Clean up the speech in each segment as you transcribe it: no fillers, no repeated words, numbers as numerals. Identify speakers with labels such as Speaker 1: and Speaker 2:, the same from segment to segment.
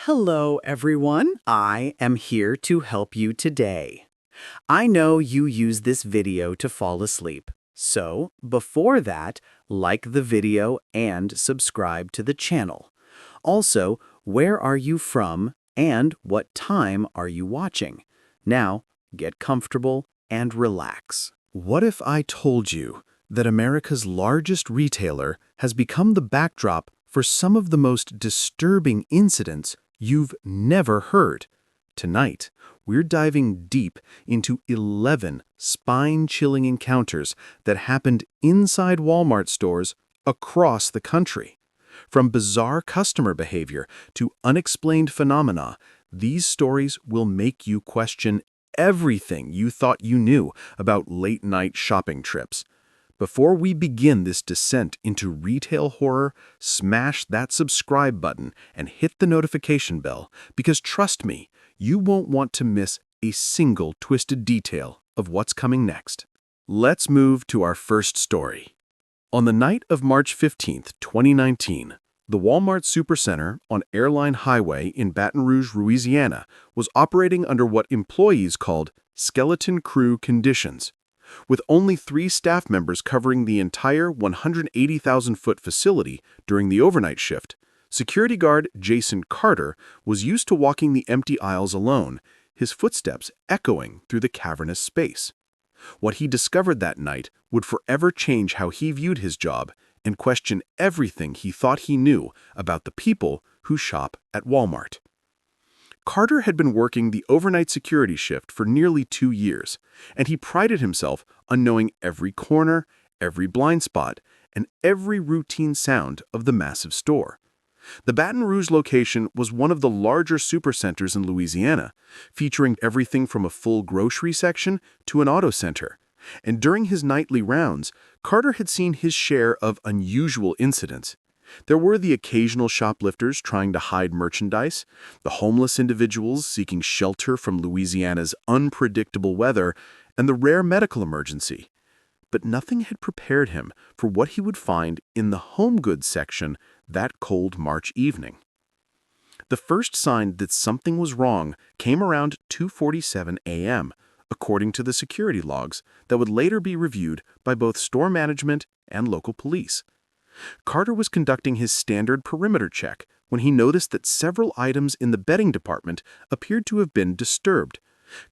Speaker 1: Hello, everyone. I am here to help you today. I know you use this video to fall asleep. So, before that, like the video and subscribe to the channel. Also, where are you from and what time are you watching? Now, get comfortable and relax. What if I told you that America's largest retailer has become the backdrop for some of the most disturbing incidents you've never heard? Tonight, we're diving deep into 11 spine-chilling encounters that happened inside Walmart stores across the country. From bizarre customer behavior to unexplained phenomena, these stories will make you question everything you thought you knew about late-night shopping trips. Before we begin this descent into retail horror, smash that subscribe button and hit the notification bell, because trust me, you won't want to miss a single twisted detail of what's coming next. Let's move to our first story. On the night of March 15, 2019, the Walmart Supercenter on Airline Highway in Baton Rouge, Louisiana, was operating under what employees called skeleton crew conditions. With only 3 staff members covering the entire 180,000-foot facility during the overnight shift, security guard Jason Carter was used to walking the empty aisles alone, his footsteps echoing through the cavernous space. What he discovered that night would forever change how he viewed his job and question everything he thought he knew about the people who shop at Walmart. Carter had been working the overnight security shift for nearly 2 years, and he prided himself on knowing every corner, every blind spot, and every routine sound of the massive store. The Baton Rouge location was one of the larger supercenters in Louisiana, featuring everything from a full grocery section to an auto center. And during his nightly rounds, Carter had seen his share of unusual incidents. There were the occasional shoplifters trying to hide merchandise, the homeless individuals seeking shelter from Louisiana's unpredictable weather, and the rare medical emergency. But nothing had prepared him for what he would find in the home goods section that cold March evening. The first sign that something was wrong came around 2:47 a.m., according to the security logs that would later be reviewed by both store management and local police. Carter was conducting his standard perimeter check when he noticed that several items in the bedding department appeared to have been disturbed.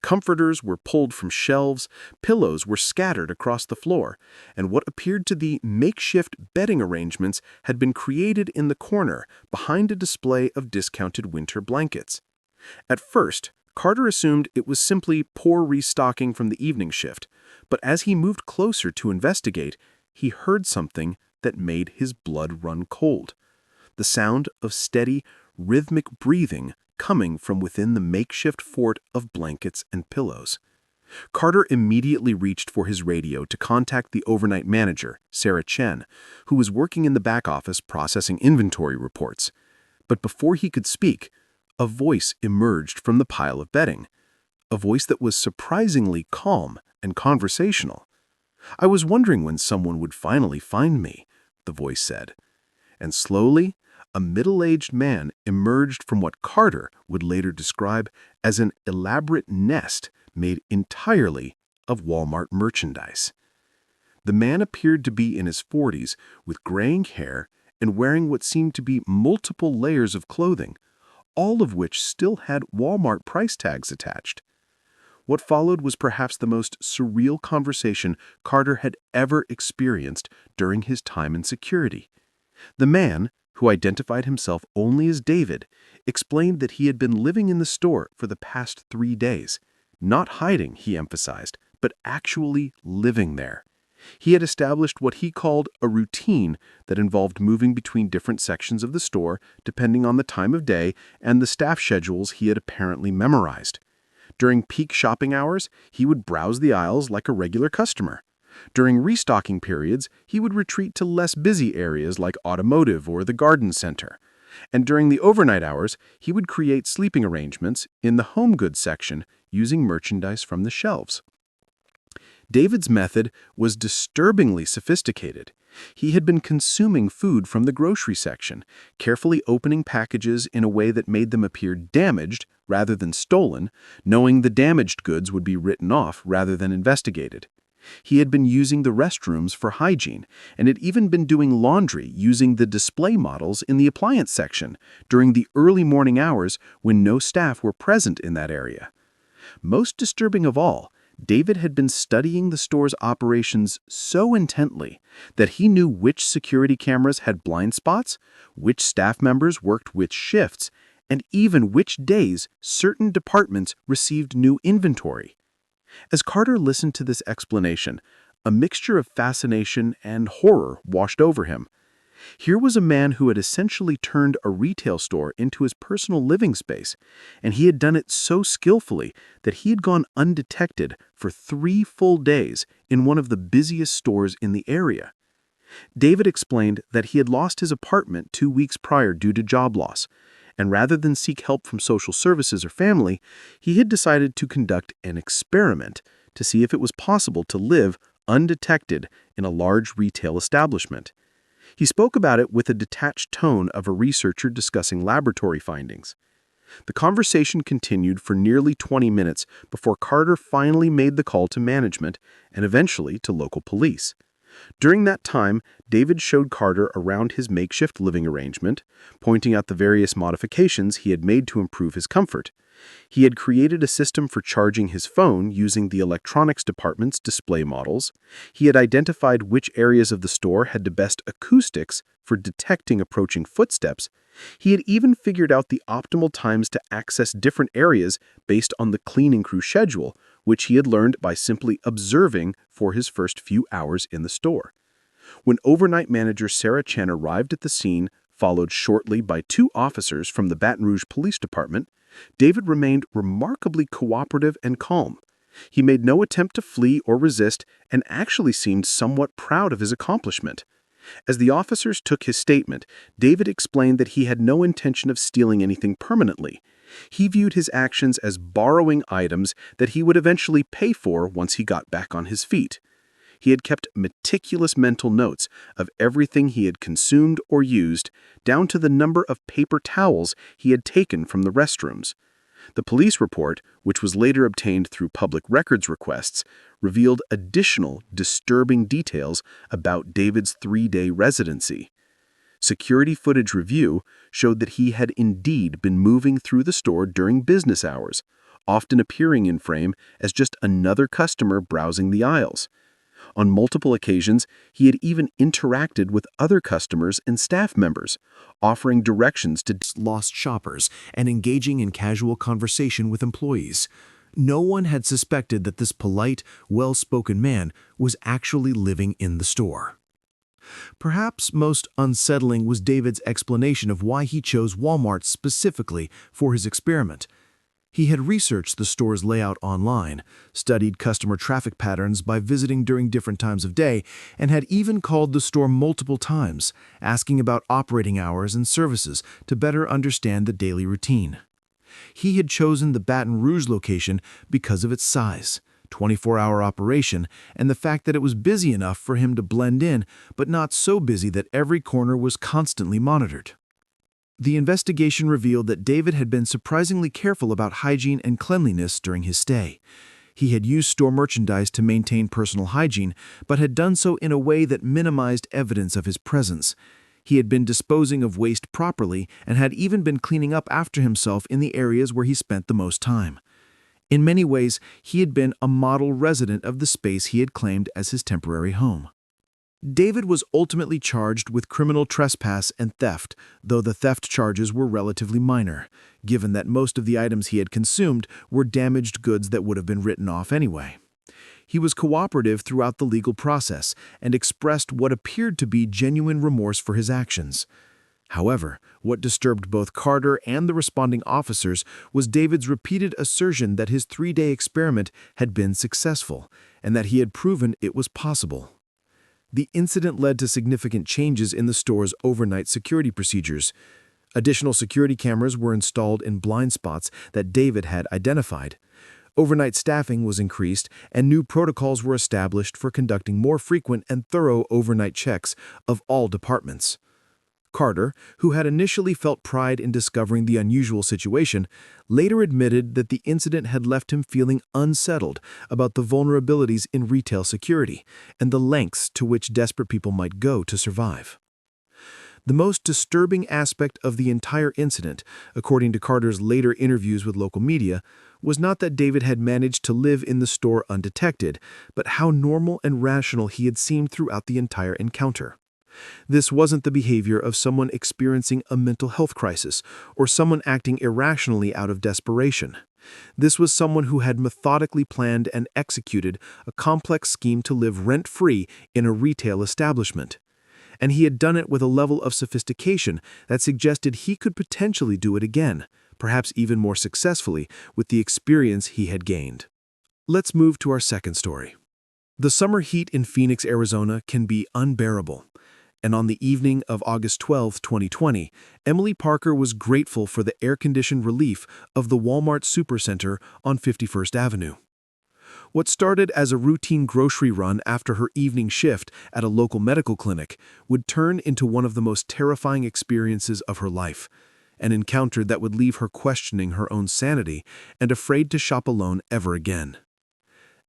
Speaker 1: Comforters were pulled from shelves, pillows were scattered across the floor, and what appeared to be makeshift bedding arrangements had been created in the corner behind a display of discounted winter blankets. At first, Carter assumed it was simply poor restocking from the evening shift, but as he moved closer to investigate, he heard something that made his blood run cold. The sound of steady, rhythmic breathing coming from within the makeshift fort of blankets and pillows. Carter immediately reached for his radio to contact the overnight manager, Sarah Chen, who was working in the back office processing inventory reports. But before he could speak, a voice emerged from the pile of bedding, a voice that was surprisingly calm and conversational. "I was wondering when someone would finally find me," the voice said. And slowly, a middle-aged man emerged from what Carter would later describe as an elaborate nest made entirely of Walmart merchandise. The man appeared to be in his 40s with graying hair and wearing what seemed to be multiple layers of clothing, all of which still had Walmart price tags attached. What followed was perhaps the most surreal conversation Carter had ever experienced during his time in security. The man, who identified himself only as David, explained that he had been living in the store for the past 3 days. Not hiding, he emphasized, but actually living there. He had established what he called a routine that involved moving between different sections of the store depending on the time of day and the staff schedules he had apparently memorized. During peak shopping hours, he would browse the aisles like a regular customer. During restocking periods, he would retreat to less busy areas like automotive or the garden center. And during the overnight hours, he would create sleeping arrangements in the home goods section using merchandise from the shelves. David's method was disturbingly sophisticated.
Speaker 2: He had been consuming food from the grocery section, carefully opening packages in a way that made them appear damaged rather than stolen, knowing the damaged goods would be written off rather than investigated. He had been using the restrooms for hygiene and had even been doing laundry using the display models in the appliance section during the early morning hours when no staff were present in that area. Most disturbing of all, David had been studying the store's operations so intently that he knew which security cameras had blind spots, which staff members worked which shifts, and even which days certain departments received new inventory. As Carter listened to this explanation, a mixture of fascination and horror washed over him. Here was a man who had essentially turned a retail store into his personal living space, and he had done it so skillfully that he had gone undetected for 3 full days in one of the busiest stores in the area. David explained that he had lost his apartment 2 weeks prior due to job loss, and rather than seek help from social services or family, he had decided to conduct an experiment to see if it was possible to live undetected in a large retail establishment. He spoke about it with a detached tone of a researcher discussing laboratory findings. The conversation continued for nearly 20 minutes before Carter finally made the call to management and eventually to local police. During that time, David showed Carter around his makeshift living arrangement, pointing out the various modifications he had made to improve his comfort. He had created a system for charging his phone using the electronics department's display models. He had identified which areas of the store had the best acoustics for detecting approaching footsteps. He had even figured out the optimal times to access different areas based on the cleaning crew schedule, which he had learned by simply observing for his first few hours in the store. When overnight manager Sarah Chen arrived at the scene, followed shortly by 2 officers from the Baton Rouge Police Department, David remained remarkably cooperative and calm. He made no attempt to flee or resist and actually seemed somewhat proud of his accomplishment. As the officers took his statement, David explained that he had no intention of stealing anything permanently. He viewed his actions as borrowing items that he would eventually pay for once he got back on his feet. He had kept meticulous mental notes of everything he had consumed or used, down to the number of paper towels he had taken from the restrooms. The police report, which was later obtained through public records requests, revealed additional disturbing details about David's 3-day residency. Security footage review showed that he had indeed been moving through the store during business hours, often appearing in frame as just another customer browsing the aisles. On multiple occasions, he had even interacted with other customers and staff members, offering directions to lost shoppers and engaging in casual conversation with employees. No one had suspected that this polite, well-spoken man was actually living in the store. Perhaps most unsettling was David's explanation of why he chose Walmart specifically for his experiment. He had researched the store's layout online, studied customer traffic patterns by visiting during different times of day, and had even called the store multiple times, asking about operating hours and services to better understand the daily routine. He had chosen the Baton Rouge location because of its size, 24-hour operation, and the fact that it was busy enough for him to blend in, but not so busy that every corner was constantly monitored. The investigation revealed that David had been surprisingly careful about hygiene and cleanliness during his stay. He had used store merchandise to maintain personal hygiene, but had done so in a way that minimized evidence of his presence. He had been disposing of waste properly and had even been cleaning up after himself in the areas where he spent the most time. In many ways, he had been a model resident of the space he had claimed as his temporary home. David was ultimately charged with criminal trespass and theft, though the theft charges were relatively minor, given that most of the items he had consumed were damaged goods that would have been written off anyway. He was cooperative throughout the legal process and expressed what appeared to be genuine remorse for his actions. However, what disturbed both Carter and the responding officers was David's repeated assertion that his 3-day experiment had been successful and that he had proven it was possible. The incident led to significant changes in the store's overnight security procedures. Additional security cameras were installed in blind spots that David had identified. Overnight staffing was increased, and new protocols were established for conducting more frequent and thorough overnight checks of all departments. Carter, who had initially felt pride in discovering the unusual situation, later admitted that the incident had left him feeling unsettled about the vulnerabilities in retail security and the lengths to which desperate people might go to survive. The most disturbing aspect of the entire incident, according to Carter's later interviews with local media, was not that David had managed to live in the store undetected, but how normal and rational he had seemed throughout the entire encounter. This wasn't the behavior of someone experiencing a mental health crisis or someone acting irrationally out of desperation. This was someone who had methodically planned and executed a complex scheme to live rent-free in a retail establishment. And he had done it with a level of sophistication that suggested he could potentially do it again, perhaps even more successfully with the experience he had gained. Let's move to our second story. The summer heat in Phoenix, Arizona can be unbearable. And on the evening of August 12, 2020, Emily Parker was grateful for the air-conditioned relief of the Walmart Supercenter on 51st Avenue. What started as a routine grocery run after her evening shift at a local medical clinic would turn into one of the most terrifying experiences of her life, an encounter that would leave her questioning her own sanity and afraid to shop alone ever again.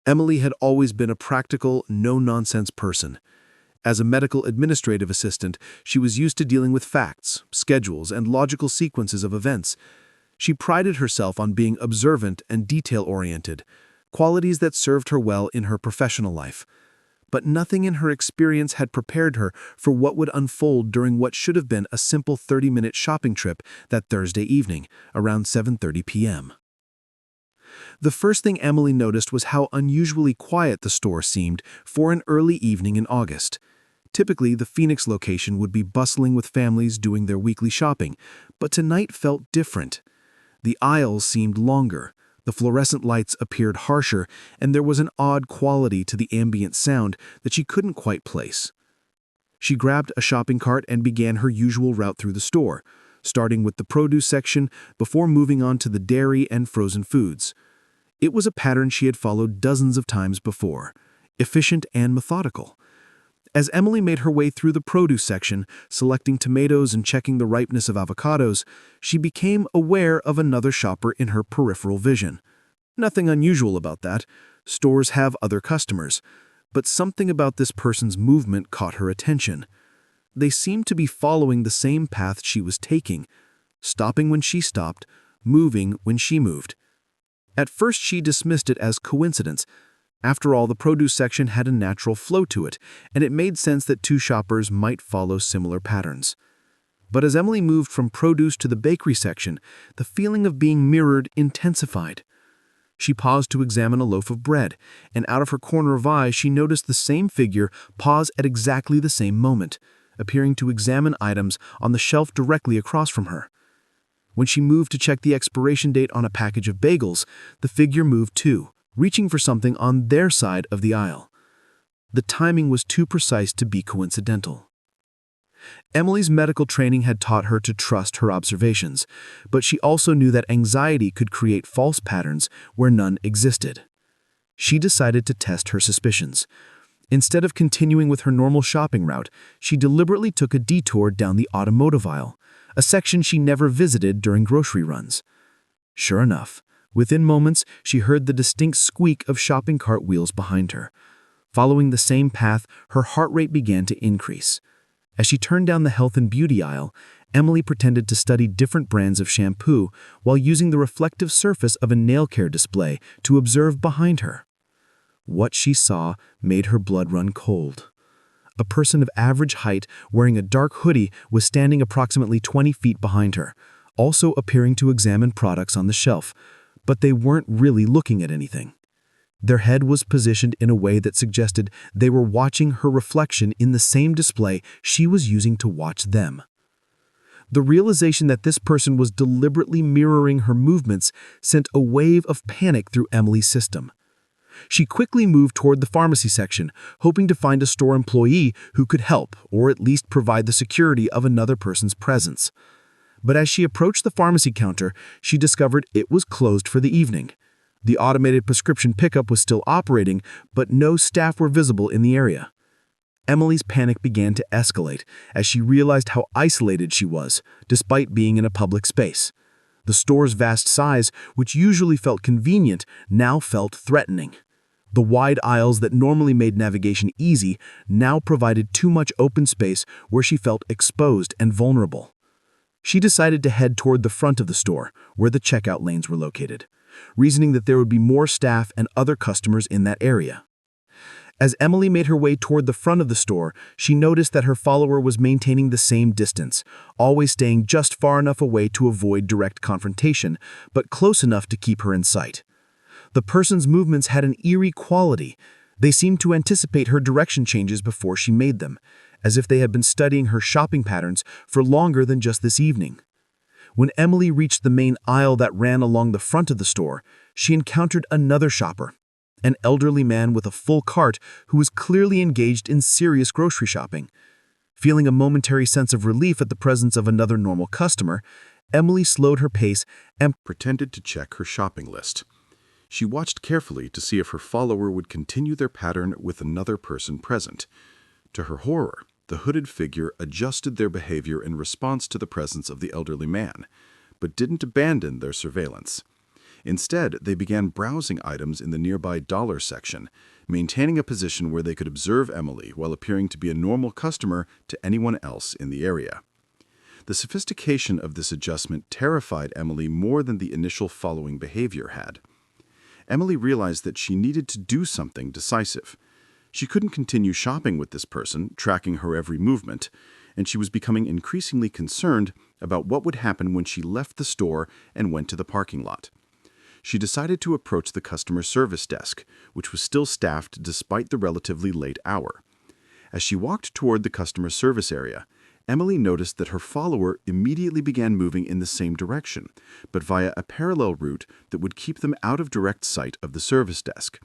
Speaker 2: Emily had always been a practical, no-nonsense person. As a medical administrative assistant, she was used to dealing with facts, schedules, and logical sequences of events. She prided herself on being observant and detail-oriented, qualities that served her well in her professional life. But nothing in her experience had prepared her for what would unfold during what should have been a simple 30-minute shopping trip that Thursday evening, around 7:30 p.m. The first thing Emily noticed was how unusually quiet the store seemed for an early evening in August. Typically, the Phoenix location would be bustling with families doing their weekly shopping, but tonight felt different. The aisles seemed longer, the fluorescent lights appeared harsher, and there was an odd quality to the ambient sound that she couldn't quite place. She grabbed a shopping cart and began her usual route through the store, starting with the produce section before moving on to the dairy and frozen foods. It was a pattern she had followed dozens of times before, efficient and methodical. As Emily made her way through the produce section, selecting tomatoes and checking the ripeness of avocados, she became aware of another shopper in her peripheral vision. Nothing unusual about that. Stores have other customers. But something about this person's movement caught her attention. They seemed to be following the same path she was taking, stopping when she stopped, moving when she moved. At first she dismissed it as coincidence. After all, the produce section had a natural flow to it, and it made sense that two shoppers might follow similar patterns. But as Emily moved from produce to the bakery section, the feeling of being mirrored intensified. She paused to examine a loaf of bread, and out of her corner of eye she noticed the same figure pause at exactly the same moment, appearing to examine items on the shelf directly across from her. When she moved to check the expiration date on a package of bagels, the figure moved too, reaching for something on their side of the aisle. The timing was too precise to be coincidental. Emily's medical training had taught her to trust her observations, but she also knew that anxiety could create false patterns where none existed. She decided to test her suspicions. Instead of continuing with her normal shopping route, she deliberately took a detour down the automotive aisle, a section she never visited during grocery runs. Sure enough, within moments, she heard the distinct squeak of shopping cart wheels behind her. Following the same path, her heart rate began to increase. As she turned down the health and beauty aisle, Emily pretended to study different brands of shampoo while using the reflective surface of a nail care display to observe behind her. What she saw made her blood run cold. A person of average height wearing a dark hoodie was standing approximately 20 feet behind her, also appearing to examine products on the shelf, but they weren't really looking at anything. Their head was positioned in a way that suggested they were watching her reflection in the same display she was using to watch them. The realization that this person was deliberately mirroring her movements sent a wave of panic through Emily's system. She quickly moved toward the pharmacy section, hoping to find a store employee who could help or at least provide the security of another person's presence. But as she approached the pharmacy counter, she discovered it was closed for the evening. The automated prescription pickup was still operating, but no staff were visible in the area. Emily's panic began to escalate as she realized how isolated she was, despite being in a public space. The store's vast size, which usually felt convenient, now felt threatening. The wide aisles that normally made navigation easy now provided too much open space where she felt exposed and vulnerable. She decided to head toward the front of the store, where the checkout lanes were located, reasoning that there would be more staff and other customers in that area. As Emily made her way toward the front of the store, she noticed that her follower was maintaining the same distance, always staying just far enough away to avoid direct confrontation, but close enough to keep her in sight. The person's movements had an eerie quality. They seemed to anticipate her direction changes before she made them, as if they had been studying her shopping patterns for longer than just this evening. When Emily reached the main aisle that ran along the front of the store, she encountered another shopper, an elderly man with a full cart who was clearly engaged in serious grocery shopping. Feeling a momentary sense of relief at the presence of another normal customer, Emily slowed her pace and
Speaker 3: pretended to check her shopping list. She watched carefully to see if her follower would continue their pattern with another person present. To her horror, the hooded figure adjusted their behavior in response to the presence of the elderly man, but didn't abandon their surveillance. Instead, they began browsing items in the nearby dollar section, maintaining a position where they could observe Emily while appearing to be a normal customer to anyone else in the area. The sophistication of this adjustment terrified Emily more than the initial following behavior had. Emily realized that she needed to do something decisive. She couldn't continue shopping with this person, tracking her every movement, and she was becoming increasingly concerned about what would happen when she left the store and went to the parking lot. She decided to approach the customer service desk, which was still staffed despite the relatively late hour. As she walked toward the customer service area, Emily noticed that her follower immediately began moving in the same direction, but via a parallel route that would keep them out of direct sight of the service desk.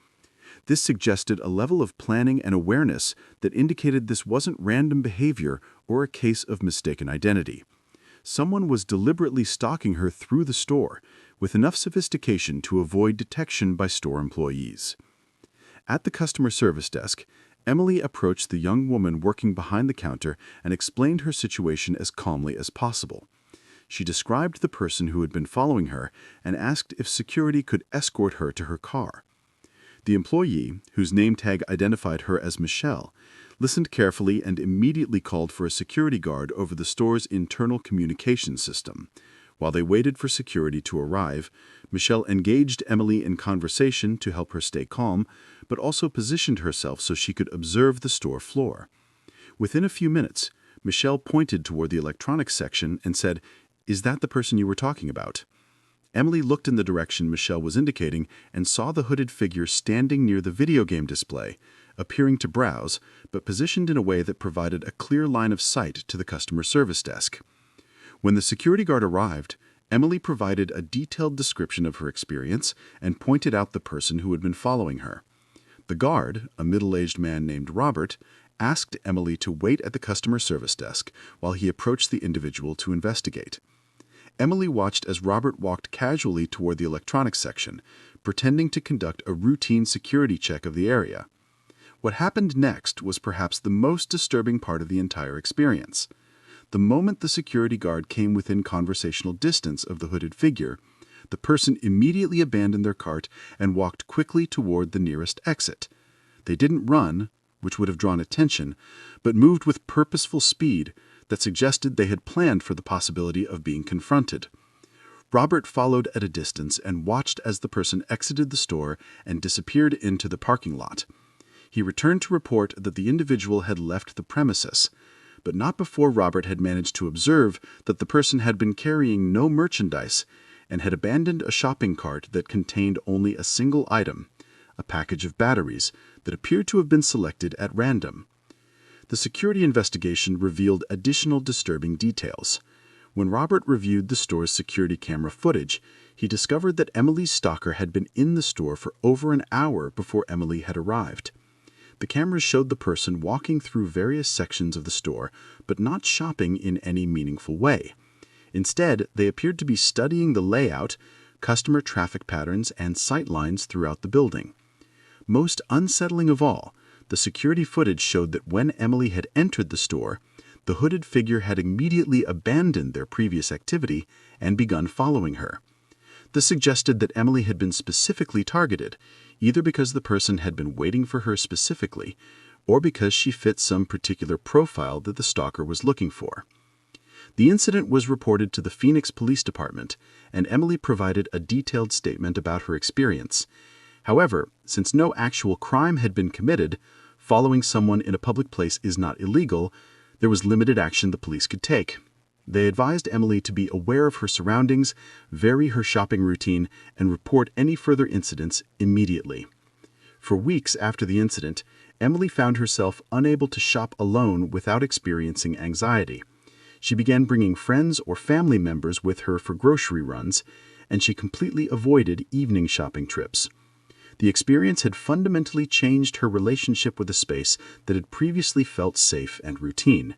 Speaker 3: This suggested a level of planning and awareness that indicated this wasn't random behavior or a case of mistaken identity. Someone was deliberately stalking her through the store, with enough sophistication to avoid detection by store employees. At the customer service desk, Emily approached the young woman working behind the counter and explained her situation as calmly as possible. She described the person who had been following her and asked if security could escort her to her car. The employee, whose name tag identified her as Michelle, listened carefully and immediately called for a security guard over the store's internal communication system. While they waited for security to arrive, Michelle engaged Emily in conversation to help her stay calm, but also positioned herself so she could observe the store floor. Within a few minutes, Michelle pointed toward the electronics section and said, "Is that the person you were talking about?" Emily looked in the direction Michelle was indicating and saw the hooded figure standing near the video game display, appearing to browse, but positioned in a way that provided a clear line of sight to the customer service desk. When the security guard arrived, Emily provided a detailed description of her experience and pointed out the person who had been following her. The guard, a middle-aged man named Robert, asked Emily to wait at the customer service desk while he approached the individual to investigate. Emily watched as Robert walked casually toward the electronics section, pretending to conduct a routine security check of the area. What happened next was perhaps the most disturbing part of the entire experience. The moment the security guard came within conversational distance of the hooded figure, the person immediately abandoned their cart and walked quickly toward the nearest exit. They didn't run, which would have drawn attention, but moved with purposeful speed that suggested they had planned for the possibility of being confronted. Robert followed at a distance and watched as the person exited the store and disappeared into the parking lot. He returned to report that the individual had left the premises, but not before Robert had managed to observe that the person had been carrying no merchandise and had abandoned a shopping cart that contained only a single item, a package of batteries that appeared to have been selected at random. The security investigation revealed additional disturbing details. When Robert reviewed the store's security camera footage, he discovered that Emily's stalker had been in the store for over an hour before Emily had arrived. The cameras showed the person walking through various sections of the store, but not shopping in any meaningful way. Instead, they appeared to be studying the layout, customer traffic patterns, and sight lines throughout the building. Most unsettling of all, the security footage showed that when Emily had entered the store, the hooded figure had immediately abandoned their previous activity and begun following her. This suggested that Emily had been specifically targeted, either because the person had been waiting for her specifically, or because she fit some particular profile that the stalker was looking for. The incident was reported to the Phoenix Police Department, and Emily provided a detailed statement about her experience. However, since no actual crime had been committed, following someone in a public place is not illegal, there was limited action the police could take. They advised Emily to be aware of her surroundings, vary her shopping routine, and report any further incidents immediately. For weeks after the incident, Emily found herself unable to shop alone without experiencing anxiety. She began bringing friends or family members with her for grocery runs, and she completely avoided evening shopping trips. The experience had fundamentally changed her relationship with a space that had previously felt safe and routine.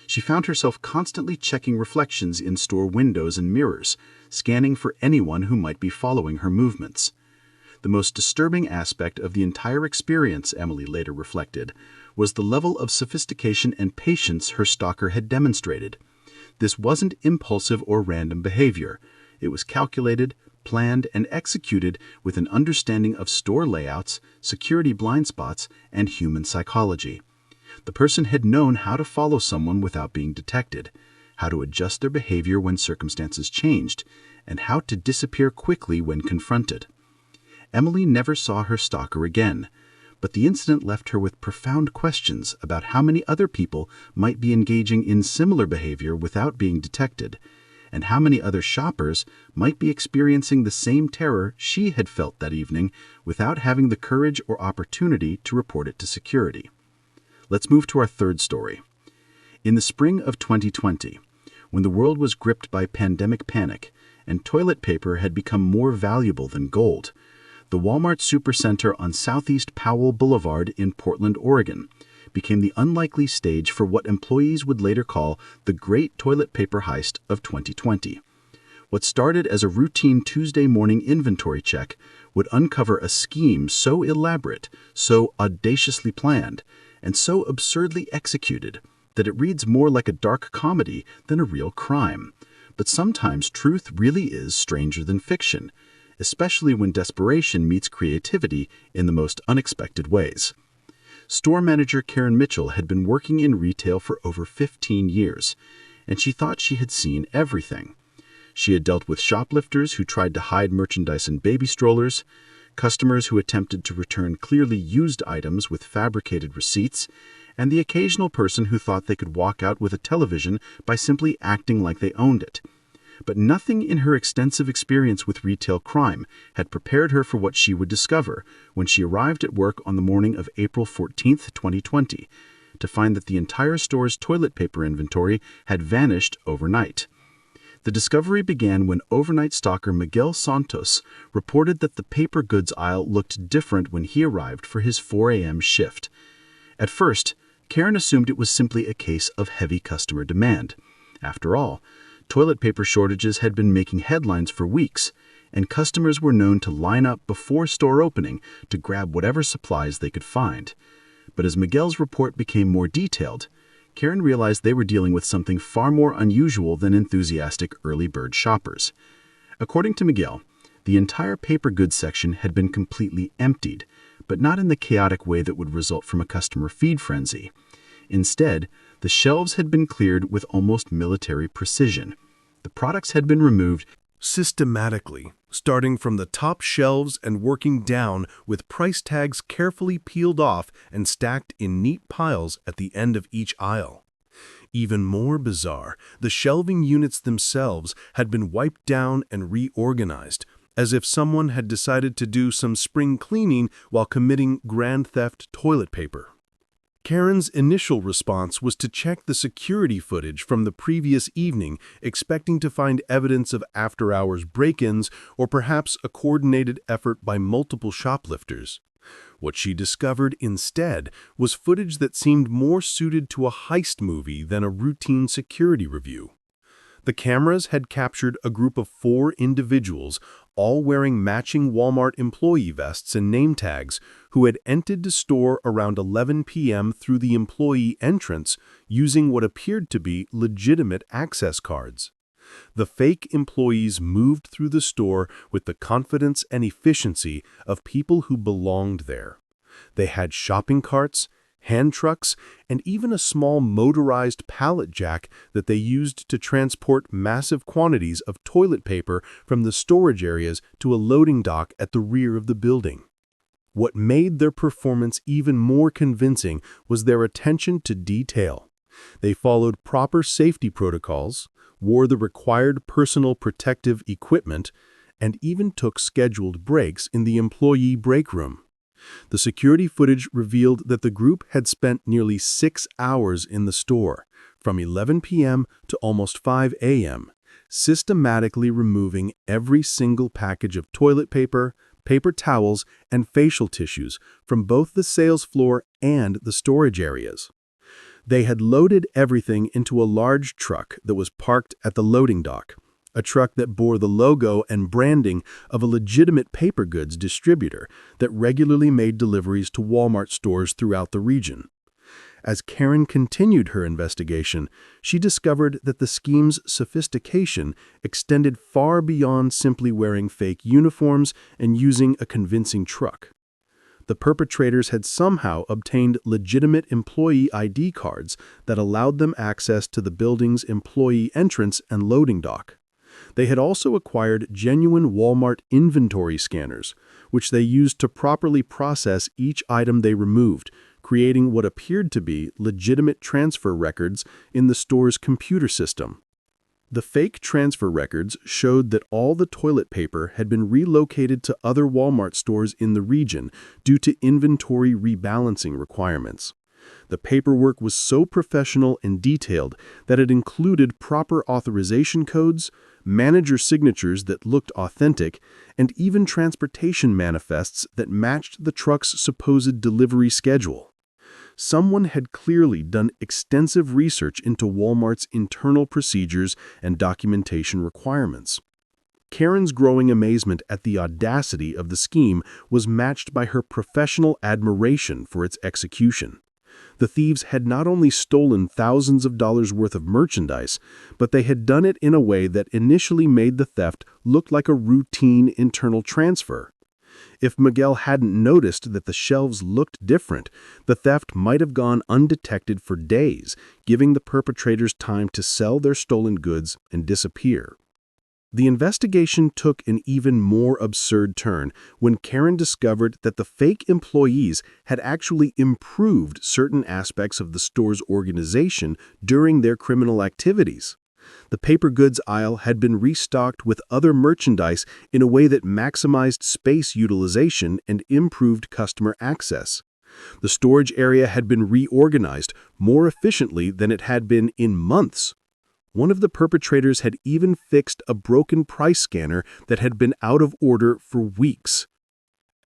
Speaker 3: She found herself constantly checking reflections in store windows and mirrors, scanning for anyone who might be following her movements. The most disturbing aspect of the entire experience, Emily later reflected, was the level of sophistication and patience her stalker had demonstrated. This wasn't impulsive or random behavior. It was calculated, planned, and executed with an understanding of store layouts, security blind spots, and human psychology. The person had known how to follow someone without being detected, how to adjust their behavior when circumstances changed, and how to disappear quickly when confronted. Emily never saw her stalker again, but the incident left her with profound questions about how many other people might be engaging in similar behavior without being detected, and how many other shoppers might be experiencing the same terror she had felt that evening without having the courage or opportunity to report it to security. Let's move to our third story. In the spring of 2020, when the world was gripped by pandemic panic and toilet paper had become more valuable than gold, the Walmart Supercenter on Southeast Powell Boulevard in Portland, Oregon, became the unlikely stage for what employees would later call the Great Toilet Paper Heist of 2020. What started as a routine Tuesday morning inventory check would uncover a scheme so elaborate, so audaciously planned, and so absurdly executed that it reads more like a dark comedy than a real crime. But sometimes truth really is stranger than fiction, especially when desperation meets creativity in the most unexpected ways. Store manager Karen Mitchell had been working in retail for over 15 years, and she thought she had seen everything. She had dealt with shoplifters who tried to hide merchandise in baby strollers, customers who attempted to return clearly used items with fabricated receipts, and the occasional person who thought they could walk out with a television by simply acting like they owned it. But nothing in her extensive experience with retail crime had prepared her for what she would discover when she arrived at work on the morning of April 14, 2020, to find that the entire store's toilet paper inventory had vanished overnight. The discovery began when overnight stalker Miguel Santos reported that the paper goods aisle looked different when he arrived for his 4 a.m. shift. At first, Karen assumed it was simply a case of heavy customer demand. After all, toilet paper shortages had been making headlines for weeks, and customers were known to line up before store opening to grab whatever supplies they could find. But as Miguel's report became more detailed, Karen realized they were dealing with something far more unusual than enthusiastic early bird shoppers. According to Miguel, the entire paper goods section had been completely emptied, but not in the chaotic way that would result from a customer feed frenzy. Instead, the shelves had been cleared with almost military precision. The products had been removed
Speaker 4: systematically, starting from the top shelves and working down with price tags carefully peeled off and stacked in neat piles at the end of each aisle. Even more bizarre, the shelving units themselves had been wiped down and reorganized, as if someone had decided to do some spring cleaning while committing grand theft toilet paper. Karen's initial response was to check the security footage from the previous evening, expecting to find evidence of after-hours break-ins or perhaps a coordinated effort by multiple shoplifters. What she discovered instead was footage that seemed more suited to a heist movie than a routine security review. The cameras had captured a group of 4 individuals, all wearing matching Walmart employee vests and name tags, who had entered the store around 11 p.m. through the employee entrance using what appeared to be legitimate access cards. The fake employees moved through the store with the confidence and efficiency of people who belonged there. They had shopping carts, hand trucks, and even a small motorized pallet jack that they used to transport massive quantities of toilet paper from the storage areas to a loading dock at the rear of the building. What made their performance even more convincing was their attention to detail. They followed proper safety protocols, wore the required personal protective equipment, and even took scheduled breaks in the employee break room. The security footage revealed that the group had spent nearly 6 hours in the store, from 11 p.m. to almost 5 a.m., systematically removing every single package of toilet paper, paper towels, and facial tissues from both the sales floor and the storage areas. They had loaded everything into a large truck that was parked at the loading dock, a truck that bore the logo and branding of a legitimate paper goods distributor that regularly made deliveries to Walmart stores throughout the region. As Karen continued her investigation, she discovered that the scheme's sophistication extended far beyond simply wearing fake uniforms and using a convincing truck. The perpetrators had somehow obtained legitimate employee ID cards that allowed them access to the building's employee entrance and loading dock. They had also acquired genuine Walmart inventory scanners, which they used to properly process each item they removed, creating what appeared to be legitimate transfer records in the store's computer system. The fake transfer records showed that all the toilet paper had been relocated to other Walmart stores in the region due to inventory rebalancing requirements. The paperwork was so professional and detailed that it included proper authorization codes, manager signatures that looked authentic, and even transportation manifests that matched the truck's supposed delivery schedule. Someone had clearly done extensive research into Walmart's internal procedures and documentation requirements. Karen's growing amazement at the audacity of the scheme was matched by her professional admiration for its execution. The thieves had not only stolen thousands of dollars worth of merchandise, but they had done it in a way that initially made the theft look like a routine internal transfer. If Miguel hadn't noticed that the shelves looked different, the theft might have gone undetected for days, giving the perpetrators time to sell their stolen goods and disappear. The investigation took an even more absurd turn when Karen discovered that the fake employees had actually improved certain aspects of the store's organization during their criminal activities. The paper goods aisle had been restocked with other merchandise in a way that maximized space utilization and improved customer access. The storage area had been reorganized more efficiently than it had been in months. One of the perpetrators had even fixed a broken price scanner that had been out of order for weeks.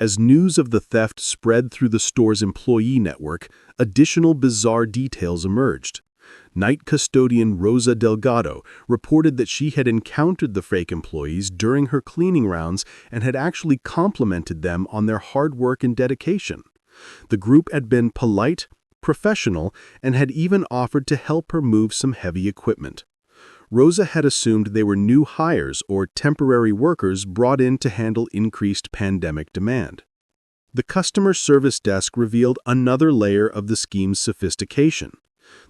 Speaker 4: As news of the theft spread through the store's employee network, additional bizarre details emerged. Night custodian Rosa Delgado reported that she had encountered the fake employees during her cleaning rounds and had actually complimented them on their hard work and dedication. The group had been polite, professional, and had even offered to help her move some heavy equipment. Rosa had assumed they were new hires or temporary workers brought in to handle increased pandemic demand. The customer service desk revealed another layer of the scheme's sophistication.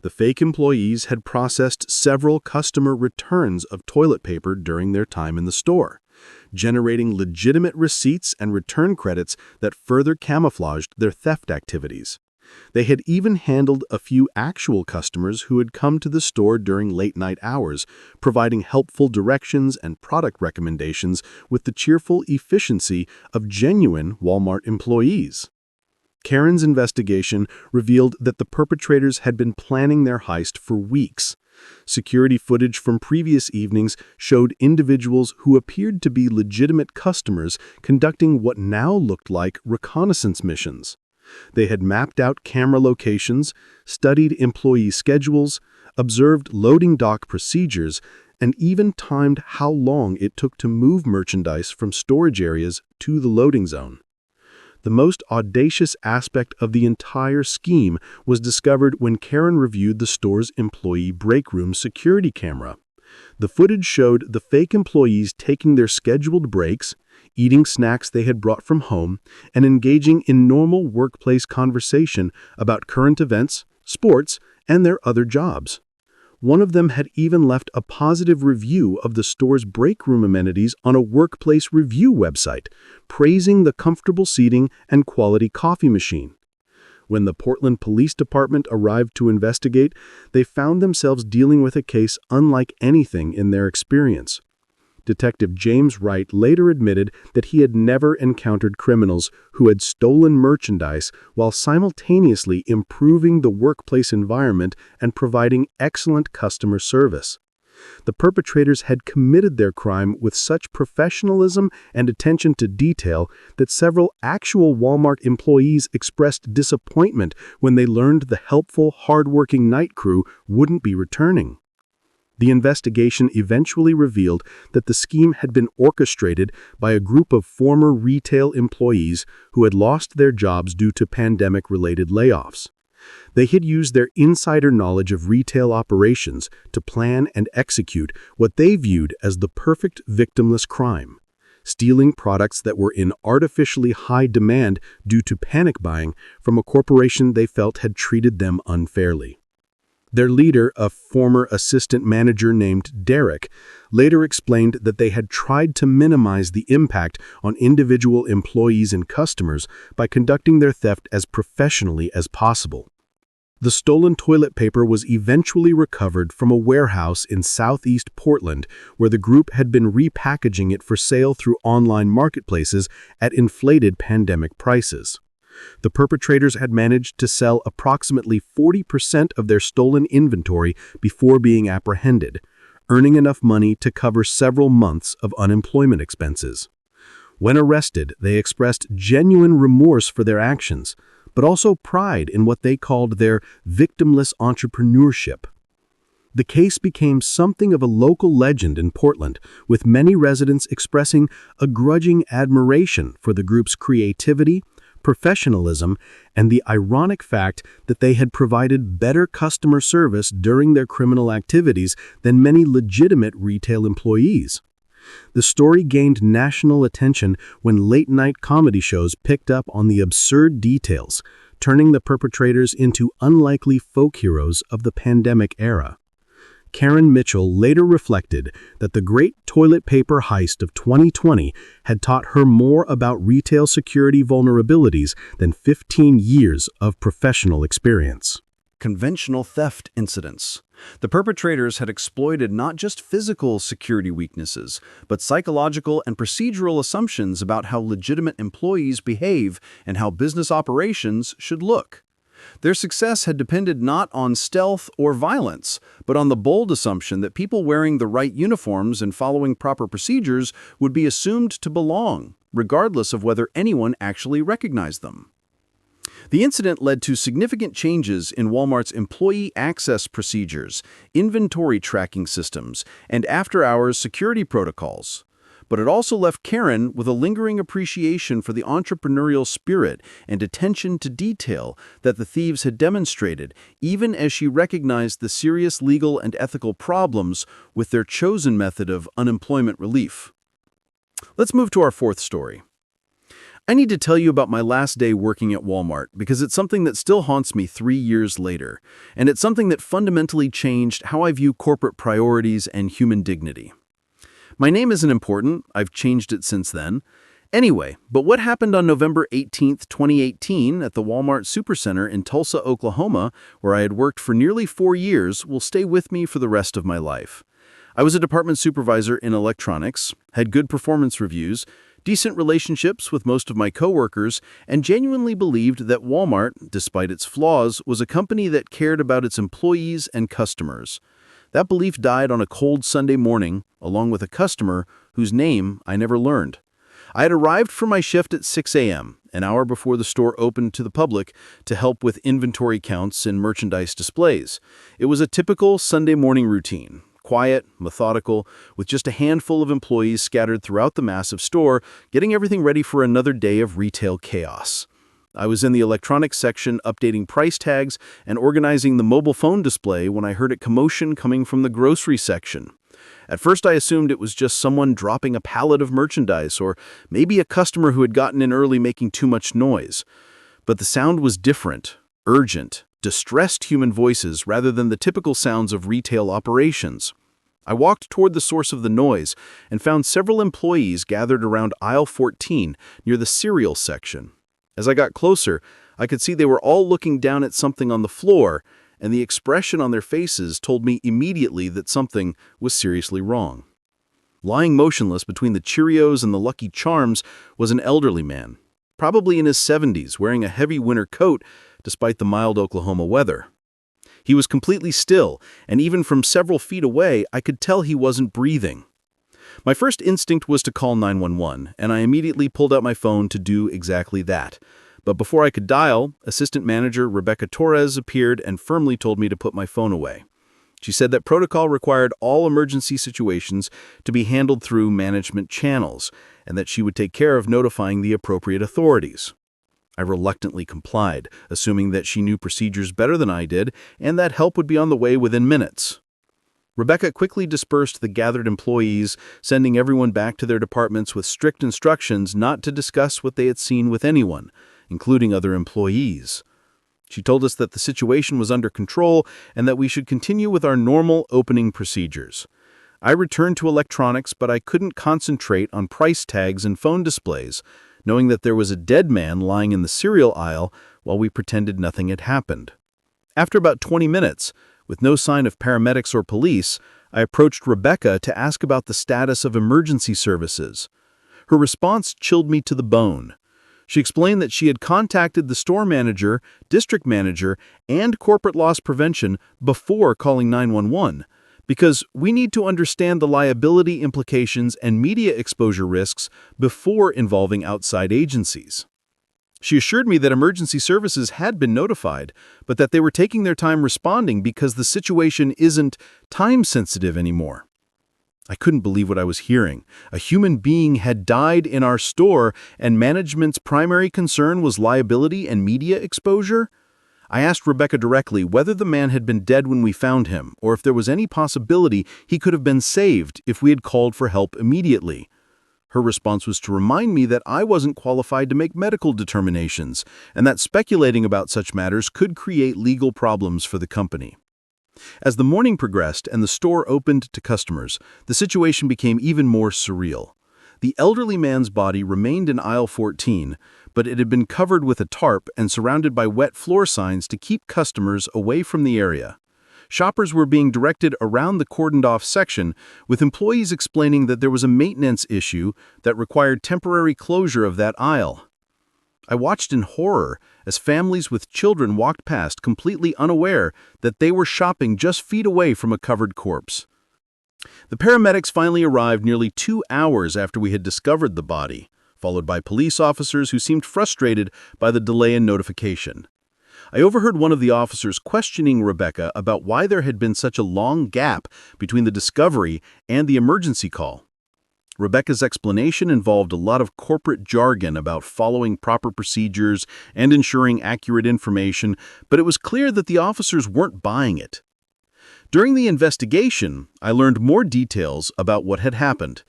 Speaker 4: The fake employees had processed several customer returns of toilet paper during their time in the store, generating legitimate receipts and return credits that further camouflaged their theft activities. They had even handled a few actual customers who had come to the store during late-night hours, providing helpful directions and product recommendations with the cheerful efficiency of genuine Walmart employees. Karen's investigation revealed that the perpetrators had been planning their heist for weeks. Security footage from previous evenings showed individuals who appeared to be legitimate customers conducting what now looked like reconnaissance missions. They had mapped out camera locations, studied employee schedules, observed loading dock procedures, and even timed how long it took to move merchandise from storage areas to the loading zone. The most audacious aspect of the entire scheme was discovered when Karen reviewed the store's employee break room security camera. The footage showed the fake employees taking their scheduled breaks, eating snacks they had brought from home, and engaging in normal workplace conversation about current events, sports, and their other jobs. One of them had even left a positive review of the store's break room amenities on a workplace review website, praising the comfortable seating and quality coffee machine. When the Portland Police Department arrived to investigate, they found themselves dealing with a case unlike anything in their experience. Detective James Wright later admitted that he had never encountered criminals who had stolen merchandise while simultaneously improving the workplace environment and providing excellent customer service. The perpetrators had committed their crime with such professionalism and attention to detail that several actual Walmart employees expressed disappointment when they learned the helpful, hardworking night crew wouldn't be returning. The investigation eventually revealed that the scheme had been orchestrated by a group of former retail employees who had lost their jobs due to pandemic-related layoffs. They had used their insider knowledge of retail operations to plan and execute what they viewed as the perfect victimless crime, stealing products that were in artificially high demand due to panic buying from a corporation they felt had treated them unfairly. Their leader, a former assistant manager named Derek, later explained that they had tried to minimize the impact on individual employees and customers by conducting their theft as professionally as possible. The stolen toilet paper was eventually recovered from a warehouse in southeast Portland, where the group had been repackaging it for sale through online marketplaces at inflated pandemic prices. The perpetrators had managed to sell approximately 40% of their stolen inventory before being apprehended, earning enough money to cover several months of unemployment expenses. When arrested, they expressed genuine remorse for their actions, but also pride in what they called their victimless entrepreneurship. The case became something of a local legend in Portland, with many residents expressing a grudging admiration for the group's creativity, professionalism, and the ironic fact that they had provided better customer service during their criminal activities than many legitimate retail employees. The story gained national attention when late-night comedy shows picked up on the absurd details, turning the perpetrators into unlikely folk heroes of the pandemic era. Karen Mitchell later reflected that the great toilet paper heist of 2020 had taught her more about retail security vulnerabilities than 15 years of professional experience.
Speaker 1: Conventional theft incidents. The perpetrators had exploited not just physical security weaknesses, but psychological and procedural assumptions about how legitimate employees behave and how business operations should look. Their success had depended not on stealth or violence, but on the bold assumption that people wearing the right uniforms and following proper procedures would be assumed to belong, regardless of whether anyone actually recognized them. The incident led to significant changes in Walmart's employee access procedures, inventory tracking systems, and after-hours security protocols. But it also left Karen with a lingering appreciation for the entrepreneurial spirit and attention to detail that the thieves had demonstrated, even as she recognized the serious legal and ethical problems with their chosen method of unemployment relief. Let's move to our fourth story. I need to tell you about my last day working at Walmart because it's something that still haunts me 3 years later, and it's something that fundamentally changed how I view corporate priorities and human dignity. My name isn't important, I've changed it since then. Anyway, but what happened on November 18, 2018 at the Walmart Supercenter in Tulsa, Oklahoma, where I had worked for nearly 4 years, will stay with me for the rest of my life. I was a department supervisor in electronics, had good performance reviews, decent relationships with most of my coworkers, and genuinely believed that Walmart, despite its flaws, was a company that cared about its employees and customers. That belief died on a cold Sunday morning, along with a customer whose name I never learned. I had arrived for my shift at 6 a.m., an hour before the store opened to the public, to help with inventory counts and merchandise displays. It was a typical Sunday morning routine.
Speaker 2: quiet, methodical, with just a handful of employees scattered throughout the massive store, getting everything ready for another day of retail chaos. I was in the electronics section updating price tags and organizing the mobile phone display when I heard a commotion coming from the grocery section. At first I assumed it was just someone dropping a pallet of merchandise or maybe a customer who had gotten in early making too much noise. But the sound was different, urgent, distressed human voices rather than the typical sounds of retail operations. I walked toward the source of the noise and found several employees gathered around aisle 14 near the cereal section. As I got closer, I could see they were all looking down at something on the floor, and the expression on their faces told me immediately that something was seriously wrong. Lying motionless between the Cheerios and the Lucky Charms was an elderly man, probably in his 70s, wearing a heavy winter coat despite the mild Oklahoma weather. He was completely still, and even from several feet away, I could tell he wasn't breathing. My first instinct was to call 911, and I immediately pulled out my phone to do exactly that. But before I could dial, Assistant Manager Rebecca Torres appeared and firmly told me to put my phone away. She said that protocol required all emergency situations to be handled through management channels, and that she would take care of notifying the appropriate authorities. I reluctantly complied, assuming that she knew procedures better than I did, and that help would be on the way within minutes. Rebecca quickly dispersed the gathered employees, sending everyone back to their departments with strict instructions not to discuss what they had seen with anyone, including other employees. She told us that the situation was under control and that we should continue with our normal opening procedures. I returned to electronics, but I couldn't concentrate on price tags and phone displays, knowing that there was a dead man lying in the cereal aisle while we pretended nothing had happened. After about 20 minutes, with no sign of paramedics or police, I approached Rebecca to ask about the status of emergency services. Her response chilled me to the bone. She explained that she had contacted the store manager, district manager, and corporate loss prevention before calling 911, because we need to understand the liability implications and media exposure risks before involving outside agencies. She assured me that emergency services had been notified, but that they were taking their time responding because the situation isn't time-sensitive anymore. I couldn't believe what I was hearing. A human being had died in our store, and management's primary concern was liability and media exposure? I asked Rebecca directly whether the man had been dead when we found him, or if there was any possibility he could have been saved if we had called for help immediately. Her response was to remind me that I wasn't qualified to make medical determinations, and that speculating about such matters could create legal problems for the company. As the morning progressed and the store opened to customers, the situation became even more surreal. The elderly man's body remained in aisle 14, but it had been covered with a tarp and surrounded by wet floor signs to keep customers away from the area. Shoppers were being directed around the cordoned-off section, with employees explaining that there was a maintenance issue that required temporary closure of that aisle. I watched in horror as families with children walked past completely unaware that they were shopping just feet away from a covered corpse. The paramedics finally arrived nearly 2 hours after we had discovered the body, followed by police officers who seemed frustrated by the delay in notification. I overheard one of the officers questioning Rebecca about why there had been such a long gap between the discovery and the emergency call. Rebecca's explanation involved a lot of corporate jargon about following proper procedures and ensuring accurate information, but it was clear that the officers weren't buying it. During the investigation, I learned more details about what had happened.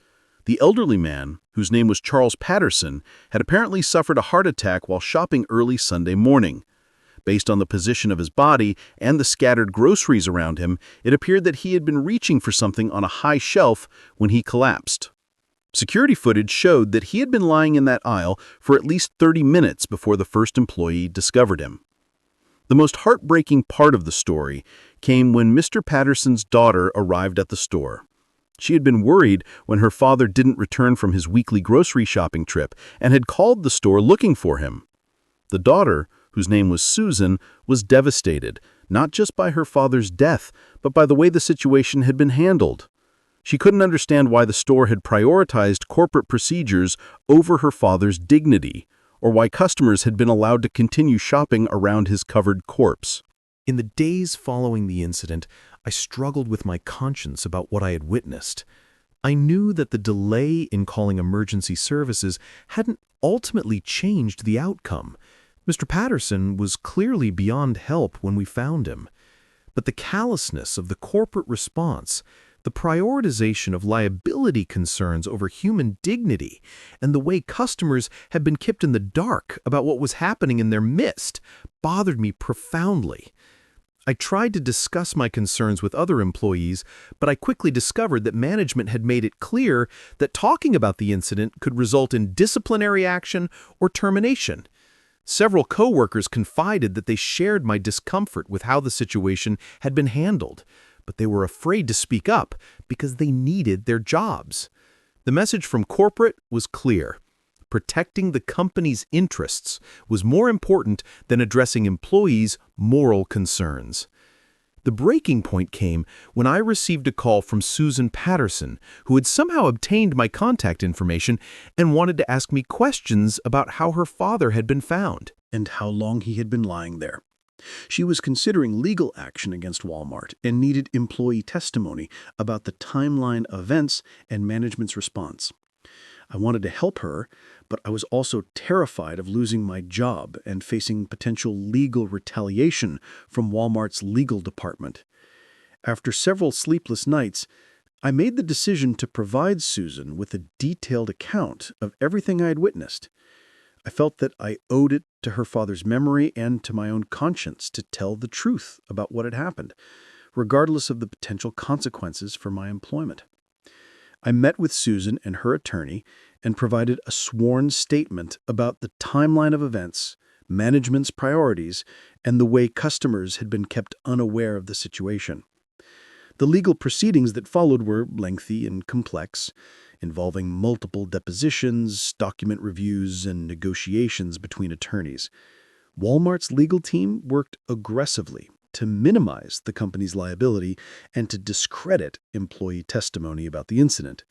Speaker 2: The elderly man, whose name was Charles Patterson, had apparently suffered a heart attack while shopping early Sunday morning. Based on the position of his body and the scattered groceries around him, it appeared that he had been reaching for something on a high shelf when he collapsed. Security footage showed that he had been lying in that aisle for at least 30 minutes before the first employee discovered him. The most heartbreaking part of the story came when Mr. Patterson's daughter arrived at the store. She had been worried when her father didn't return from his weekly grocery shopping trip and had called the store looking for him. The daughter, whose name was Susan, was devastated, not just by her father's death, but by the way the situation had been handled. She couldn't understand why the store had prioritized corporate procedures over her father's dignity, or why customers had been allowed to continue shopping around his covered corpse.
Speaker 4: In the days following the incident, I struggled with my conscience about what I had witnessed. I knew that the delay in calling emergency services hadn't ultimately changed the outcome. Mr. Patterson was clearly beyond help when we found him. But the callousness of the corporate response, the prioritization of liability concerns over human dignity, and the way customers had been kept in the dark about what was happening in their midst bothered me profoundly. I tried to discuss my concerns with other employees, but I quickly discovered that management had made it clear that talking about the incident could result in disciplinary action or termination. Several coworkers confided that they shared my discomfort with how the situation had been handled, but they were afraid to speak up because they needed their jobs. The message from corporate was clear. Protecting the company's interests was more important than addressing employees' moral concerns. The breaking point came when I received a call from Susan Patterson, who had somehow obtained my contact information and wanted to ask me questions about how her father had been found.
Speaker 2: And how long he had been lying there. She was considering legal action against Walmart and needed employee testimony about the timeline of events and management's response. I wanted to help her, but I was also terrified of losing my job and facing potential legal retaliation from Walmart's legal department. After several sleepless nights, I made the decision to provide Susan with a detailed account of everything I had witnessed. I felt that I owed it to her father's memory and to my own conscience to tell the truth about what had happened, regardless of the potential consequences for my employment. I met with Susan and her attorney and provided a sworn statement about the timeline of events, management's priorities, and the way customers had been kept unaware of the situation. The legal proceedings that followed were lengthy and complex, involving multiple depositions, document reviews, and negotiations between attorneys. Walmart's legal team worked aggressively to minimize the company's liability and to discredit employee testimony about the incident.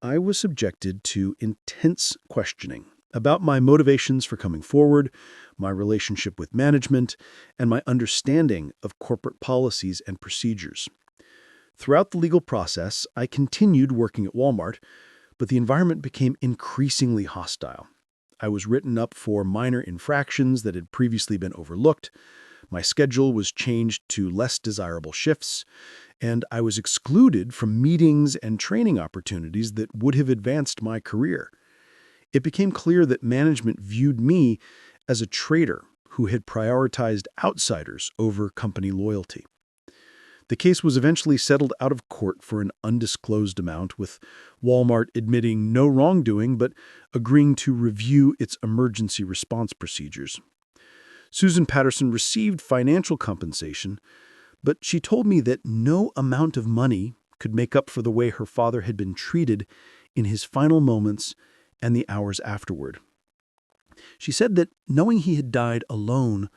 Speaker 2: I was subjected to intense questioning about my motivations for coming forward, my relationship with management, and my understanding of corporate policies and procedures. Throughout the legal process, I continued working at Walmart, but the environment became increasingly hostile. I was written up for minor infractions that had previously been overlooked. My schedule was changed to less desirable shifts, and I was excluded from meetings and training opportunities that would have advanced my career. It became clear that management viewed me as a traitor who had prioritized outsiders over company loyalty. The case was eventually settled out of court for an undisclosed amount, with Walmart admitting no wrongdoing but agreeing to review its emergency response procedures. Susan Patterson received financial compensation, but she told me that no amount of money could make up for the way her father had been treated in his final moments and the hours afterward. She said that knowing he had died alone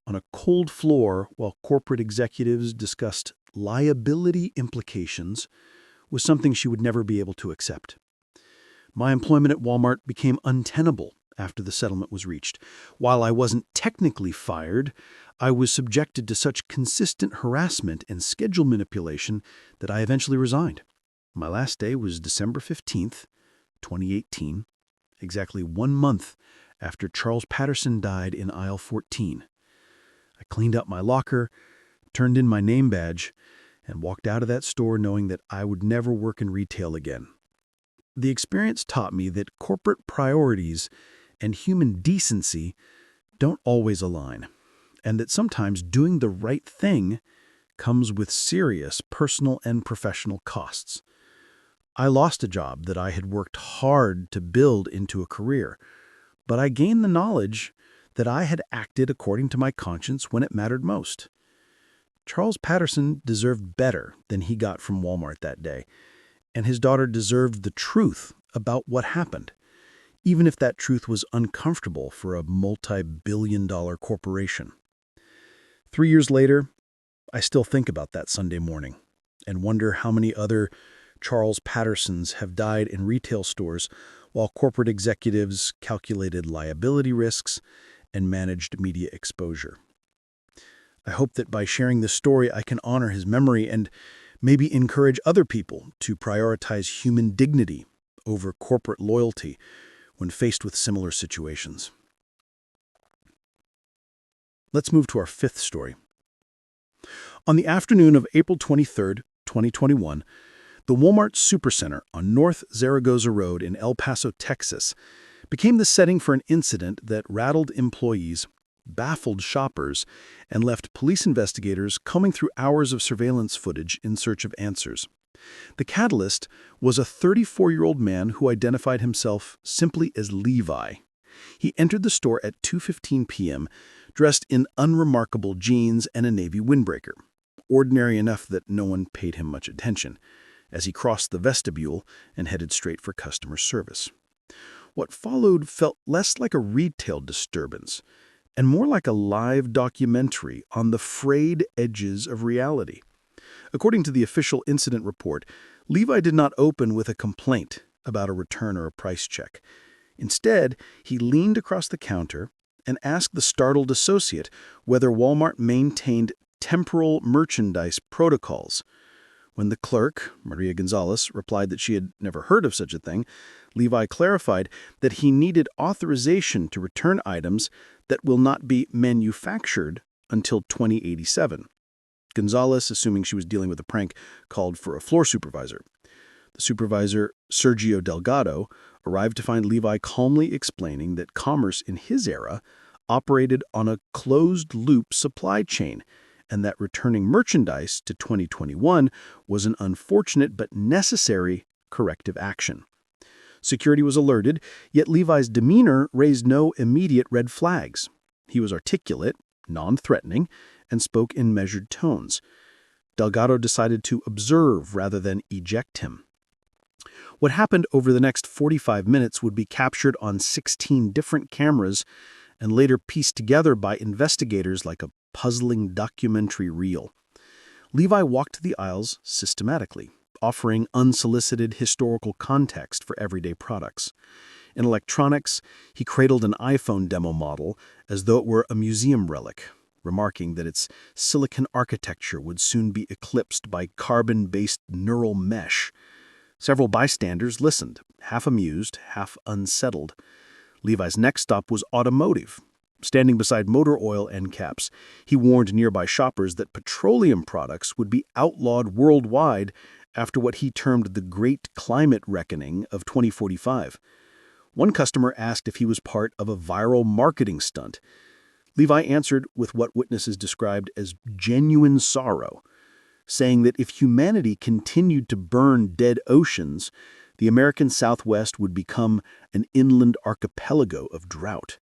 Speaker 2: on a cold floor while corporate executives discussed liability implications was something she would never be able to accept. My employment at Walmart became untenable after the settlement was reached. While I wasn't technically fired, I was subjected to such consistent harassment and schedule manipulation that I eventually resigned. My last day was December 15th, 2018, exactly 1 month after Charles Patterson died in aisle 14. I cleaned up my locker, turned in my name badge, and walked out of that store knowing that I would never work in retail again. The experience taught me that corporate priorities and human decency don't always align, and that sometimes doing the right thing comes with serious personal and professional costs. I lost a job that I had worked hard to build into a career, but I gained the knowledge that I had acted according to my conscience when it mattered most. Charles Patterson deserved better than he got from Walmart that day, and his daughter deserved the truth about what happened, even if that truth was uncomfortable for a multi-billion-dollar corporation. 3 years later, I still think about that Sunday morning and wonder how many other Charles Pattersons have died in retail stores while corporate executives calculated liability risks and managed media exposure.
Speaker 5: I hope that by sharing this story, I can honor his memory and maybe encourage other people to prioritize human dignity over corporate loyalty when faced with similar situations. Let's move to our fifth story. On the afternoon of April 23, 2021, the Walmart Supercenter on North Zaragoza Road in El Paso, Texas, became the setting for an incident that rattled employees, baffled shoppers, and left police investigators combing through hours of surveillance footage in search of answers. The catalyst was a 34-year-old man who identified himself simply as Levi. He entered the store at 2:15 p.m., dressed in unremarkable jeans and a navy windbreaker, ordinary enough that no one paid him much attention, as he crossed the vestibule and headed straight for customer service. What followed felt less like a retail disturbance and more like a live documentary on the frayed edges of reality. According to the official incident report, Levi did not open with a complaint about a return or a price check. Instead, he leaned across the counter and asked the startled associate whether Walmart maintained temporal merchandise protocols. When the clerk, Maria Gonzalez, replied that she had never heard of such a thing, Levi clarified that he needed authorization to return items that will not be manufactured until 2087. Gonzalez, assuming she was dealing with a prank, called for a floor supervisor. The supervisor, Sergio Delgado, arrived to find Levi calmly explaining that commerce in his era operated on a closed-loop supply chain, and that returning merchandise to 2021 was an unfortunate but necessary corrective action. Security was alerted, yet Levi's demeanor raised no immediate red flags. He was articulate, non-threatening, and spoke in measured tones. Delgado decided to observe rather than eject him. What happened over the next 45 minutes would be captured on 16 different cameras and later pieced together by investigators like a puzzling documentary reel. Levi walked the aisles systematically, offering unsolicited historical context for everyday products. In electronics, he cradled an iPhone demo model as though it were a museum relic, remarking that its silicon architecture would soon be eclipsed by carbon-based neural mesh. Several bystanders listened, half amused, half unsettled. Levi's next stop was automotive. Standing beside motor oil end caps, he warned nearby shoppers that petroleum products would be outlawed worldwide after what he termed the Great Climate Reckoning of 2045. One customer asked if he was part of a viral marketing stunt. Levi answered with what witnesses described as genuine sorrow, saying that if humanity continued to burn dead oceans, the American Southwest would become an inland archipelago of drought.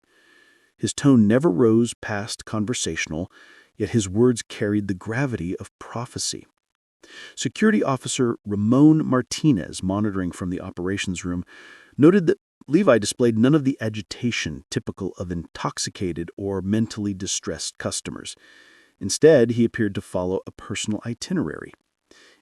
Speaker 5: His tone never rose past conversational, yet his words carried the gravity of prophecy. Security officer Ramon Martinez, monitoring from the operations room, noted that Levi displayed none of the agitation typical of intoxicated or mentally distressed customers. Instead, he appeared to follow a personal itinerary.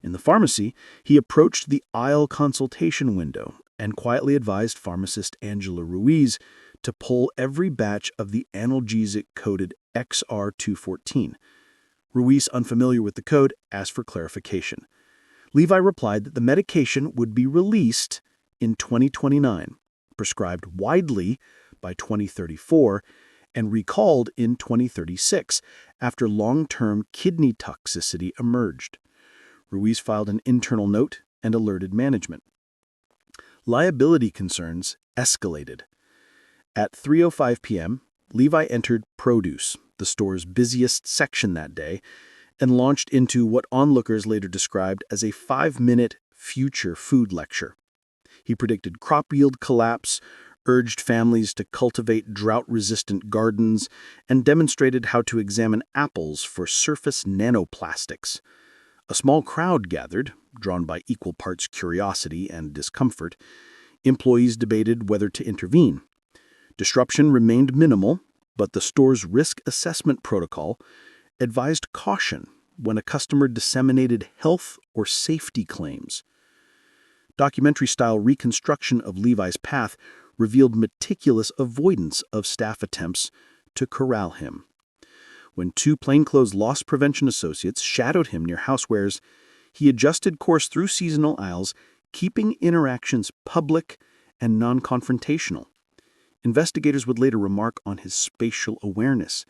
Speaker 5: In the pharmacy, he approached the aisle consultation window and quietly advised pharmacist Angela Ruiz to pull every batch of the analgesic coded XR214. Ruiz, unfamiliar with the code, asked for clarification. Levi replied that the medication would be released in 2029, prescribed widely by 2034, and recalled in 2036 after long-term kidney toxicity emerged. Ruiz filed an internal note and alerted management. Liability concerns escalated. At 3:05 p.m., Levi entered produce, the store's busiest section that day, and launched into what onlookers later described as a 5-minute future food lecture. He predicted crop yield collapse, urged families to cultivate drought-resistant gardens, and demonstrated how to examine apples for surface nanoplastics. A small crowd gathered, drawn by equal parts curiosity and discomfort. Employees debated whether to intervene. Disruption remained minimal, but the store's risk assessment protocol advised caution when a customer disseminated health or safety claims. Documentary-style reconstruction of Levi's path revealed meticulous avoidance of staff attempts to corral him. When two plainclothes loss prevention associates shadowed him near housewares, he adjusted course through seasonal aisles, keeping interactions public and non-confrontational. Investigators would later remark on his spatial awareness.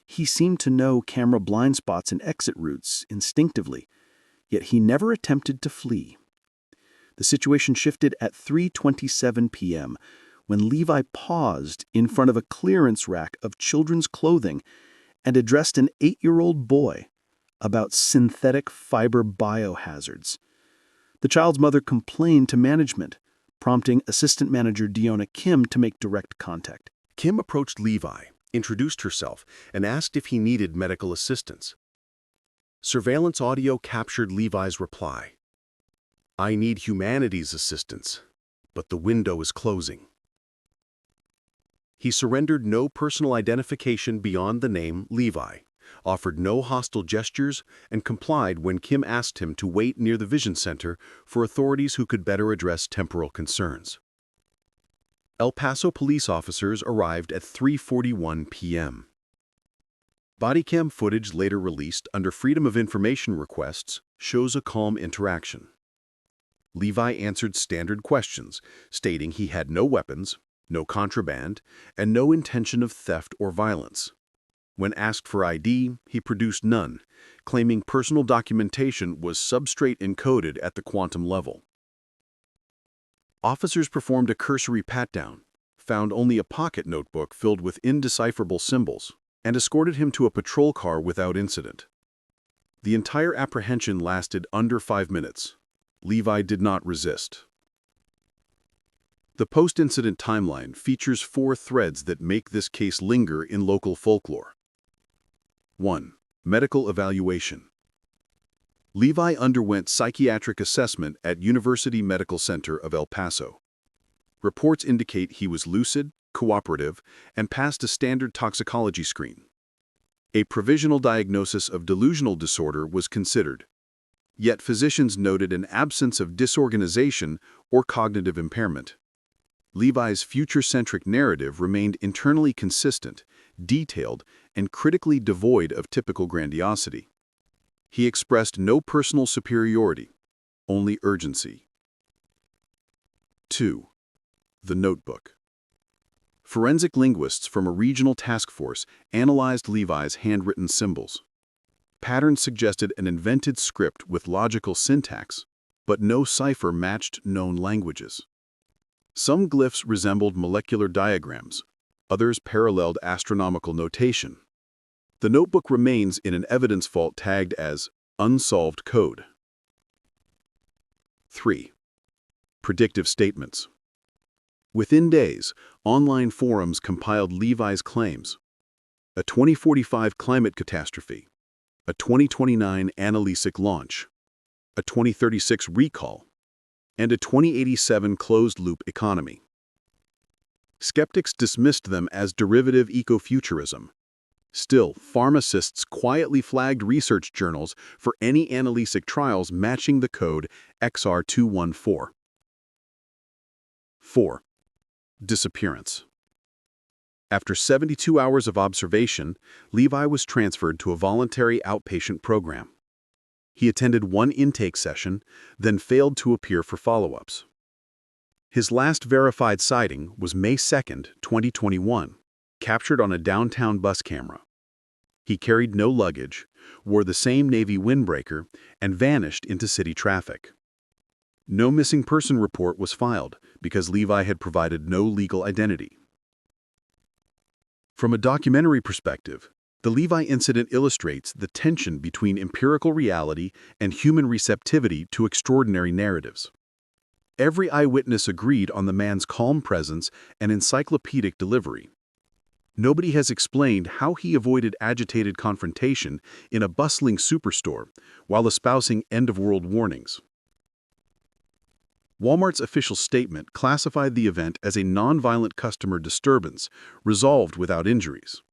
Speaker 5: He seemed to know camera blind spots and exit routes instinctively, yet he never attempted to flee. The situation shifted at 3:27 p.m. when Levi paused in front of a clearance rack of children's clothing and addressed an 8-year-old boy about synthetic fiber biohazards. The child's mother complained to management, prompting Assistant Manager Deonna Kim to make direct contact.
Speaker 4: Kim approached Levi, introduced herself, and asked if he needed medical assistance. Surveillance audio captured Levi's reply. "I need humanities assistance, but the window is closing." He surrendered no personal identification beyond the name Levi, offered no hostile gestures, and complied when Kim asked him to wait near the Vision Center for authorities who could better address temporal concerns. El Paso police officers arrived at 3:41 p.m. Bodycam footage later released under Freedom of Information requests shows a calm interaction. Levi answered standard questions, stating he had no weapons, no contraband, and no intention of theft or violence. When asked for ID, he produced none, claiming personal documentation was substrate encoded at the quantum level. Officers performed a cursory pat-down, found only a pocket notebook filled with indecipherable symbols, and escorted him to a patrol car without incident. The entire apprehension lasted under 5 minutes. Levi did not resist. The post-incident timeline features 4 threads that make this case linger in local folklore. 1. Medical evaluation. Levi underwent psychiatric assessment at University Medical Center of El Paso. Reports indicate he was lucid, cooperative, and passed a standard toxicology screen. A provisional diagnosis of delusional disorder was considered. Yet physicians noted an absence of disorganization or cognitive impairment. Levi's future-centric narrative remained internally consistent, detailed, and critically devoid of typical grandiosity. He expressed no personal superiority, only urgency. 2. The Notebook. Forensic linguists from a regional task force analyzed Levi's handwritten symbols. Patterns suggested an invented script with logical syntax, but no cipher matched known languages. Some glyphs resembled molecular diagrams, others paralleled astronomical notation. The notebook remains in an evidence vault tagged as unsolved code. 3. Predictive statements. Within days, online forums compiled Levi's claims. A 2045 climate catastrophe, a 2029 analytic launch, a 2036 recall, and a 2087 closed-loop economy. Skeptics dismissed them as derivative ecofuturism. Still, pharmacists quietly flagged research journals for any analytic trials matching the code XR214. 4. Disappearance. After 72 hours of observation, Levi was transferred to a voluntary outpatient program. He attended one intake session, then failed to appear for follow-ups. His last verified sighting was May 2, 2021, captured on a downtown bus camera. He carried no luggage, wore the same Navy windbreaker, and vanished into city traffic. No missing person report was filed because Levi had provided no legal identity. From a documentary perspective, the Levi incident illustrates the tension between empirical reality and human receptivity to extraordinary narratives. Every eyewitness agreed on the man's calm presence and encyclopedic delivery. Nobody has explained how he avoided agitated confrontation in a bustling superstore while espousing end-of-world warnings. Walmart's official statement classified the event as a nonviolent customer disturbance resolved without injuries.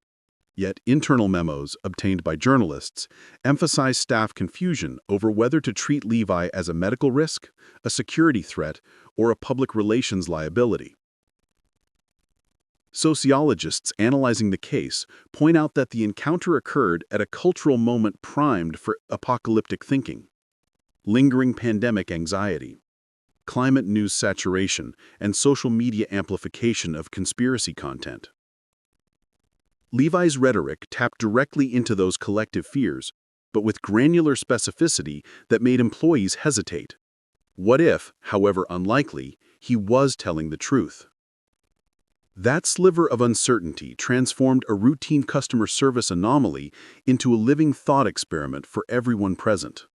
Speaker 4: Yet internal memos obtained by journalists emphasize staff confusion over whether to treat Levi as a medical risk, a security threat, or a public relations liability.
Speaker 2: Sociologists analyzing the case point out that the encounter occurred at a cultural moment primed for apocalyptic thinking, lingering pandemic anxiety, climate news saturation, and social media amplification of conspiracy content. Levi's rhetoric tapped directly into those collective fears, but with granular specificity that made employees hesitate. What if, however unlikely, he was telling the truth? That sliver of uncertainty transformed a routine customer service anomaly into a living thought experiment for everyone present.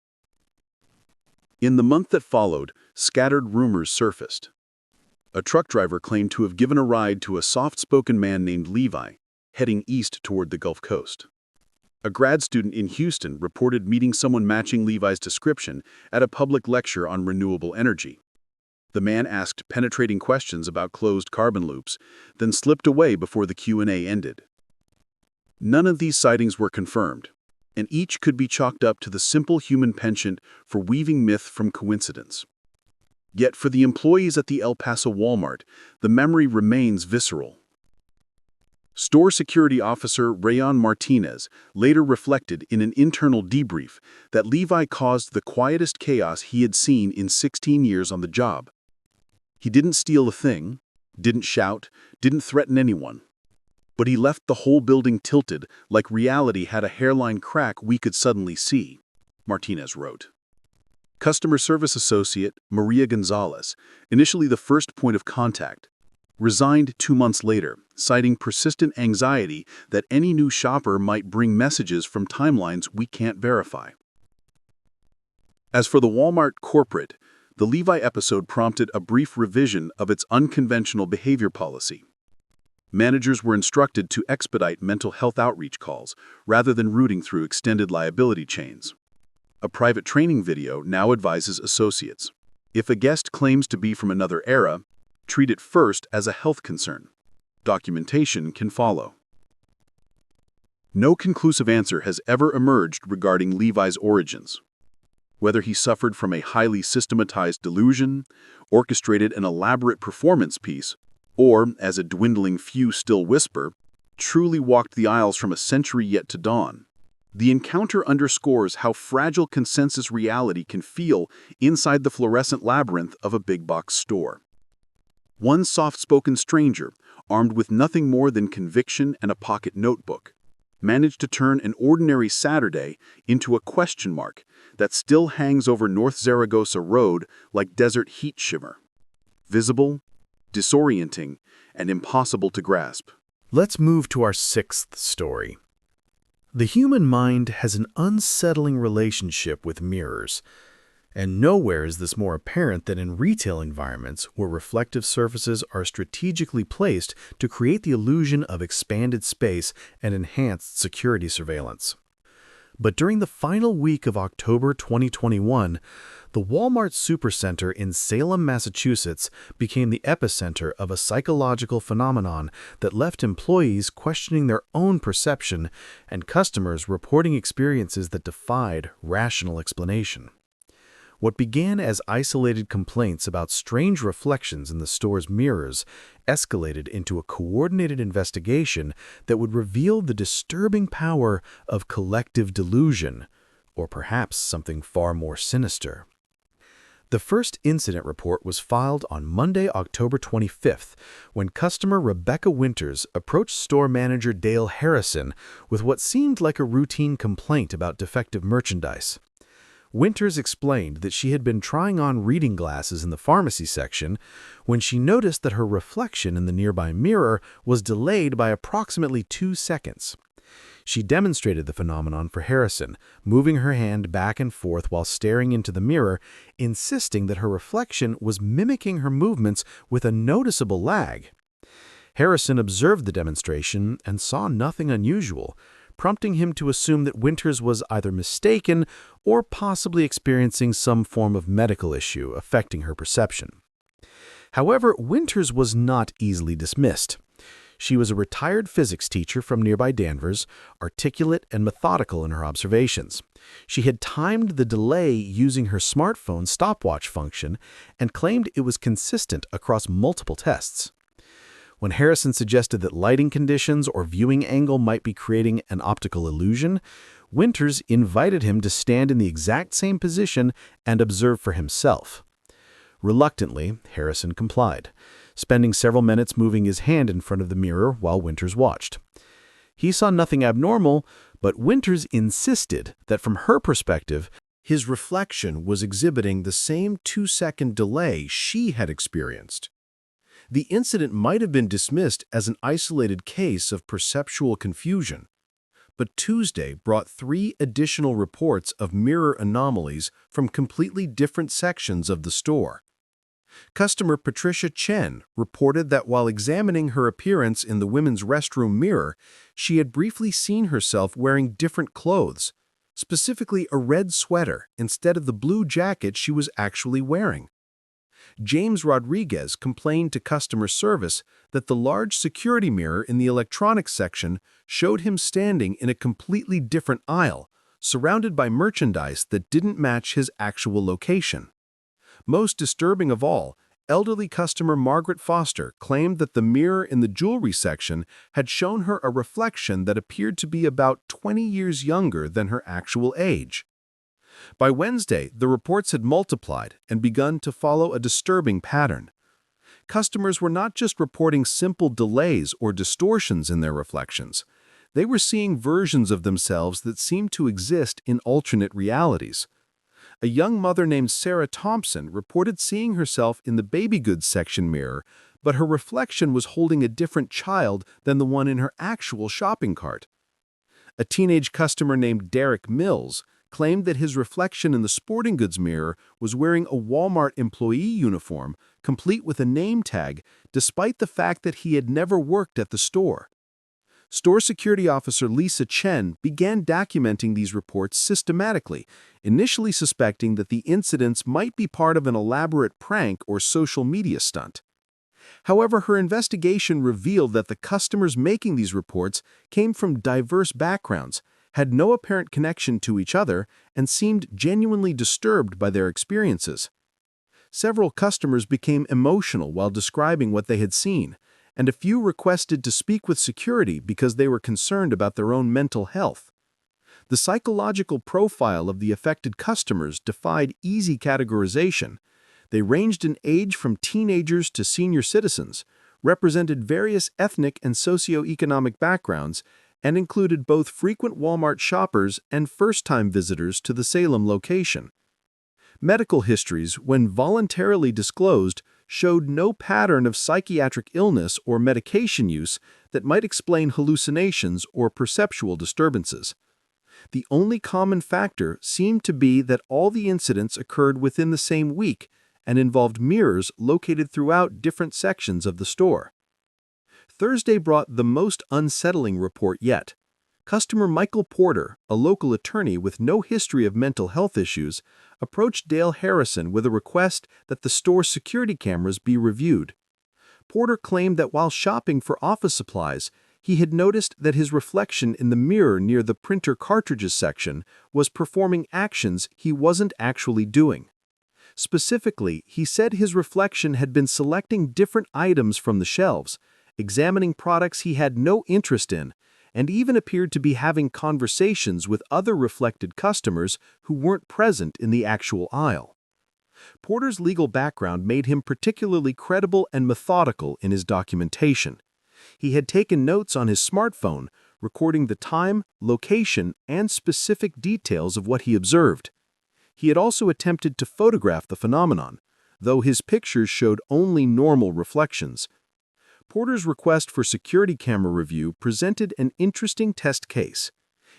Speaker 2: In the month that followed, scattered rumors surfaced. A truck driver claimed to have given a ride to a soft-spoken man named Levi, heading east toward the Gulf Coast. A grad student in Houston reported meeting someone matching Levi's description at a public lecture on renewable energy. The man asked penetrating questions about closed carbon loops, then slipped away before the Q&A ended. None of these sightings were confirmed, and each could be chalked up to the simple human penchant for weaving myth from coincidence. Yet for the employees at the El Paso Walmart, the memory remains visceral. Store security officer Rayon Martinez later reflected in an internal debrief that Levi caused the quietest chaos he had seen in 16 years on the job. He didn't steal a thing, didn't shout, didn't threaten anyone. But he left the whole building tilted like reality had a hairline crack we could suddenly see, Martinez wrote. Customer service associate Maria Gonzalez, initially the first point of contact, resigned 2 months later, citing persistent anxiety that any new shopper might bring messages from timelines we can't verify. As for the Walmart corporate, the Levi episode prompted a brief revision of its unconventional behavior policy. Managers were instructed to expedite mental health outreach calls rather than rooting through extended liability chains. A private training video now advises associates, if a guest claims to be from another era, treat it first as a health concern. Documentation can follow. No conclusive answer has ever emerged regarding Levi's origins. Whether he suffered from a highly systematized delusion, orchestrated an elaborate performance piece, or, as a dwindling few still whisper, truly walked the aisles from a century yet to dawn, the encounter underscores how fragile consensus reality can feel inside the fluorescent labyrinth of a big-box store. One soft-spoken stranger, armed with nothing more than conviction and a pocket notebook, managed to turn an ordinary Saturday into a question mark that still hangs over North Zaragoza Road like desert heat shimmer. Visible, disorienting, and impossible to grasp.
Speaker 5: Let's move to our sixth story. The human mind has an unsettling relationship with mirrors, and nowhere is this more apparent than in retail environments where reflective surfaces are strategically placed to create the illusion of expanded space and enhanced security surveillance. But during the final week of October 2021, the Walmart Supercenter in Salem, Massachusetts became the epicenter of a psychological phenomenon that left employees questioning their own perception and customers reporting experiences that defied rational explanation. What began as isolated complaints about strange reflections in the store's mirrors escalated into a coordinated investigation that would reveal the disturbing power of collective delusion, or perhaps something far more sinister. The first incident report was filed on Monday, October 25th, when customer Rebecca Winters approached store manager Dale Harrison with what seemed like a routine complaint about defective merchandise. Winters explained that she had been trying on reading glasses in the pharmacy section when she noticed that her reflection in the nearby mirror was delayed by approximately 2 seconds. She demonstrated the phenomenon for Harrison, moving her hand back and forth while staring into the mirror, insisting that her reflection was mimicking her movements with a noticeable lag. Harrison observed the demonstration and saw nothing unusual, prompting him to assume that Winters was either mistaken or possibly experiencing some form of medical issue affecting her perception. However, Winters was not easily dismissed. She was a retired physics teacher from nearby Danvers, articulate and methodical in her observations. She had timed the delay using her smartphone stopwatch function and claimed it was consistent across multiple tests.
Speaker 4: When Harrison suggested that lighting conditions or viewing angle might be creating an optical illusion, Winters invited him to stand in the exact same position and observe for himself. Reluctantly, Harrison complied, spending several minutes moving his hand in front of the mirror while Winters watched. He saw nothing abnormal, but Winters insisted that from her perspective, his reflection was exhibiting the same 2-second delay she had experienced. The incident might have been dismissed as an isolated case of perceptual confusion, but Tuesday brought 3 additional reports of mirror anomalies from completely different sections of the store. Customer Patricia Chen reported that while examining her appearance in the women's restroom mirror, she had briefly seen herself wearing different clothes, specifically a red sweater instead of the blue jacket she was actually wearing. James Rodriguez complained to customer service that the large security mirror in the electronics section showed him standing in a completely different aisle, surrounded by merchandise that didn't match his actual location. Most disturbing of all, elderly customer Margaret Foster claimed that the mirror in the jewelry section had shown her a reflection that appeared to be about 20 years younger than her actual age. By Wednesday, the reports had multiplied and begun to follow a disturbing pattern. Customers were not just reporting simple delays or distortions in their reflections. They were seeing versions of themselves that seemed to exist in alternate realities. A young mother named Sarah Thompson reported seeing herself in the baby goods section mirror, but her reflection was holding a different child than the one in her actual shopping cart. A teenage customer named Derek Mills claimed that his reflection in the sporting goods mirror was wearing a Walmart employee uniform, complete with a name tag, despite the fact that he had never worked at the store. Store security officer Lisa Chen began documenting these reports systematically, initially suspecting that the incidents might be part of an elaborate prank or social media stunt. However, her investigation revealed that the customers making these reports came from diverse backgrounds, had no apparent connection to each other, and seemed genuinely disturbed by their experiences. Several customers became emotional while describing what they had seen, and a few requested to speak with security because they were concerned about their own mental health. The psychological profile of the affected customers defied easy categorization. They ranged in age from teenagers to senior citizens, represented various ethnic and socioeconomic backgrounds, and included both frequent Walmart shoppers and first-time visitors to the Salem location. Medical histories, when voluntarily disclosed, showed no pattern of psychiatric illness or medication use that might explain hallucinations or perceptual disturbances. The only common factor seemed to be that all the incidents occurred within the same week and involved mirrors located throughout different sections of the store. Thursday brought the most unsettling report yet. Customer Michael Porter, a local attorney with no history of mental health issues, approached Dale Harrison with a request that the store's security cameras be reviewed. Porter claimed that while shopping for office supplies, he had noticed that his reflection in the mirror near the printer cartridges section was performing actions he wasn't actually doing. Specifically, he said his reflection had been selecting different items from the shelves, examining products he had no interest in, and even appeared to be having conversations with other reflected customers who weren't present in the actual aisle. Porter's legal background made him particularly credible and methodical in his documentation. He had taken notes on his smartphone, recording the time, location, and specific details of what he observed. He had also attempted to photograph the phenomenon, though his pictures showed only normal reflections. Porter's request for security camera review presented an interesting test case.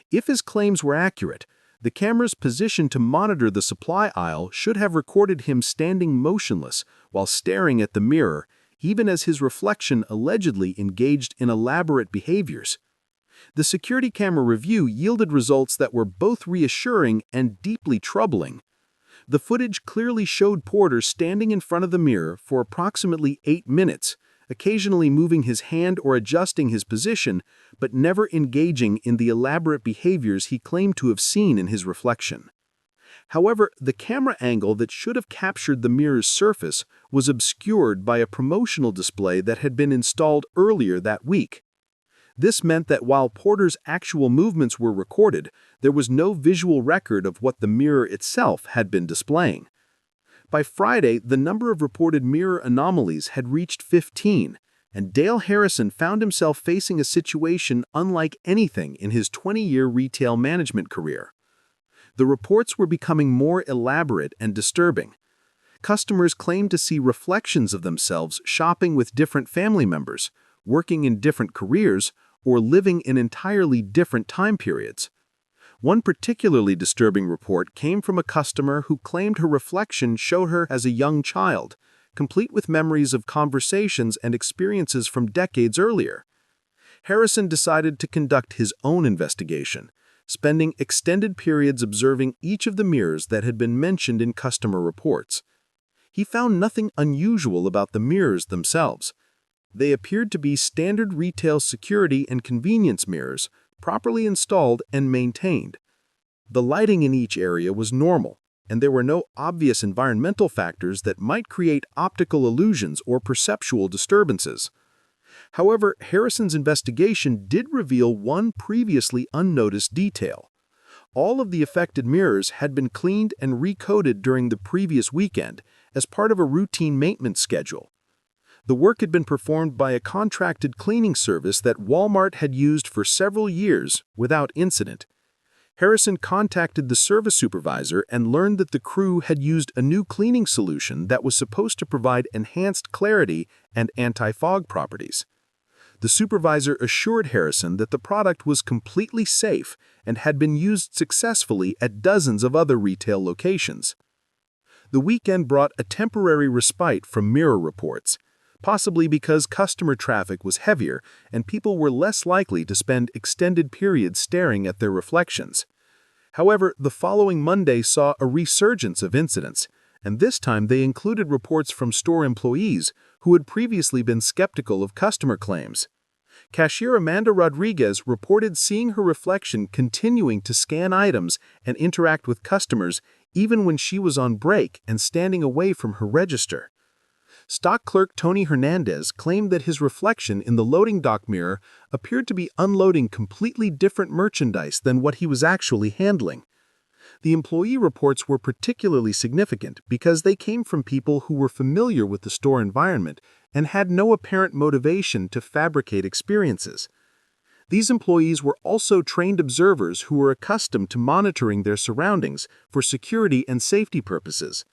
Speaker 4: If his claims were accurate, the camera's position to monitor the supply aisle should have recorded him standing motionless while staring at the mirror, even as his reflection allegedly engaged in elaborate behaviors. The security camera review yielded results that were both reassuring and deeply troubling. The footage clearly showed Porter standing in front of the mirror for approximately 8 minutes, occasionally moving his hand or adjusting his position, but never engaging in the elaborate behaviors he claimed to have seen in his reflection.
Speaker 2: However, the camera angle that should have captured the mirror's surface was obscured by a promotional display that had been installed earlier that week. This meant that while Porter's actual movements were recorded, there was no visual record of what the mirror itself had been displaying. By Friday, the number of reported mirror anomalies had reached 15, and Dale Harrison found himself facing a situation unlike anything in his 20-year retail management career. The reports were becoming more elaborate and disturbing. Customers claimed to see reflections of themselves shopping with different family members, working in different careers, or living in entirely different time periods. One particularly disturbing report came from a customer who claimed her reflection showed her as a young child, complete with memories of conversations and experiences from decades earlier. Harrison decided to conduct his own investigation, spending extended periods observing each of the mirrors that had been mentioned in customer reports. He found nothing unusual about the mirrors themselves. They appeared to be standard retail security and convenience mirrors, properly installed and maintained. The lighting in each area was normal, and there were no obvious environmental factors that might create optical illusions or perceptual disturbances. However, Harrison's investigation did reveal one previously unnoticed detail. All of the affected mirrors had been cleaned and recoated during the previous weekend as part of a routine maintenance schedule. The work had been performed by a contracted cleaning service that Walmart had used for several years without incident. Harrison contacted the service supervisor and learned that the crew had used a new cleaning solution that was supposed to provide enhanced clarity and anti-fog properties. The supervisor assured Harrison that the product was completely safe and had been used successfully at dozens of other retail locations. The weekend brought a temporary respite from mirror reports, possibly because customer traffic was heavier and people were less likely to spend extended periods staring at their reflections. However, the following Monday saw a resurgence of incidents, and this time they included reports from store employees who had previously been skeptical of customer claims. Cashier Amanda Rodriguez reported seeing her reflection continuing to scan items and interact with customers even when she was on break and standing away from her register. Stock clerk Tony Hernandez claimed that his reflection in the loading dock mirror appeared to be unloading completely different merchandise than what he was actually handling. The employee reports were particularly significant because they came from people who were familiar with the store environment and had no apparent motivation to fabricate experiences. These employees were also trained observers who were accustomed to monitoring their surroundings for security and safety purposes.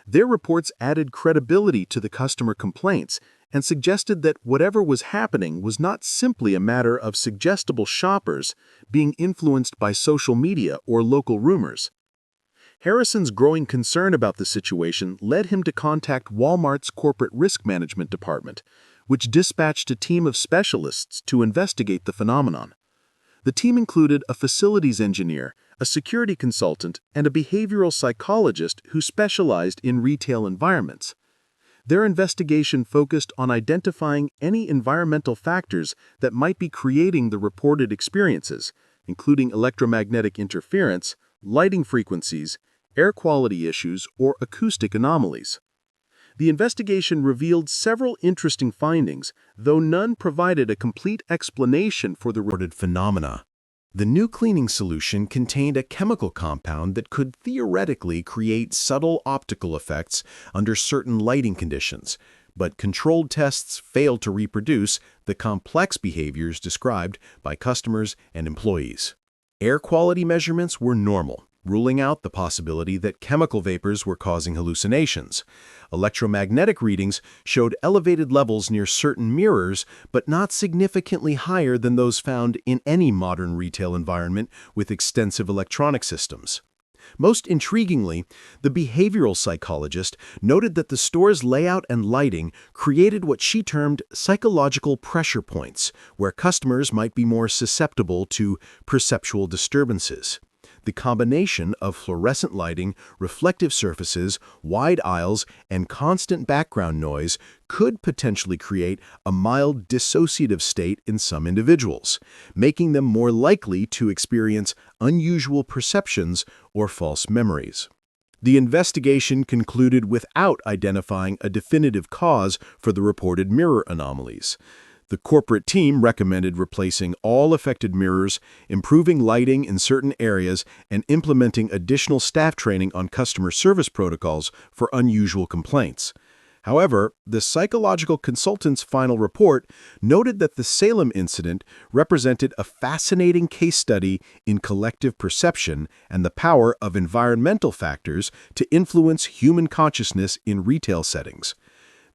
Speaker 2: Their reports added credibility to the customer complaints and suggested that whatever was happening was not simply a matter of suggestible shoppers being influenced by social media or local rumors. Harrison's growing concern about the situation led him to contact Walmart's corporate risk management department, which dispatched a team of specialists to investigate the phenomenon. The team included a facilities engineer, a security consultant, and a behavioral psychologist who specialized in retail environments. Their investigation focused on identifying any environmental factors that might be creating the reported experiences, including electromagnetic interference, lighting frequencies, air quality issues, or acoustic anomalies. The investigation revealed several interesting findings, though none provided a complete explanation for the reported phenomena. The new cleaning solution contained a chemical compound that could theoretically create subtle optical effects under certain lighting conditions, but controlled tests failed to reproduce the complex behaviors described by customers and employees. Air quality measurements were normal, ruling out the possibility that chemical vapors were causing hallucinations. Electromagnetic readings showed elevated levels near certain mirrors, but not significantly higher than those found in any modern retail environment with extensive electronic systems. Most intriguingly, the behavioral psychologist noted that the store's layout and lighting created what she termed psychological pressure points, where customers might be more susceptible to perceptual disturbances. The combination of fluorescent lighting, reflective surfaces, wide aisles, and constant background noise could potentially create a mild dissociative state in some individuals, making them more likely to experience unusual perceptions or false memories.
Speaker 4: The investigation concluded without identifying a definitive cause for the reported mirror anomalies. The corporate team recommended replacing all affected mirrors, improving lighting in certain areas, and implementing additional staff training on customer service protocols for unusual complaints. However, the psychological consultant's final report noted that the Salem incident represented a fascinating case study in collective perception and the power of environmental factors to influence human consciousness in retail settings.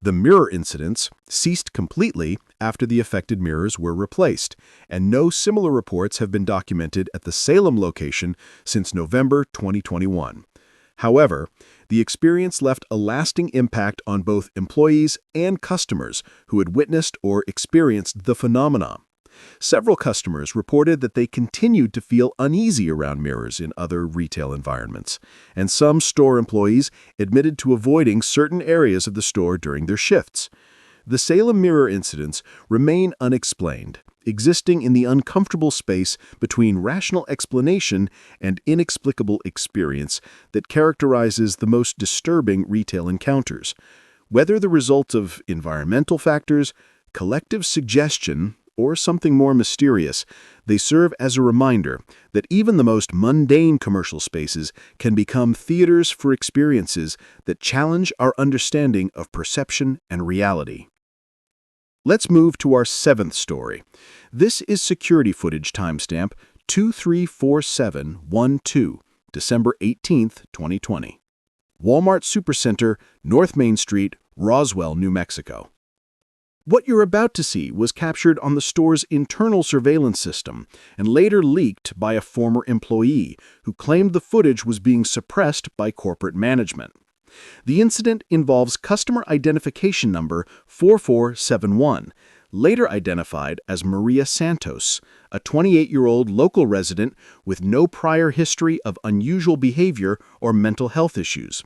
Speaker 4: The mirror incidents ceased completely after the affected mirrors were replaced, and no similar reports have been documented at the Salem location since November 2021. However, the experience left a lasting impact on both employees and customers who had witnessed or experienced the phenomenon. Several customers reported that they continued to feel uneasy around mirrors in other retail environments, and some store employees admitted to avoiding certain areas of the store during their shifts. The Salem mirror incidents remain unexplained, existing in the uncomfortable space between rational explanation and inexplicable experience that characterizes the most disturbing retail encounters. Whether the result of environmental factors, collective suggestion, or something more mysterious, they serve as a reminder that even the most mundane commercial spaces can become theaters for experiences that challenge our understanding of perception and reality. Let's move to our seventh story. This is security footage timestamp 234712, December 18, 2020. Walmart Supercenter, North Main Street, Roswell, New Mexico. What you're about to see was captured on the store's internal surveillance system and later leaked by a former employee who claimed the footage was being suppressed by corporate management. The incident involves customer identification number 4471, later identified as Maria Santos, a 28-year-old local resident with no prior history of unusual behavior or mental health issues.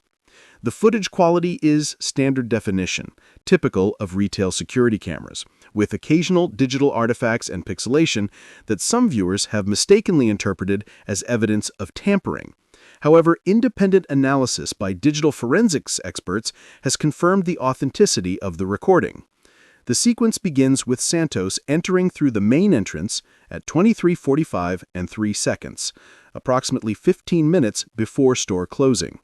Speaker 4: The footage quality is standard definition, typical of retail security cameras, with occasional digital artifacts and pixelation that some viewers have mistakenly interpreted as evidence of tampering. However, independent analysis by digital forensics experts has confirmed the authenticity of the recording. The sequence begins with Santos entering through the main entrance at 23:45 and 3 seconds, approximately 15 minutes before store closing.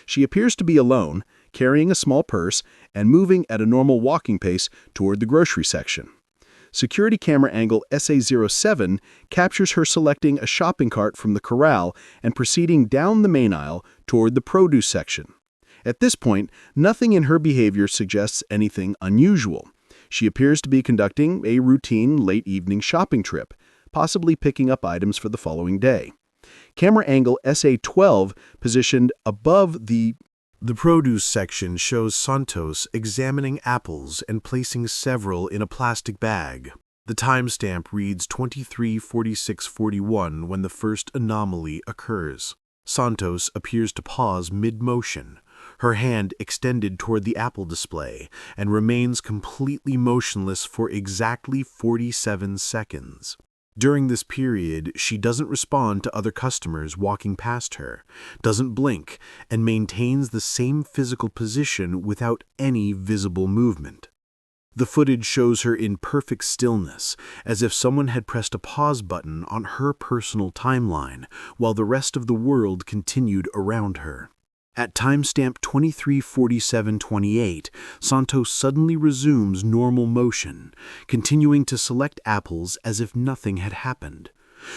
Speaker 4: She appears to be alone, carrying a small purse, and moving at a normal walking pace toward the grocery section. Security camera angle SA07 captures her selecting a shopping cart from the corral and proceeding down the main aisle toward the produce section. At this point, nothing in her behavior suggests anything unusual. She appears to be conducting a routine late-evening shopping trip, possibly picking up items for the following day. Camera angle SA12 positioned above the produce section shows Santos examining apples and placing several in a plastic bag. The timestamp reads 23:46:41 when the first anomaly occurs. Santos appears to pause mid-motion, her hand extended toward the apple display, and remains completely motionless for exactly 47 seconds. During this period, she doesn't respond to other customers walking past her, doesn't blink, and maintains the same physical position without any visible movement. The footage shows her in perfect stillness, as if someone had pressed a pause button on her personal timeline, while the rest of the world continued around her. At timestamp 23:47:28, Santos suddenly resumes normal motion, continuing to select apples as if nothing had happened.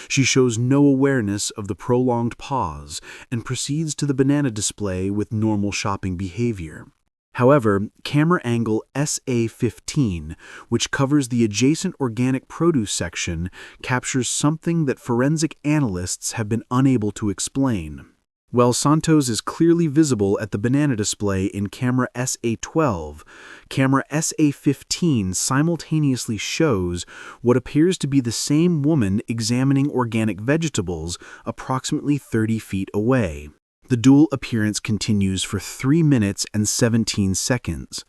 Speaker 4: She shows no awareness of the prolonged pause and proceeds to the banana display with normal shopping behavior. However, camera angle SA15, which covers the adjacent organic produce section, captures something that forensic analysts have been unable to explain. While Santos is clearly visible at the banana display in camera SA12, camera SA15 simultaneously shows what appears to be the same woman examining organic vegetables approximately 30 feet away. The dual appearance continues for 3 minutes and 17 seconds.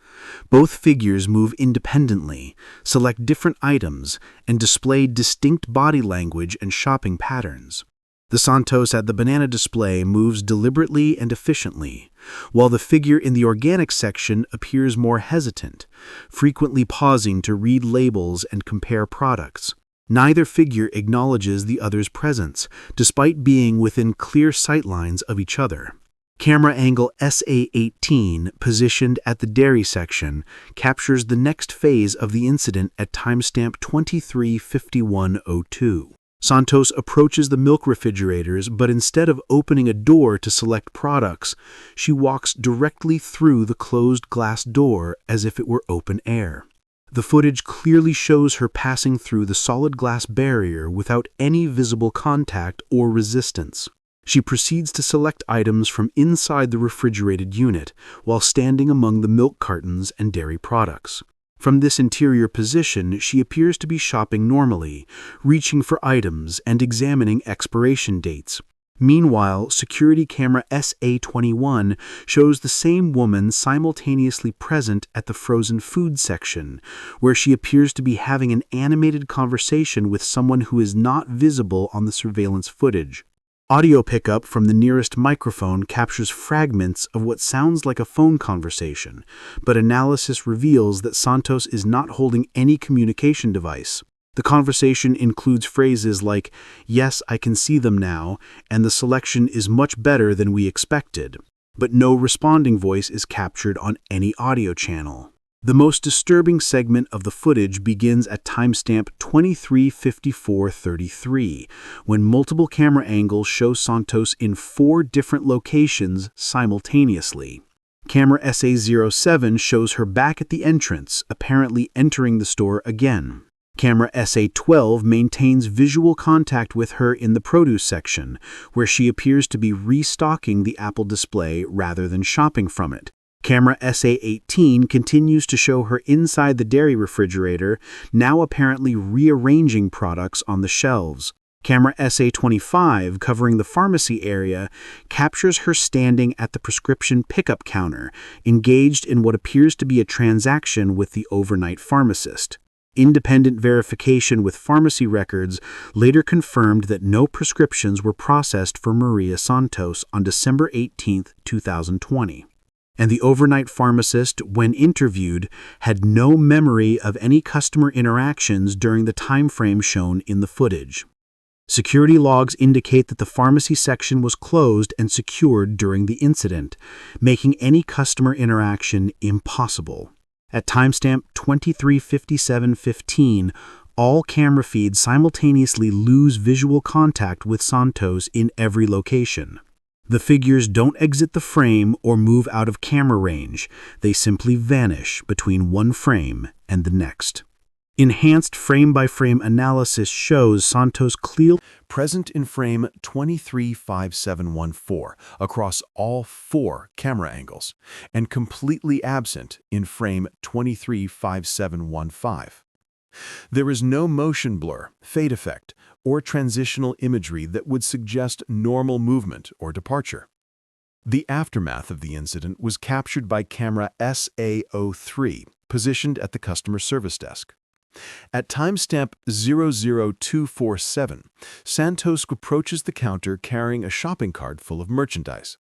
Speaker 4: Both figures move independently, select different items, and display distinct body language and shopping patterns.
Speaker 5: The Santos at the banana display moves deliberately and efficiently, while the figure in the organic section appears more hesitant, frequently pausing to read labels and compare products. Neither figure acknowledges the other's presence, despite being within clear sightlines of each other. Camera angle SA18, positioned at the dairy section, captures the next phase of the incident at timestamp 23:51:02. Santos approaches the milk refrigerators, but instead of opening a door to select products, she walks directly through the closed glass door as if it were open air. The footage clearly shows her passing through the solid glass barrier without any visible contact or resistance. She proceeds to select items from inside the refrigerated unit while standing among the milk cartons and dairy products. From this interior position, she appears to be shopping normally, reaching for items and examining expiration dates. Meanwhile, security camera SA21 shows the same woman simultaneously present at the frozen food section, where she appears to be having an animated conversation with someone who is not visible on the surveillance footage. Audio pickup from the nearest microphone captures fragments of what sounds like a phone conversation, but analysis reveals that Santos is not holding any communication device. The conversation includes phrases like, "Yes, I can see them now," and "the selection is much better than we expected," but no responding voice is captured on any audio channel. The most disturbing segment of the footage begins at timestamp 23:54:33, when multiple camera angles show Santos in 4 different locations simultaneously. Camera SA07 shows her back at the entrance, apparently entering the store again. Camera SA12 maintains visual contact with her in the produce section, where she appears to be restocking the Apple display rather than shopping from it. Camera SA18 continues to show her inside the dairy refrigerator, now apparently rearranging products on the shelves. Camera SA25, covering the pharmacy area, captures her standing at the prescription pickup counter, engaged in what appears to be a transaction with the overnight pharmacist. Independent verification with pharmacy records later confirmed that no prescriptions were processed for Maria Santos on December 18, 2020. And the overnight pharmacist, when interviewed, had no memory of any customer interactions during the time frame shown in the footage. Security logs indicate that the pharmacy section was closed and secured during the incident, making any customer interaction impossible. At timestamp 23:57:15, all camera feeds simultaneously lose visual contact with Santos in every location. The figures don't exit the frame or move out of camera range. They simply vanish between one frame and the next. Enhanced frame-by-frame analysis shows Santos clearly
Speaker 2: Present in frame 23:57:14 across all 4 camera angles, and completely absent in frame 23:57:15. There is no motion blur, fade effect, or transitional imagery that would suggest normal movement or departure. The aftermath of the incident was captured by camera SA03, positioned at the customer service desk. At timestamp 00247, Santos approaches the counter carrying a shopping cart full of merchandise.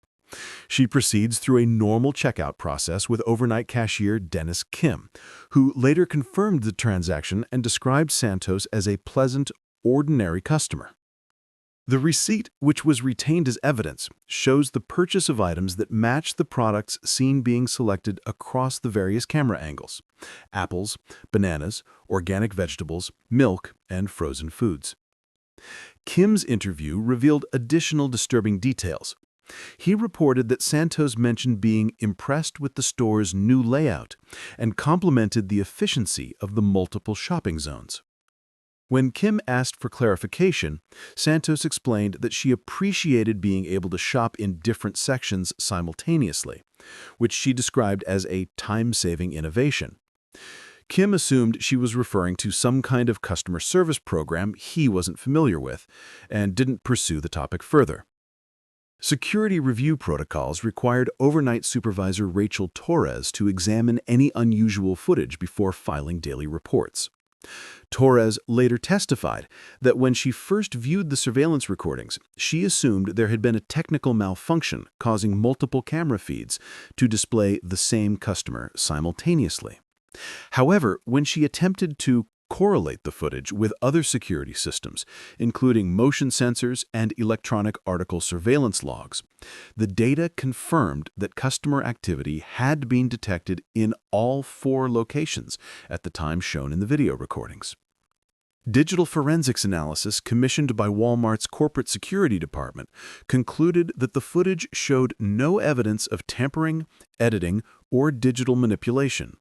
Speaker 2: She proceeds through a normal checkout process with overnight cashier Dennis Kim, who later confirmed the transaction and described Santos as a pleasant, ordinary customer. The receipt, which was retained as evidence, shows the purchase of items that match the products seen being selected across the various camera angles: apples, bananas, organic vegetables, milk, and frozen foods. Kim's interview revealed additional disturbing details. He reported that Santos mentioned being impressed with the store's new layout and complimented the efficiency of the multiple shopping zones. When Kim asked for clarification, Santos explained that she appreciated being able to shop in different sections simultaneously, which she described as a time-saving innovation. Kim assumed she was referring to some kind of customer service program he wasn't familiar with, and didn't pursue the topic further. Security review protocols required overnight supervisor Rachel Torres to examine any unusual footage before filing daily reports. Torres later testified that when she first viewed the surveillance recordings, she assumed there had been a technical malfunction causing multiple camera feeds to display the same customer simultaneously. However, when she attempted to correlate the footage with other security systems, including motion sensors and electronic article surveillance logs, the data confirmed that customer activity had been detected in all 4 locations at the time shown in the video recordings. Digital forensics analysis commissioned by Walmart's corporate security department concluded that the footage showed no evidence of tampering, editing, or digital manipulation.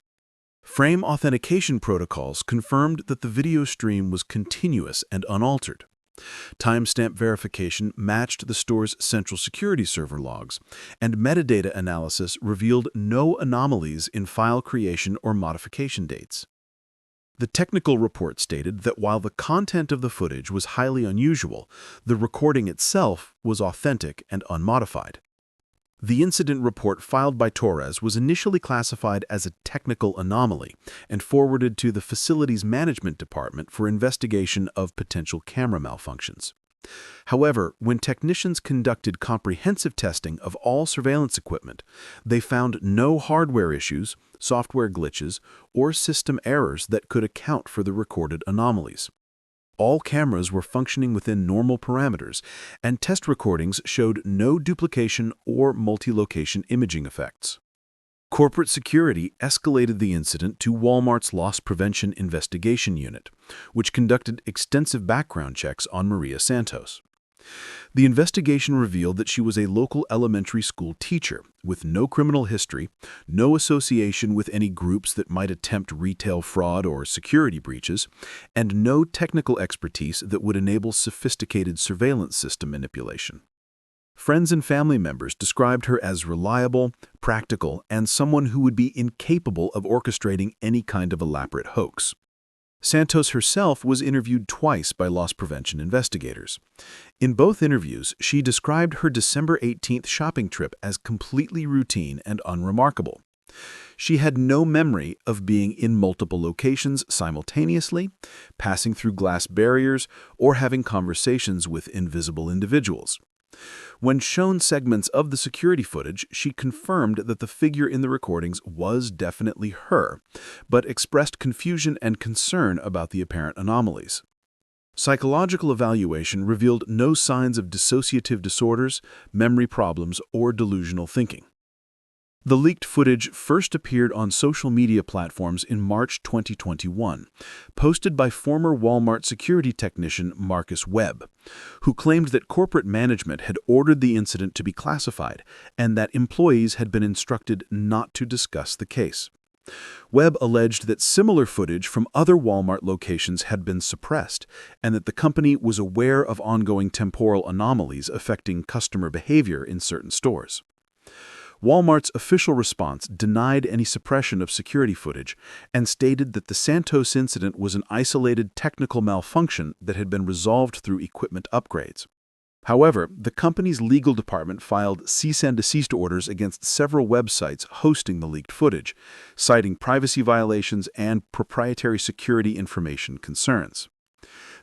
Speaker 2: Frame authentication protocols confirmed that the video stream was continuous and unaltered. Timestamp verification matched the store's central security server logs, and metadata analysis revealed no anomalies in file creation or modification dates. The technical report stated that while the content of the footage was highly unusual, the recording itself was authentic and unmodified. The incident report filed by Torres was initially classified as a technical anomaly and forwarded to the facilities management department for investigation of potential camera malfunctions. However, when technicians conducted comprehensive testing of all surveillance equipment, they found no hardware issues, software glitches, or system errors that could account for the recorded anomalies. All cameras were functioning within normal parameters, and test recordings showed no duplication or multi-location imaging effects. Corporate security escalated the incident to Walmart's Loss Prevention Investigation Unit, which conducted extensive background checks on Maria Santos. The investigation revealed that she was a local elementary school teacher with no criminal history, no association with any groups that might attempt retail fraud or security breaches, and no technical expertise that would enable sophisticated surveillance system manipulation. Friends and family members described her as reliable, practical, and someone who would be incapable of orchestrating any kind of elaborate hoax. Santos herself was interviewed twice by loss prevention investigators. In both interviews, she described her December 18th shopping trip as completely routine and unremarkable. She had no memory of being in multiple locations simultaneously, passing through glass barriers, or having conversations with invisible individuals. When shown segments of the security footage, she confirmed that the figure in the recordings was definitely her, but expressed confusion and concern about the apparent anomalies. Psychological evaluation revealed no signs of dissociative disorders, memory problems, or delusional thinking. The leaked footage first appeared on social media platforms in March 2021, posted by former Walmart security technician Marcus Webb, who claimed that corporate management had ordered the incident to be classified and that employees had been instructed not to discuss the case. Webb alleged that similar footage from other Walmart locations had been suppressed and that the company was aware of ongoing temporal anomalies affecting customer behavior in certain stores. Walmart's official response denied any suppression of security footage and stated that the Santos incident was an isolated technical malfunction that had been resolved through equipment upgrades. However, the company's legal department filed cease and desist orders against several websites hosting the leaked footage, citing privacy violations and proprietary security information concerns.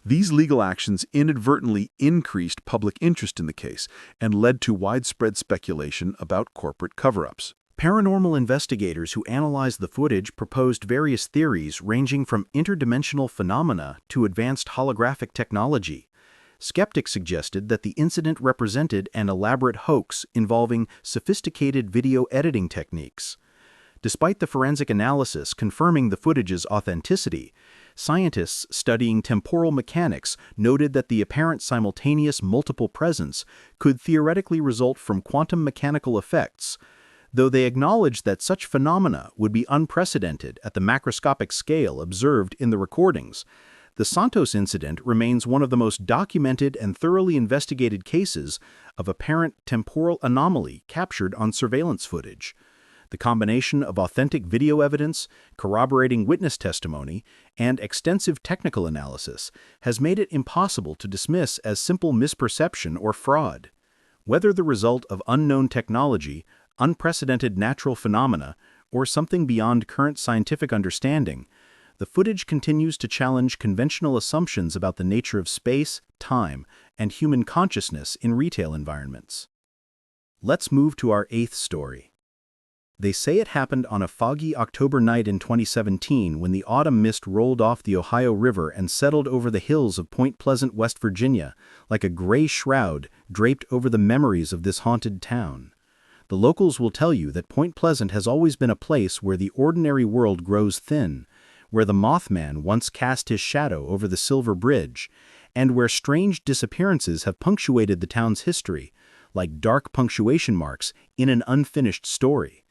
Speaker 2: These legal actions inadvertently increased public interest in the case and led to widespread speculation about corporate cover-ups.
Speaker 5: Paranormal investigators who analyzed the footage proposed various theories ranging from interdimensional phenomena to advanced holographic technology. Skeptics suggested that the incident represented an elaborate hoax involving sophisticated video editing techniques. Despite the forensic analysis confirming the footage's authenticity, scientists studying temporal mechanics noted that the apparent simultaneous multiple presence could theoretically result from quantum mechanical effects, though they acknowledged that such phenomena would be unprecedented at the macroscopic scale observed in the recordings. The Santos incident remains one of the most documented and thoroughly investigated cases of apparent temporal anomaly captured on surveillance footage. The combination of authentic video evidence, corroborating witness testimony, and extensive technical analysis has made it impossible to dismiss as simple misperception or fraud. Whether the result of unknown technology, unprecedented natural phenomena, or something beyond current scientific understanding, the footage continues to challenge conventional assumptions about the nature of space, time, and human consciousness in retail environments. Let's move to our 8th story. They say it happened on a foggy October night in 2017 when the autumn mist rolled off the Ohio River and settled over the hills of Point Pleasant, West Virginia, like a gray shroud draped over the memories of this haunted town. The locals will tell you that Point Pleasant has always been a place where the ordinary world grows thin, where the Mothman once cast his shadow over the Silver Bridge, and where strange disappearances have punctuated the town's history, like dark punctuation marks in an unfinished story.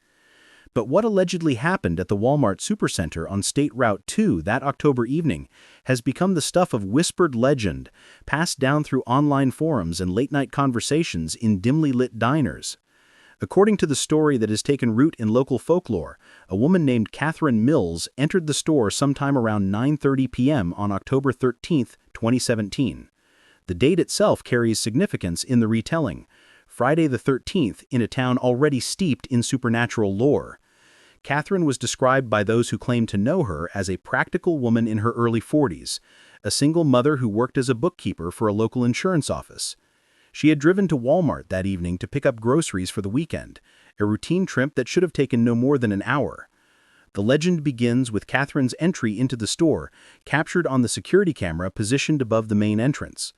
Speaker 5: But what allegedly happened at the Walmart Supercenter on State Route 2 that October evening has become the stuff of whispered legend, passed down through online forums and late-night conversations in dimly lit diners. According to the story that has taken root in local folklore, a woman named Catherine Mills entered the store sometime around 9:30 p.m. on October 13, 2017. The date itself carries significance in the retelling, Friday the 13th in a town already steeped in supernatural lore. Catherine was described by those who claim to know her as a practical woman in her early 40s, a single mother who worked as a bookkeeper for a local insurance office. She had driven to Walmart that evening to pick up groceries for the weekend, a routine trip that should have taken no more than an hour. The legend begins with Catherine's entry into the store, captured on the security camera positioned above the main entrance.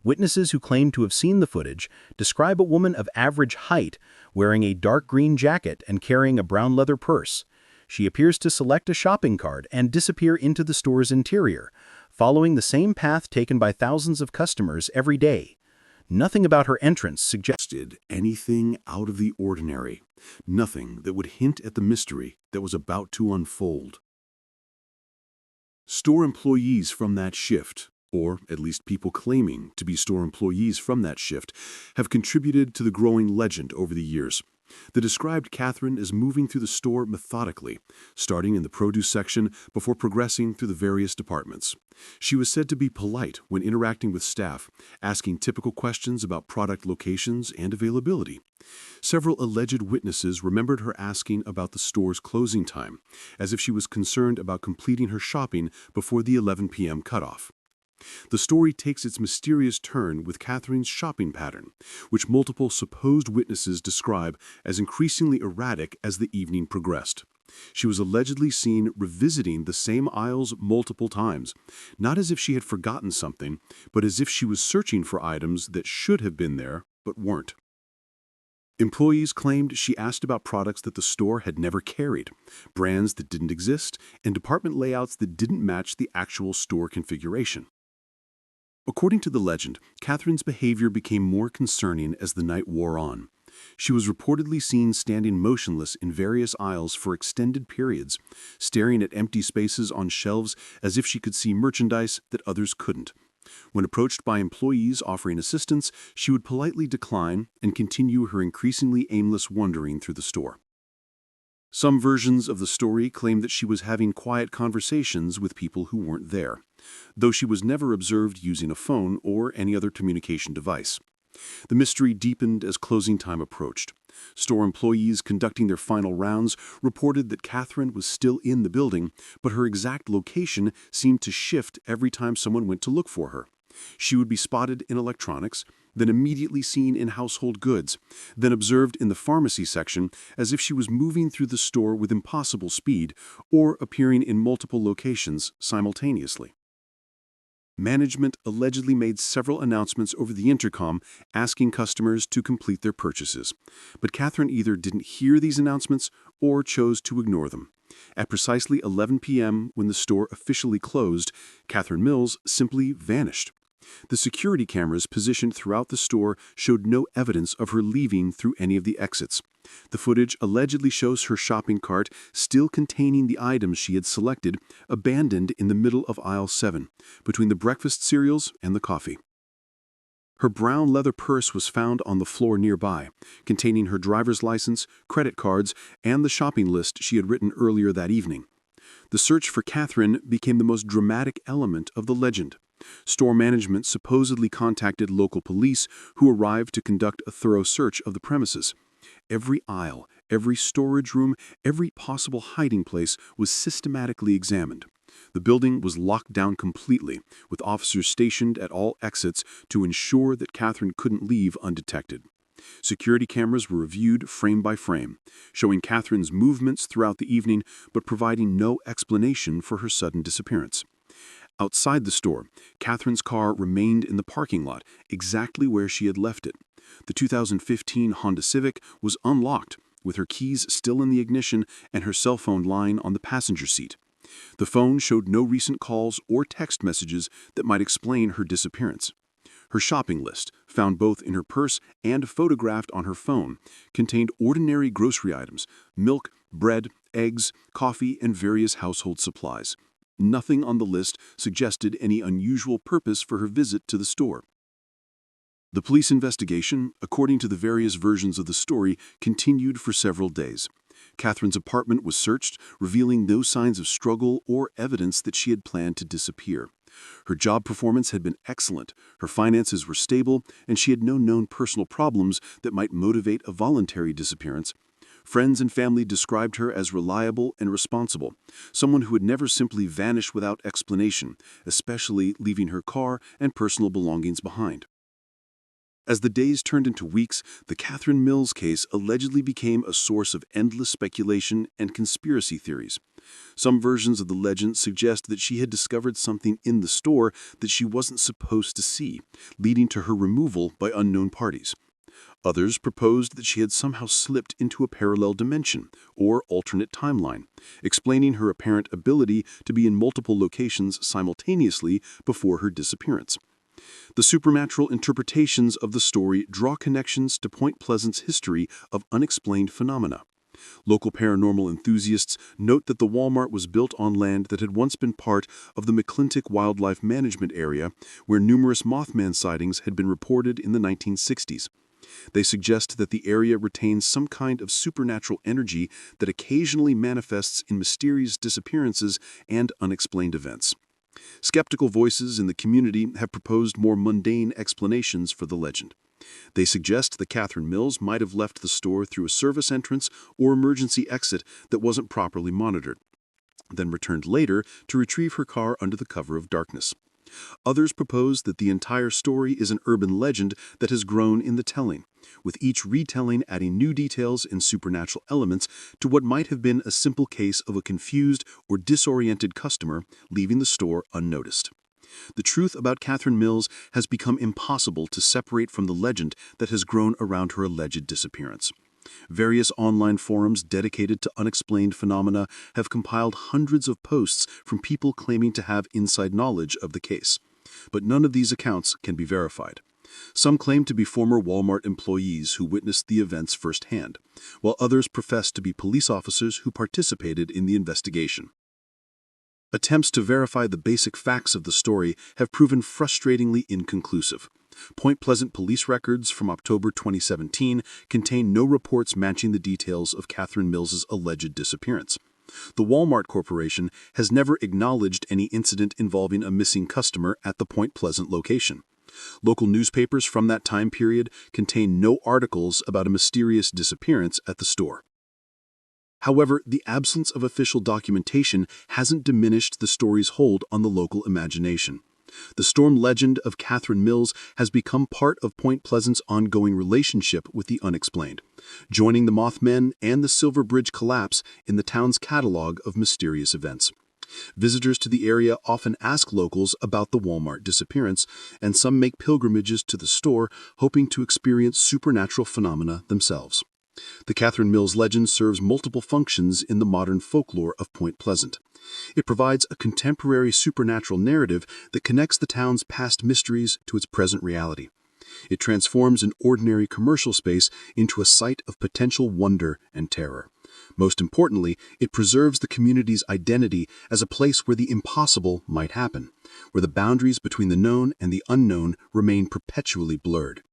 Speaker 5: Witnesses who claim to have seen the footage describe a woman of average height, wearing a dark green jacket and carrying a brown leather purse. She appears to select a shopping cart and disappear into the store's interior, following the same path taken by thousands of customers every day. Nothing about her entrance suggested
Speaker 3: Anything out of the ordinary, nothing that would hint at the mystery that was about to unfold. Store employees from that shift, or at least people claiming to be store employees from that shift, have contributed to the growing legend over the years. They described Catherine as moving through the store methodically, starting in the produce section before progressing through the various departments. She was said to be polite when interacting with staff, asking typical questions about product locations and availability. Several alleged witnesses remembered her asking about the store's closing time, as if she was concerned about completing her shopping before the 11 p.m. cutoff. The story takes its mysterious turn with Catherine's shopping pattern, which multiple supposed witnesses describe as increasingly erratic as the evening progressed. She was allegedly seen revisiting the same aisles multiple times, not as if she had forgotten something, but as if she was searching for items that should have been there but weren't. Employees claimed she asked about products that the store had never carried, brands that didn't exist, and department layouts that didn't match the actual store configuration. According to the legend, Catherine's behavior became more concerning as the night wore on. She was reportedly seen standing motionless in various aisles for extended periods, staring at empty spaces on shelves as if she could see merchandise that others couldn't. When approached by employees offering assistance, she would politely decline and continue her increasingly aimless wandering through the store. Some versions of the story claim that she was having quiet conversations with people who weren't there, though she was never observed using a phone or any other communication device. The mystery deepened as closing time approached. Store employees conducting their final rounds reported that Catherine was still in the building, but her exact location seemed to shift every time someone went to look for her. She would be spotted in electronics, then immediately seen in household goods, then observed in the pharmacy section as if she was moving through the store with impossible speed or appearing in multiple locations simultaneously. Management allegedly made several announcements over the intercom asking customers to complete their purchases, but Catherine either didn't hear these announcements or chose to ignore them. At precisely 11 p.m., when the store officially closed, Catherine Mills simply vanished. The security cameras positioned throughout the store showed no evidence of her leaving through any of the exits. The footage allegedly shows her shopping cart, still containing the items she had selected, abandoned in the middle of aisle 7, between the breakfast cereals and the coffee. Her brown leather purse was found on the floor nearby, containing her driver's license, credit cards, and the shopping list she had written earlier that evening. The search for Catherine became the most dramatic element of the legend. Store management supposedly contacted local police, who arrived to conduct a thorough search of the premises. Every aisle, every storage room, every possible hiding place was systematically examined. The building was locked down completely, with officers stationed at all exits to ensure that Catherine couldn't leave undetected. Security cameras were reviewed frame by frame, showing Catherine's movements throughout the evening but providing no explanation for her sudden disappearance. Outside the store, Catherine's car remained in the parking lot, exactly where she had left it. The 2015 Honda Civic was unlocked, with her keys still in the ignition and her cell phone lying on the passenger seat. The phone showed no recent calls or text messages that might explain her disappearance. Her shopping list, found both in her purse and photographed on her phone, contained ordinary grocery items: milk, bread, eggs, coffee, and various household supplies. Nothing on the list suggested any unusual purpose for her visit to the store. The police investigation, according to the various versions of the story, continued for several days. Catherine's apartment was searched, revealing no signs of struggle or evidence that she had planned to disappear. Her job performance had been excellent, her finances were stable, and she had no known personal problems that might motivate a voluntary disappearance. Friends and family described her as reliable and responsible, someone who would never simply vanish without explanation, especially leaving her car and personal belongings behind. As the days turned into weeks, the Catherine Mills case allegedly became a source of endless speculation and conspiracy theories. Some versions of the legend suggest that she had discovered something in the store that she wasn't supposed to see, leading to her removal by unknown parties. Others proposed that she had somehow slipped into a parallel dimension or alternate timeline, explaining her apparent ability to be in multiple locations simultaneously before her disappearance. The supernatural interpretations of the story draw connections to Point Pleasant's history of unexplained phenomena. Local paranormal enthusiasts note that the Walmart was built on land that had once been part of the McClintock Wildlife Management Area, where numerous Mothman sightings had been reported in the 1960s. They suggest that the area retains some kind of supernatural energy that occasionally manifests in mysterious disappearances and unexplained events. Skeptical voices in the community have proposed more mundane explanations for the legend. They suggest that Catherine Mills might have left the store through a service entrance or emergency exit that wasn't properly monitored, then returned later to retrieve her car under the cover of darkness. Others propose that the entire story is an urban legend that has grown in the telling, with each retelling adding new details and supernatural elements to what might have been a simple case of a confused or disoriented customer leaving the store unnoticed. The truth about Catherine Mills has become impossible to separate from the legend that has grown around her alleged disappearance. Various online forums dedicated to unexplained phenomena have compiled hundreds of posts from people claiming to have inside knowledge of the case. But none of these accounts can be verified. Some claim to be former Walmart employees who witnessed the events firsthand, while others profess to be police officers who participated in the investigation. Attempts to verify the basic facts of the story have proven frustratingly inconclusive. Point Pleasant police records from October 2017 contain no reports matching the details of Catherine Mills's alleged disappearance. The Walmart Corporation has never acknowledged any incident involving a missing customer at the Point Pleasant location. Local newspapers from that time period contain no articles about a mysterious disappearance at the store. However, the absence of official documentation hasn't diminished the story's hold on the local imagination. The storm legend of Catherine Mills has become part of Point Pleasant's ongoing relationship with the unexplained, joining the Mothman and the Silver Bridge collapse in the town's catalog of mysterious events. Visitors to the area often ask locals about the Walmart disappearance, and some make pilgrimages to the store hoping to experience supernatural phenomena themselves. The Catherine Mills legend serves multiple functions in the modern folklore of Point Pleasant. It provides a contemporary supernatural narrative that connects the town's past mysteries to its present reality. It transforms an ordinary commercial space into a site of potential wonder and terror. Most importantly, it preserves the community's identity as a place where the impossible might happen, where the boundaries between the known and the unknown remain perpetually blurred.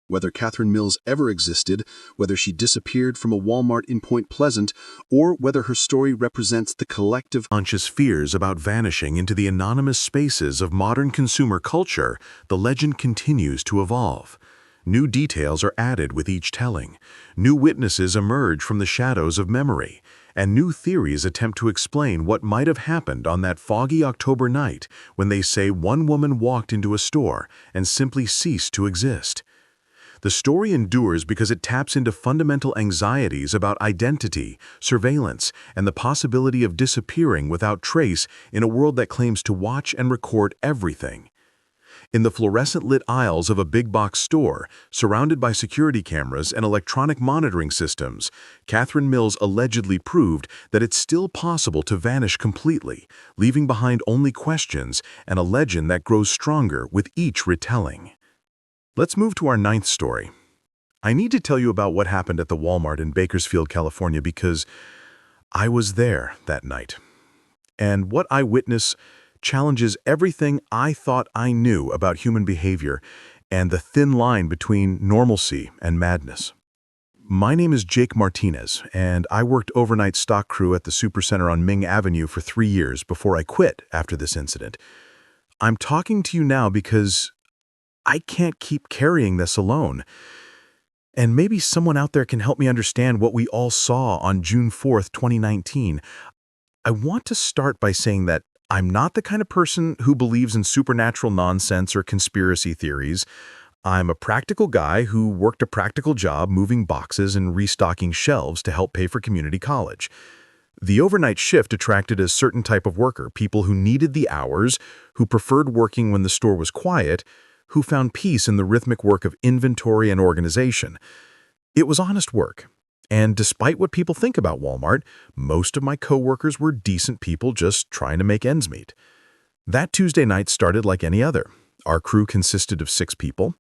Speaker 3: Whether Catherine Mills ever existed, whether she disappeared from a Walmart in Point Pleasant, or whether her story represents the collective
Speaker 4: Conscious fears about vanishing into the anonymous spaces of modern consumer culture, the legend continues to evolve. New details are added with each telling. New witnesses emerge from the shadows of memory,
Speaker 3: and new theories attempt to explain what might have happened on that foggy October night when they say one woman walked into a store and simply ceased to exist. The story endures because it taps into fundamental anxieties about identity, surveillance, and the possibility of disappearing without trace in a world that claims to watch and record everything. In the fluorescent-lit aisles of a big-box store, surrounded by security cameras and electronic monitoring systems, Catherine Mills allegedly proved that it's still possible to vanish completely, leaving behind only questions and a legend that grows stronger with each retelling. Let's move to our 9th story. I need to tell you about what happened at the Walmart in Bakersfield, California, because I was there that night. And what I witnessed challenges everything I thought I knew about human behavior and the thin line between normalcy and madness. My name is Jake Martinez, and I worked overnight stock crew at the Supercenter on Ming Avenue for 3 years before I quit after this incident. I'm talking to you now because I can't keep carrying this alone. And maybe someone out there can help me understand what we all saw on June 4th, 2019. I want to start by saying that I'm not the kind of person who believes in supernatural nonsense or conspiracy theories. I'm a practical guy who worked a practical job moving boxes and restocking shelves to help pay for community college. The overnight shift attracted a certain type of worker, people who needed the hours, who preferred working when the store was quiet, who found peace in the rhythmic work of inventory and organization. It was honest work. And despite what people think about Walmart, most of my coworkers were decent people just trying to make ends meet. That Tuesday night started like any other. Our crew consisted of 6 people.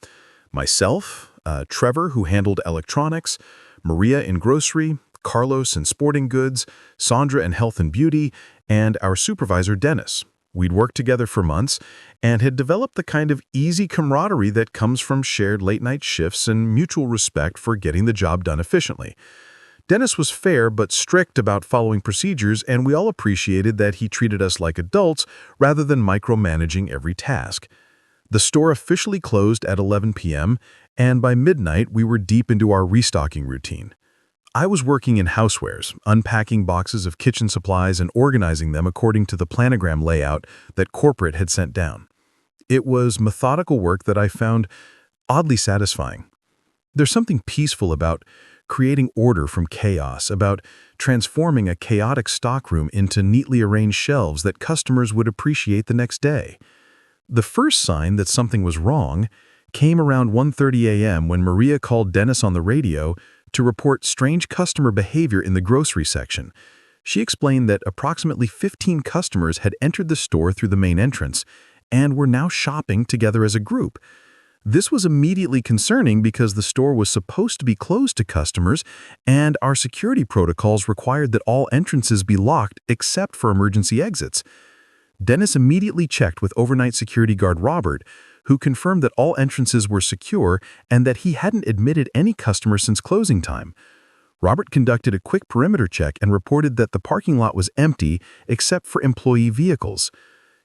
Speaker 3: Myself, Trevor, who handled electronics, Maria in grocery, Carlos in sporting goods, Sandra in health and beauty, and our supervisor, Dennis. We'd worked together for months and had developed the kind of easy camaraderie that comes from shared late-night shifts and mutual respect for getting the job done efficiently. Dennis was fair but strict about following procedures, and we all appreciated that he treated us like adults rather than micromanaging every task. The store officially closed at 11 p.m., and by midnight we were deep into our restocking routine. I was working in housewares, unpacking boxes of kitchen supplies and organizing them according to the planogram layout that corporate had sent down. It was methodical work that I found oddly satisfying. There's something peaceful about creating order from chaos, about transforming a chaotic stockroom into neatly arranged shelves that customers would appreciate the next day. The first sign that something was wrong came around 1:30 a.m. when Maria called Dennis on the radio to report strange customer behavior in the grocery section. She explained that approximately 15 customers had entered the store through the main entrance and were now shopping together as a group. This was immediately concerning because the store was supposed to be closed to customers, and our security protocols required that all entrances be locked except for emergency exits. Dennis immediately checked with overnight security guard Robert, who confirmed that all entrances were secure and that he hadn't admitted any customers since closing time. Robert conducted a quick perimeter check and reported that the parking lot was empty except for employee vehicles.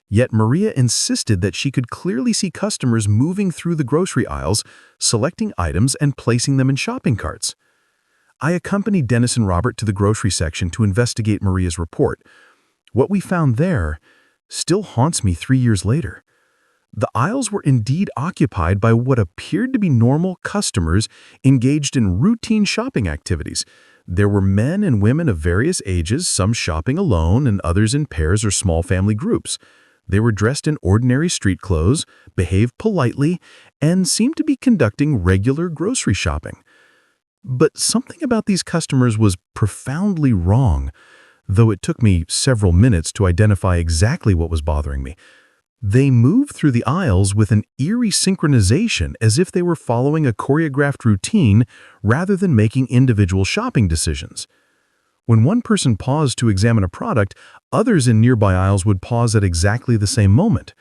Speaker 3: Yet Maria insisted that she could clearly see customers moving through the grocery aisles, selecting items and placing them in shopping carts. I accompanied Dennis and Robert to the grocery section to investigate Maria's report. What we found there still haunts me 3 years later. The aisles were indeed occupied by what appeared to be normal customers engaged in routine shopping activities. There were men and women of various ages, some shopping alone and others in pairs or small family groups. They were dressed in ordinary street clothes, behaved politely, and seemed to be conducting regular grocery shopping. But something about these customers was profoundly wrong, though it took me several minutes to identify exactly what was bothering me. They moved through the aisles with an eerie synchronization as if they were following a choreographed routine rather than making individual shopping decisions. When one person paused to examine a product, others in nearby aisles would pause at exactly the same moment.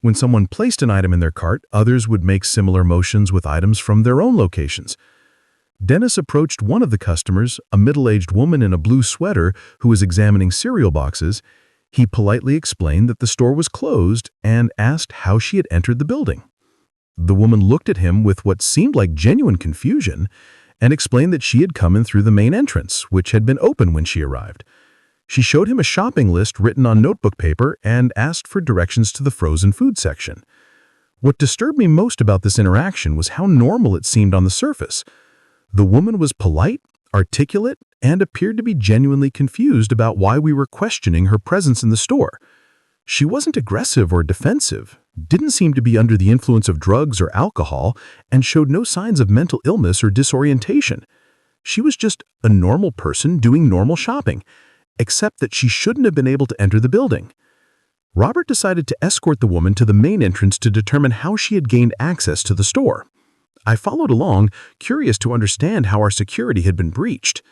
Speaker 3: When someone placed an item in their cart, others would make similar motions with items from their own locations. Dennis approached one of the customers, a middle-aged woman in a blue sweater who was examining cereal boxes. He politely explained that the store was closed and asked how she had entered the building. The woman looked at him with what seemed like genuine confusion,
Speaker 4: and explained that she had come in through the main entrance, which had been open when she arrived. She showed him a shopping list written on notebook paper and asked for directions to the frozen food section. What disturbed me most about this interaction was how normal it seemed on the surface. The woman was polite, articulate, and appeared to be genuinely confused about why we were questioning her presence in the store. She wasn't aggressive or defensive, didn't seem to be under the influence of drugs or alcohol, and showed no signs of mental illness or disorientation. She was just a normal person doing normal shopping, except that she shouldn't have been able to enter the building. Robert decided to escort the woman to the main entrance to determine how she had gained access to the store. I followed along, curious to understand how our security had been breached.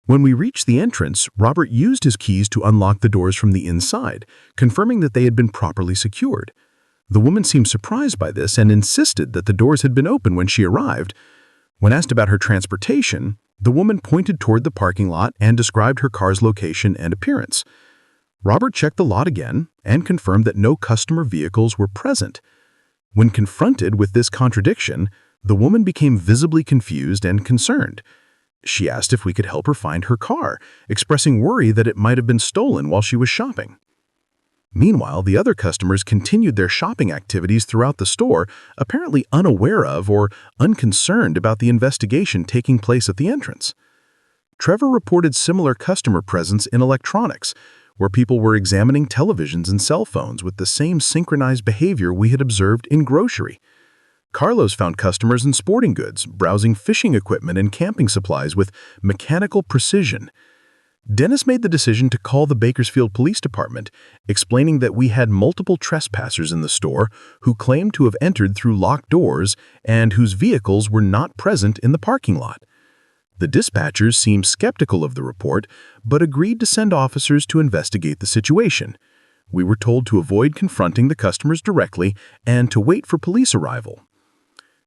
Speaker 4: When we reached the entrance, Robert used his keys to unlock the doors from the inside, confirming that they had been properly secured. The woman seemed surprised by this and insisted that the doors had been open when she arrived. When asked about her transportation, the woman pointed toward the parking lot and described her car's location and appearance. Robert checked the lot again and confirmed that no customer vehicles were present. When confronted with this contradiction, the woman became visibly confused and concerned. She asked if we could help her find her car, expressing worry that it might have been stolen while she was shopping. Meanwhile, the other customers continued their shopping activities throughout the store, apparently unaware of or unconcerned about the investigation taking place at the entrance. Trevor reported similar customer presence in electronics, where people were examining televisions and cell phones with the same synchronized behavior we had observed in grocery. Carlos found customers in sporting goods, browsing fishing equipment and camping supplies with mechanical precision. Dennis made the decision to call the Bakersfield Police Department, explaining that we had multiple trespassers in the store who claimed to have entered through locked doors and whose vehicles were not present in the parking lot. The dispatchers seemed skeptical of the report, but agreed to send officers to investigate the situation. We were told to avoid confronting the customers directly and to wait for police arrival.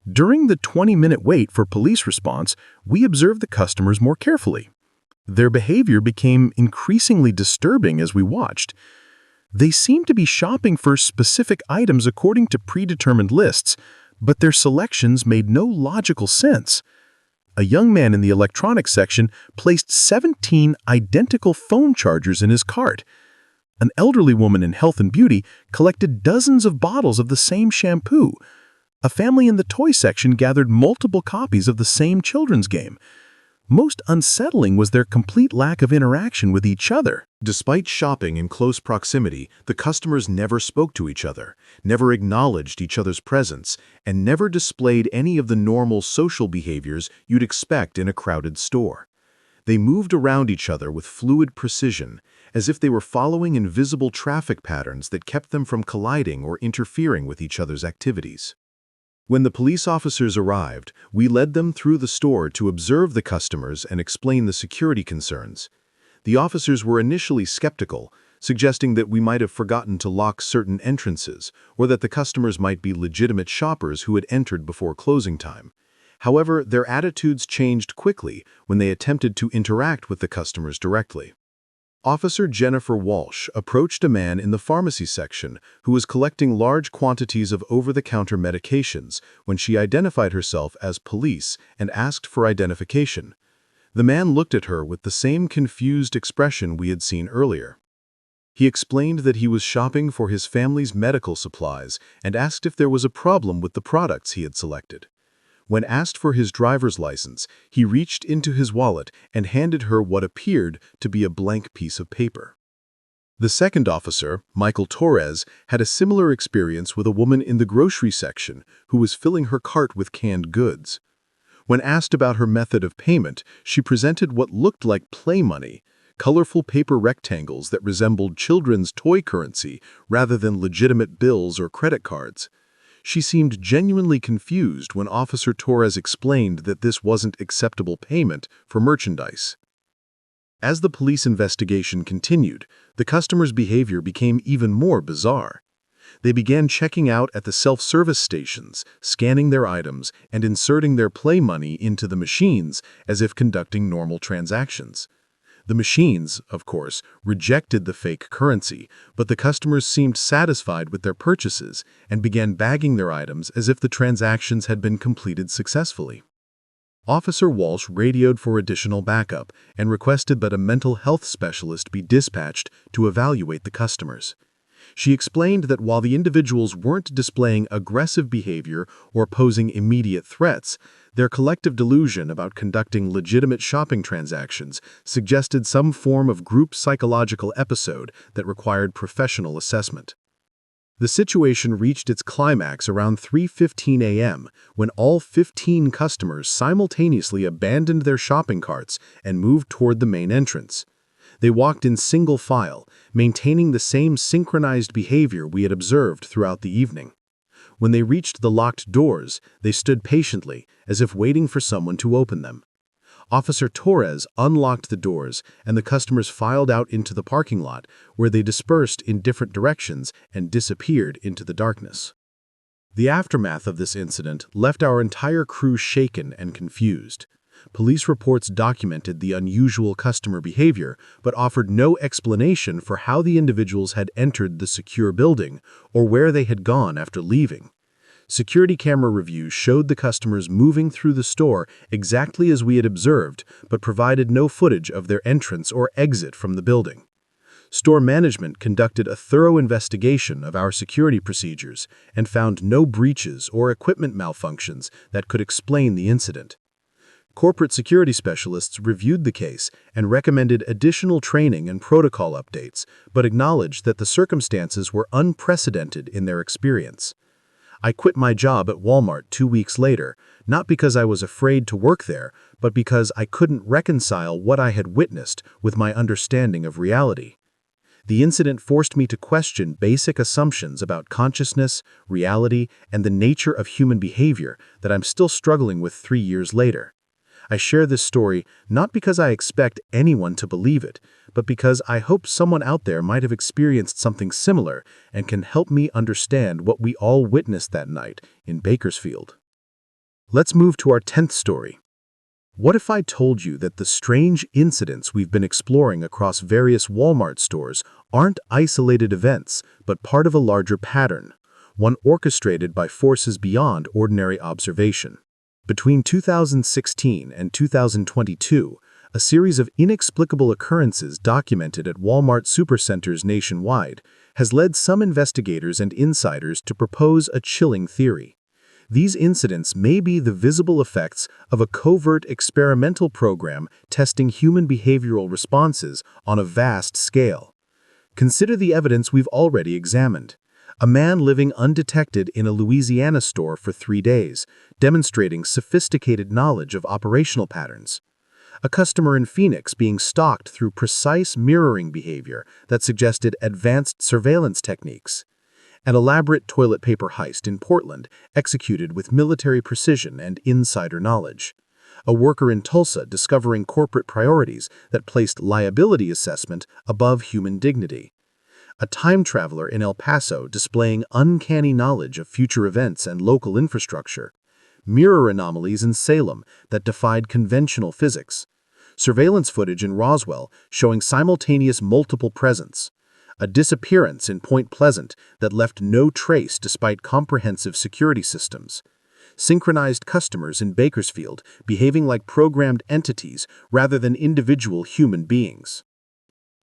Speaker 4: During the 20-minute wait for police response, we observed the customers more carefully. Their behavior became increasingly disturbing as we watched. They seemed to be shopping for specific items according to predetermined lists, but their selections made no logical sense. A young man in the electronics section placed 17 identical phone chargers in his cart. An elderly woman in health and beauty collected dozens of bottles of the same shampoo. A family in the toy section gathered multiple copies of the same children's game. Most unsettling was their complete lack of interaction with each other.
Speaker 3: Despite shopping in close proximity, the customers never spoke to each other, never acknowledged each other's presence, and never displayed any of the normal social behaviors you'd expect in a crowded store. They moved around each other with fluid precision, as if they were following invisible traffic patterns that kept them from colliding or interfering with each other's activities. When the police officers arrived, we led them through the store to observe the customers and explain the security concerns. The officers were initially skeptical, suggesting that we might have forgotten to lock certain entrances or that the customers might be legitimate shoppers who had entered before closing time. However, their attitudes changed quickly when they attempted to interact with the customers directly. Officer Jennifer Walsh approached a man in the pharmacy section who was collecting large quantities of over-the-counter medications when she identified herself as police and asked for identification. The man looked at her with the same confused expression we had seen earlier. He explained that he was shopping for his family's medical supplies and asked if there was a problem with the products he had selected. When asked for his driver's license, he reached into his wallet and handed her what appeared to be a blank piece of paper. The second officer, Michael Torres, had a similar experience with a woman in the grocery section who was filling her cart with canned goods. When asked about her method of payment, she presented what looked like play money, colorful paper rectangles that resembled children's toy currency rather than legitimate bills or credit cards. She seemed genuinely confused when Officer Torres explained that this wasn't acceptable payment for merchandise. As the police investigation continued, the customers' behavior became even more bizarre. They began checking out at the self-service stations, scanning their items, and inserting their play money into the machines as if conducting normal transactions. The machines, of course, rejected the fake currency, but the customers seemed satisfied with their purchases and began bagging their items as if the transactions had been completed successfully.
Speaker 4: Officer Walsh radioed for additional backup and requested that a mental health specialist be dispatched to evaluate the customers. She explained that while the individuals weren't displaying aggressive behavior or posing immediate threats, their collective delusion about conducting legitimate shopping transactions suggested some form of group psychological episode that required professional assessment. The situation reached its climax around 3:15 a.m. when all 15 customers simultaneously abandoned their shopping carts and moved toward the main entrance. They walked in single file, maintaining the same synchronized behavior we had observed throughout the evening. When they reached the locked doors, they stood patiently, as if waiting for someone to open them. Officer Torres unlocked the doors, and the customers filed out into the parking lot, where they dispersed in different directions and disappeared into the darkness. The aftermath of this incident left our entire crew shaken and confused. Police reports documented the unusual customer behavior, but offered no explanation for how the individuals had entered the secure building or where they had gone after leaving. Security camera reviews showed the customers moving through the store exactly as we had observed, but provided no footage of their entrance or exit from the building. Store management conducted a thorough investigation of our security procedures and found no breaches or equipment malfunctions that could explain the incident. Corporate security specialists reviewed the case and recommended additional training and protocol updates, but acknowledged that the circumstances were unprecedented in their experience. I quit my job at Walmart 2 weeks later, not because I was afraid to work there, but because I couldn't reconcile what I had witnessed with my understanding of reality. The incident forced me to question basic assumptions about consciousness, reality, and the nature of human behavior that I'm still struggling with 3 years later. I share this story not because I expect anyone to believe it, but because I hope someone out there might have experienced something similar and can help me understand what we all witnessed that night in Bakersfield. Let's move to our 10th story. What if I told you that the strange incidents we've been exploring across various Walmart stores aren't isolated events, but part of a larger pattern, one orchestrated by forces beyond ordinary observation? Between 2016 and 2022, a series of inexplicable occurrences documented at Walmart supercenters nationwide has led some investigators and insiders to propose a chilling theory. These incidents may be the visible effects of a covert experimental program testing human behavioral responses on a vast scale. Consider the evidence we've already examined. A man living undetected in a Louisiana store for 3 days, demonstrating sophisticated knowledge of operational patterns. A customer in Phoenix being stalked through precise mirroring behavior that suggested advanced surveillance techniques. An elaborate toilet paper heist in Portland executed with military precision and insider knowledge. A worker in Tulsa discovering corporate priorities that placed liability assessment above human dignity. A time traveler in El Paso displaying uncanny knowledge of future events and local infrastructure. Mirror anomalies in Salem that defied conventional physics. Surveillance footage in Roswell showing simultaneous multiple presence. A disappearance in Point Pleasant that left no trace despite comprehensive security systems. Synchronized customers in Bakersfield behaving like programmed entities rather than individual human beings.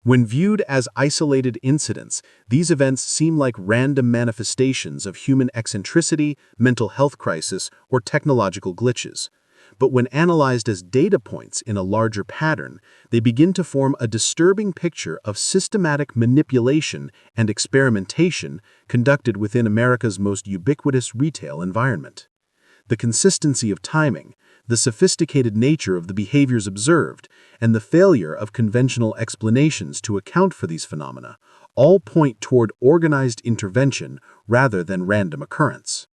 Speaker 4: When viewed as isolated incidents, these events seem like random manifestations of human eccentricity, mental health crisis, or technological glitches. But when analyzed as data points in a larger pattern, they begin to form a disturbing picture of systematic manipulation and experimentation conducted within America's most ubiquitous retail environment. The consistency of timing, the sophisticated nature of the behaviors observed, and the failure of conventional explanations to account for these phenomena all point toward organized intervention rather than random occurrence.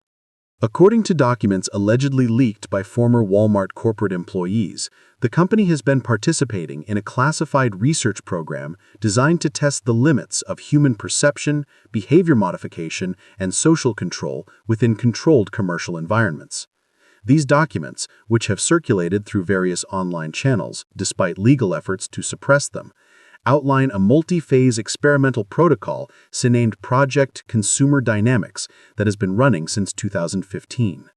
Speaker 4: According to documents allegedly leaked by former Walmart corporate employees, the company has been participating in a classified research program designed to test the limits of human perception, behavior modification, and social control within controlled commercial environments. These documents, which have circulated through various online channels despite legal efforts to suppress them, outline a multi-phase experimental protocol named Project Consumer Dynamics that has been running since 2015.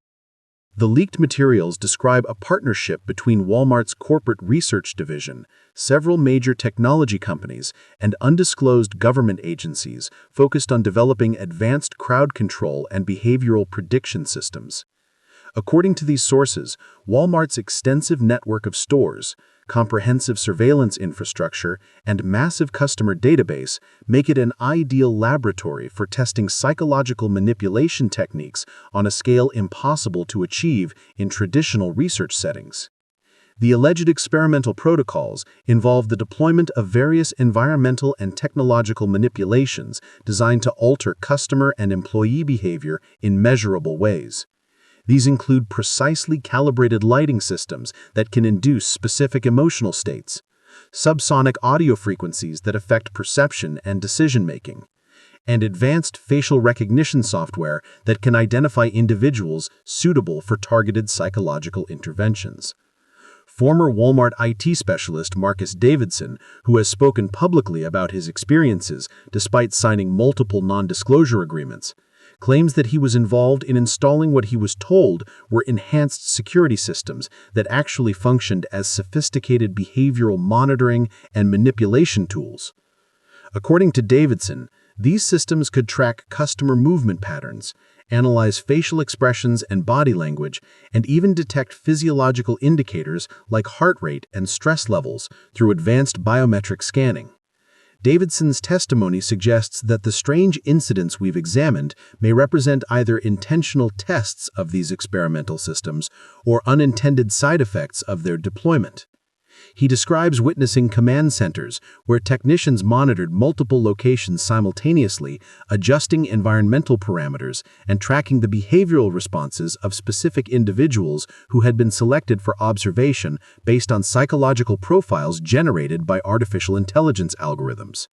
Speaker 5: The leaked materials describe a partnership between Walmart's corporate research division, several major technology companies, and undisclosed government agencies focused on developing advanced crowd control and behavioral prediction systems. According to these sources, Walmart's extensive network of stores, comprehensive surveillance infrastructure, and massive customer database make it an ideal laboratory for testing psychological manipulation techniques on a scale impossible to achieve in traditional research settings. The alleged experimental protocols involve the deployment of various environmental and technological manipulations designed to alter customer and employee behavior in measurable ways. These include precisely calibrated lighting systems that can induce specific emotional states, subsonic audio frequencies that affect perception and decision-making, and advanced facial recognition software that can identify individuals suitable for targeted psychological interventions. Former Walmart IT specialist Marcus Davidson, who has spoken publicly about his experiences despite signing multiple non-disclosure agreements, claims that he was involved in installing what he was told were enhanced security systems that actually functioned as sophisticated behavioral monitoring and manipulation tools. According to Davidson, these systems could track customer movement patterns, analyze facial expressions and body language, and even detect physiological indicators like heart rate and stress levels through advanced biometric scanning. Davidson's testimony suggests that the strange incidents we've examined may represent either intentional tests of these experimental systems or unintended side effects of their deployment. He describes witnessing command centers where technicians monitored multiple locations simultaneously, adjusting environmental parameters and tracking the behavioral responses of specific individuals who had been selected for observation based on psychological profiles generated by artificial intelligence algorithms.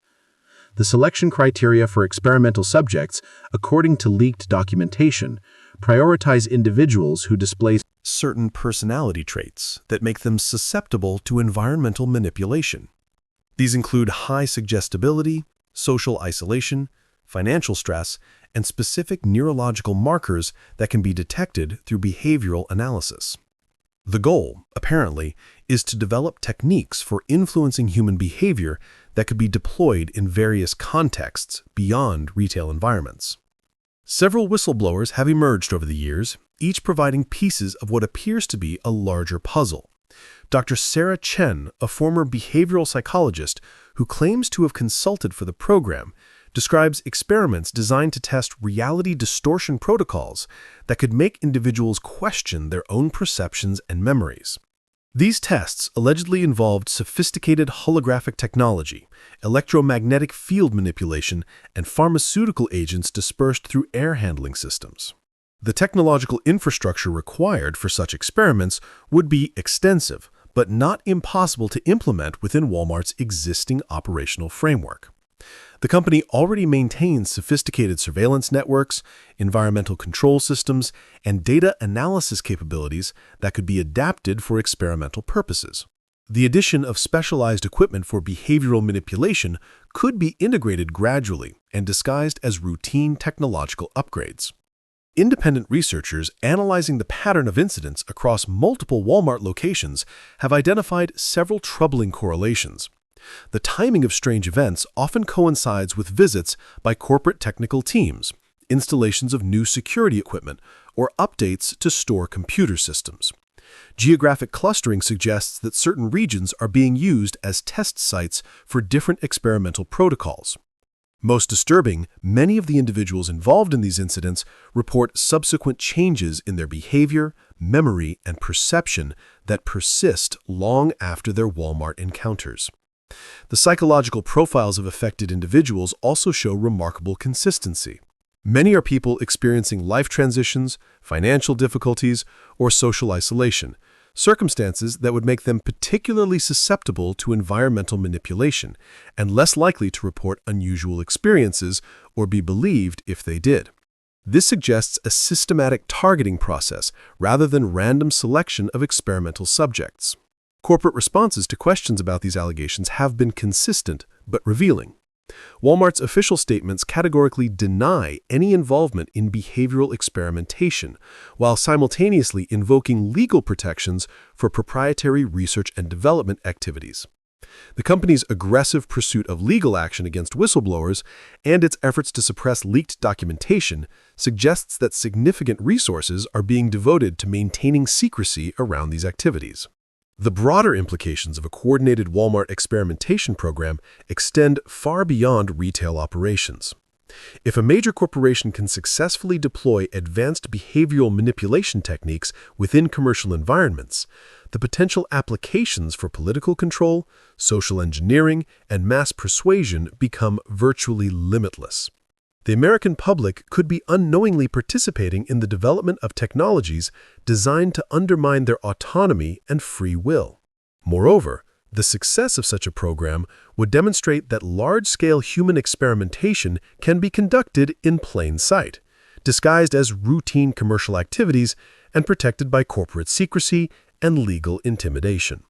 Speaker 5: The selection criteria for experimental subjects, according to leaked documentation, prioritize individuals who display
Speaker 4: certain personality traits that make them susceptible to environmental manipulation. These include high suggestibility, social isolation, financial stress, and specific neurological markers that can be detected through behavioral analysis. The goal, apparently, is to develop techniques for influencing human behavior that could be deployed in various contexts beyond retail environments. Several whistleblowers have emerged over the years, each providing pieces of what appears to be a larger puzzle. Dr. Sarah Chen, a former behavioral psychologist who claims to have consulted for the program, describes experiments designed to test reality distortion protocols that could make individuals question their own perceptions and memories. These tests allegedly involved sophisticated holographic technology, electromagnetic field manipulation, and pharmaceutical agents dispersed through air handling systems. The technological infrastructure required for such experiments would be extensive, but not impossible to implement within Walmart's existing operational framework. The company already maintains sophisticated surveillance networks, environmental control systems, and data analysis capabilities that could be adapted for experimental purposes. The addition of specialized equipment for behavioral manipulation could be integrated gradually and disguised as routine technological upgrades. Independent researchers analyzing the pattern of incidents across multiple Walmart locations have identified several troubling correlations. The timing of strange events often coincides with visits by corporate technical teams, installations of new security equipment, or updates to store computer systems. Geographic clustering suggests that certain regions are being used as test sites for different experimental protocols. Most disturbing, many of the individuals involved in these incidents report subsequent changes in their behavior, memory, and perception that persist long after their Walmart encounters. The psychological profiles of affected individuals also show remarkable consistency. Many are people experiencing life transitions, financial difficulties, or social isolation, circumstances that would make them particularly susceptible to environmental manipulation and less likely to report unusual experiences or be believed if they did. This suggests a systematic targeting process rather than random selection of experimental subjects. Corporate responses to questions about these allegations have been consistent but revealing. Walmart's official statements categorically deny any involvement in behavioral experimentation, while simultaneously invoking legal protections for proprietary research and development activities. The company's aggressive pursuit of legal action against whistleblowers and its efforts to suppress leaked documentation suggests that significant resources are being devoted to maintaining secrecy around these activities. The broader implications of a coordinated Walmart experimentation program extend far beyond retail operations. If a major corporation can successfully deploy advanced behavioral manipulation techniques within commercial environments, the potential applications for political control, social engineering, and mass persuasion become virtually limitless. The American public could be unknowingly participating in the development of technologies designed to undermine their autonomy and free will. Moreover, the success of such a program would demonstrate that large-scale human experimentation can be conducted in plain sight, disguised as routine commercial activities and protected by corporate secrecy and legal intimidation.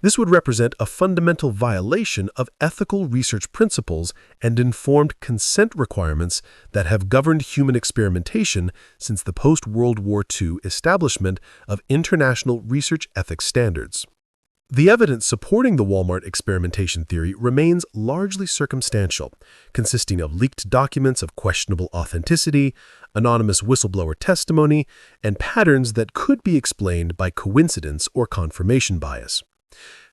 Speaker 4: This would represent a fundamental violation of ethical research principles and informed consent requirements that have governed human experimentation since the post-World War II establishment of international research ethics standards. The evidence supporting the Walmart experimentation theory remains largely circumstantial, consisting of leaked documents of questionable authenticity, anonymous whistleblower testimony, and patterns that could be explained by coincidence or confirmation bias.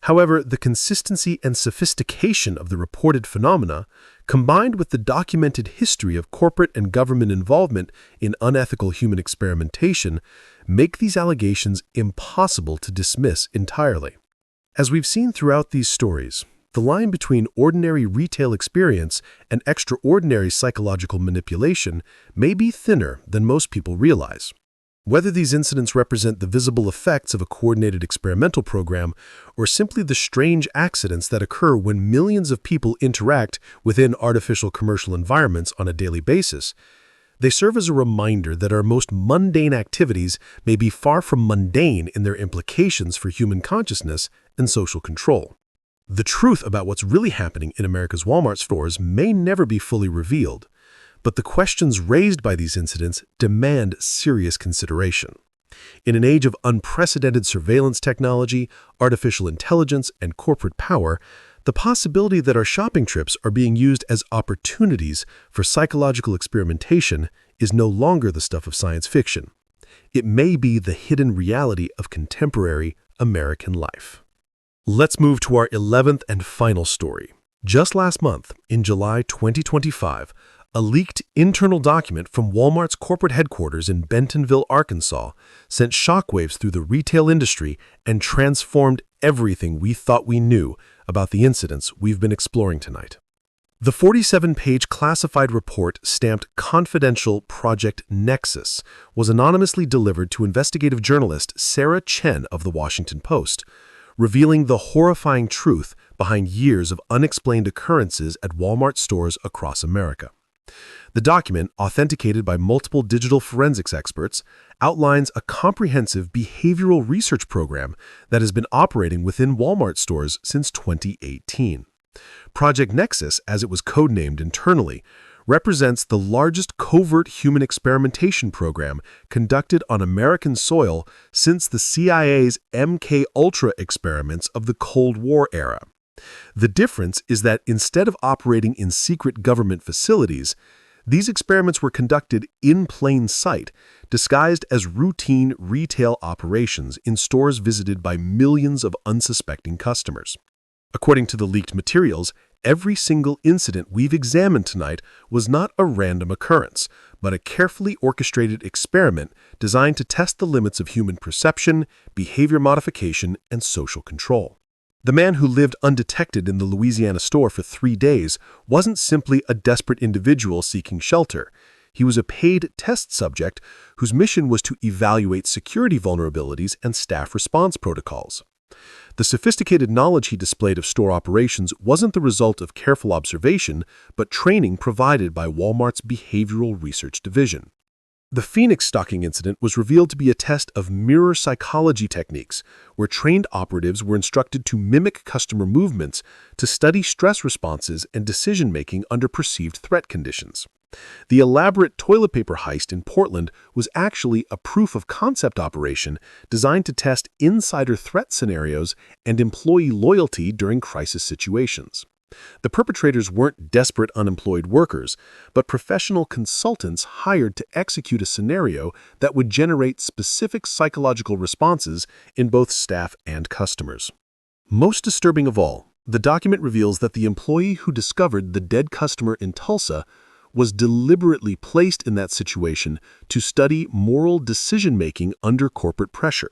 Speaker 4: However, the consistency and sophistication of the reported phenomena, combined with the documented history of corporate and government involvement in unethical human experimentation, make these allegations impossible to dismiss entirely. As we've seen throughout these stories, the line between ordinary retail experience and extraordinary psychological manipulation may be thinner than most people realize. Whether these incidents represent the visible effects of a coordinated experimental program or simply the strange accidents that occur when millions of people interact within artificial commercial environments on a daily basis, they serve as a reminder that our most mundane activities may be far from mundane in their implications for human consciousness and social control. The truth about what's really happening in America's Walmart stores may never be fully revealed, but the questions raised by these incidents demand serious consideration. In an age of unprecedented surveillance technology, artificial intelligence, and corporate power, the possibility that our shopping trips are being used as opportunities for psychological experimentation is no longer the stuff of science fiction. It may be the hidden reality of contemporary American life. Let's move to our 11th and final story. Just last month, in July 2025, a leaked internal document from Walmart's corporate headquarters in Bentonville, Arkansas, sent shockwaves through the retail industry and transformed everything we thought we knew about the incidents we've been exploring tonight. The 47-page classified report stamped Confidential Project Nexus was anonymously delivered to investigative journalist Sarah Chen of The Washington Post, revealing the horrifying truth behind years of unexplained occurrences at Walmart stores across America. The document, authenticated by multiple digital forensics experts, outlines a comprehensive behavioral research program that has been operating within Walmart stores since 2018. Project Nexus, as it was codenamed internally, represents the largest covert human experimentation program conducted on American soil since the CIA's MK-Ultra experiments of the Cold War era. The difference is that instead of operating in secret government facilities, these experiments were conducted in plain sight, disguised as routine retail operations in stores visited by millions of unsuspecting customers. According to the leaked materials, every single incident we've examined tonight was not a random occurrence, but a carefully orchestrated experiment designed to test the limits of human perception, behavior modification, and social control. The man who lived undetected in the Louisiana store for 3 days wasn't simply a desperate individual seeking shelter. He was a paid test subject whose mission was to evaluate security vulnerabilities and staff response protocols. The sophisticated knowledge he displayed of store operations wasn't the result of careful observation, but training provided by Walmart's Behavioral Research Division. The Phoenix stalking incident was revealed to be a test of mirror psychology techniques, where trained operatives were instructed to mimic customer movements to study stress responses and decision-making under perceived threat conditions. The elaborate toilet paper heist in Portland was actually a proof-of-concept operation designed to test insider threat scenarios and employee loyalty during crisis situations. The perpetrators weren't desperate unemployed workers, but professional consultants hired to execute a scenario that would generate specific psychological responses in both staff and customers. Most disturbing of all, the document reveals that the employee who discovered the dead customer in Tulsa was deliberately placed in that situation to study moral decision-making under corporate pressure.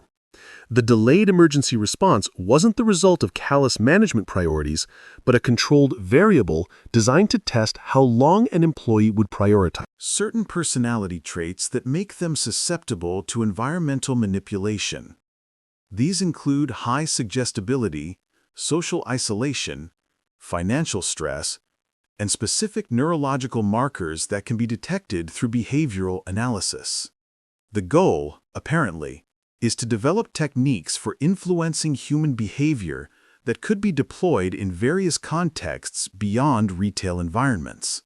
Speaker 4: The delayed emergency response wasn't the result of callous management priorities, but a controlled variable designed to test how long an employee would prioritize
Speaker 3: certain personality traits that make them susceptible to environmental manipulation. These include high suggestibility, social isolation, financial stress, and specific neurological markers that can be detected through behavioral analysis. The goal, apparently, is to develop techniques for influencing human behavior that could be deployed in various contexts beyond retail environments.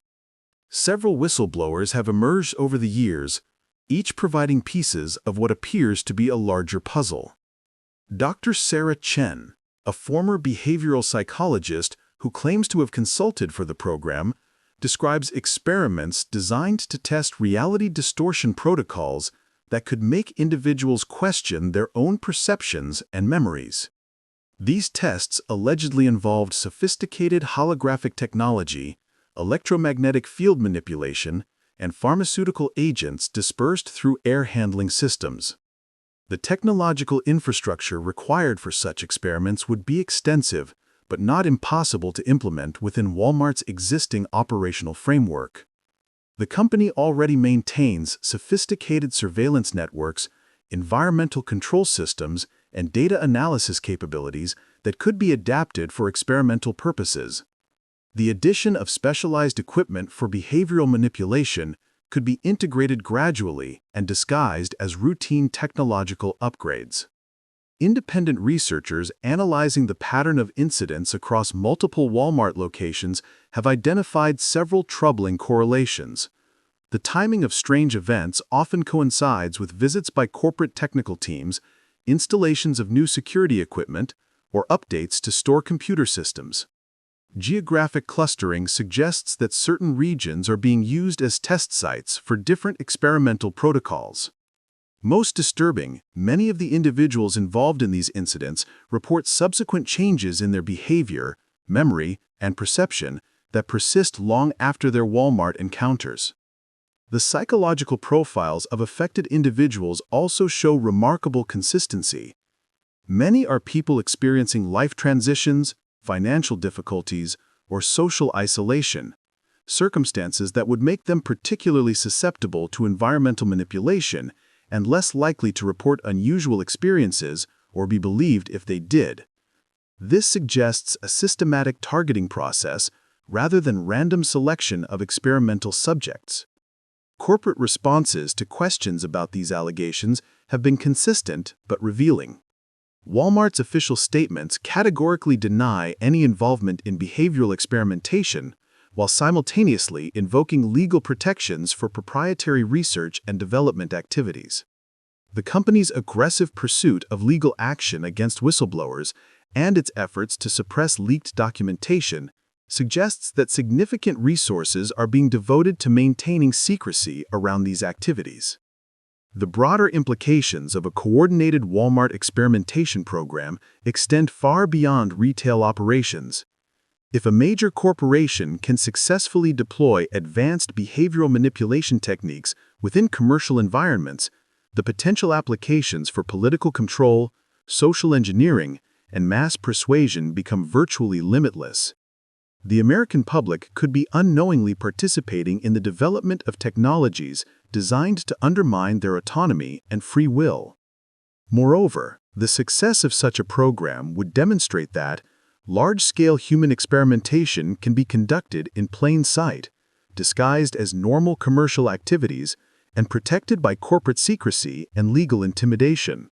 Speaker 3: Several whistleblowers have emerged over the years, each providing pieces of what appears to be a larger puzzle. Dr. Sarah Chen, a former behavioral psychologist who claims to have consulted for the program, describes experiments designed to test reality distortion protocols that could make individuals question their own perceptions and memories. These tests allegedly involved sophisticated holographic technology, electromagnetic field manipulation, and pharmaceutical agents dispersed through air handling systems. The technological infrastructure required for such experiments would be extensive, but not impossible to implement within Walmart's existing operational framework. The company already maintains sophisticated surveillance networks, environmental control systems, and data analysis capabilities that could be adapted for experimental purposes. The addition of specialized equipment for behavioral manipulation could be integrated gradually and disguised as routine technological upgrades. Independent researchers analyzing the pattern of incidents across multiple Walmart locations have identified several troubling correlations. The timing of strange events often coincides with visits by corporate technical teams, installations of new security equipment, or updates to store computer systems. Geographic clustering suggests that certain regions are being used as test sites for different experimental protocols. Most disturbing, many of the individuals involved in these incidents report subsequent changes in their behavior, memory, and perception that persist long after their Walmart encounters. The psychological profiles of affected individuals also show remarkable consistency. Many are people experiencing life transitions, financial difficulties, or social isolation, circumstances that would make them particularly susceptible to environmental manipulation and less likely to report unusual experiences or be believed if they did. This suggests a systematic targeting process rather than random selection of experimental subjects. Corporate responses to questions about these allegations have been consistent but revealing. Walmart's official statements categorically deny any involvement in behavioral experimentation, while simultaneously invoking legal protections for proprietary research and development activities. The company's aggressive pursuit of legal action against whistleblowers and its efforts to suppress leaked documentation suggests that significant resources are being devoted to maintaining secrecy around these activities. The broader implications of a coordinated Walmart experimentation program extend far beyond retail operations. If a major corporation can successfully deploy advanced behavioral manipulation techniques within commercial environments, the potential applications for political control, social engineering, and mass persuasion become virtually limitless. The American public could be unknowingly participating in the development of technologies designed to undermine their autonomy and free will. Moreover, the success of such a program would demonstrate that large-scale human experimentation can be conducted in plain sight, disguised as normal commercial activities,
Speaker 5: and protected by corporate secrecy and legal intimidation.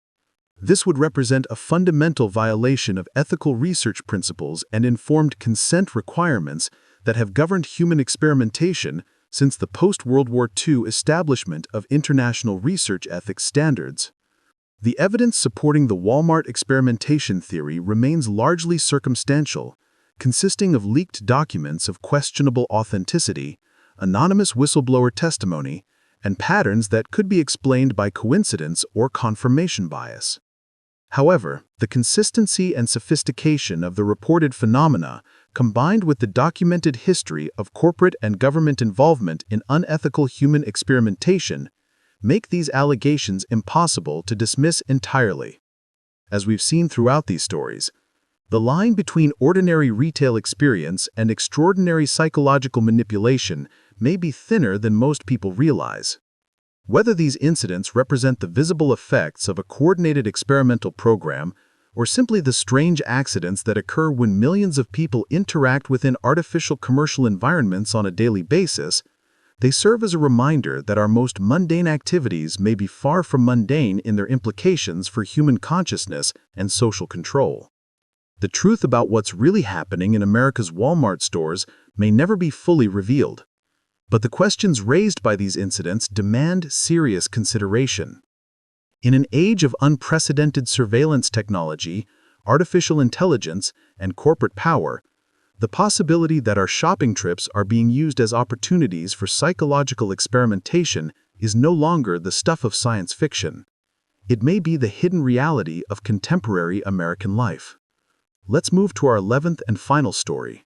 Speaker 5: This would represent a fundamental violation of ethical research principles and informed consent requirements that have governed human experimentation since the post-World War II establishment of international research ethics standards. The evidence supporting the Walmart experimentation theory remains largely circumstantial, consisting of leaked documents of questionable authenticity, anonymous whistleblower testimony, and patterns that could be explained by coincidence or confirmation bias. However, the consistency and sophistication of the reported phenomena, combined with the documented history of corporate and government involvement in unethical human experimentation, make these allegations impossible to dismiss entirely. As we've seen throughout these stories, the line between ordinary retail experience and extraordinary psychological manipulation may be thinner than most people realize. Whether these incidents represent the visible effects of a coordinated experimental program or simply the strange accidents that occur when millions of people interact within artificial commercial environments on a daily basis, they serve as a reminder that our most mundane activities may be far from mundane in their implications for human consciousness and social control. The truth about what's really happening in America's Walmart stores may never be fully revealed. But the questions raised by these incidents demand serious consideration. In an age of unprecedented surveillance technology, artificial intelligence, and corporate power, the possibility that our shopping trips are being used as opportunities for psychological experimentation is no longer the stuff of science fiction. It may be the hidden reality of contemporary American life. Let's move to our 11th and final story.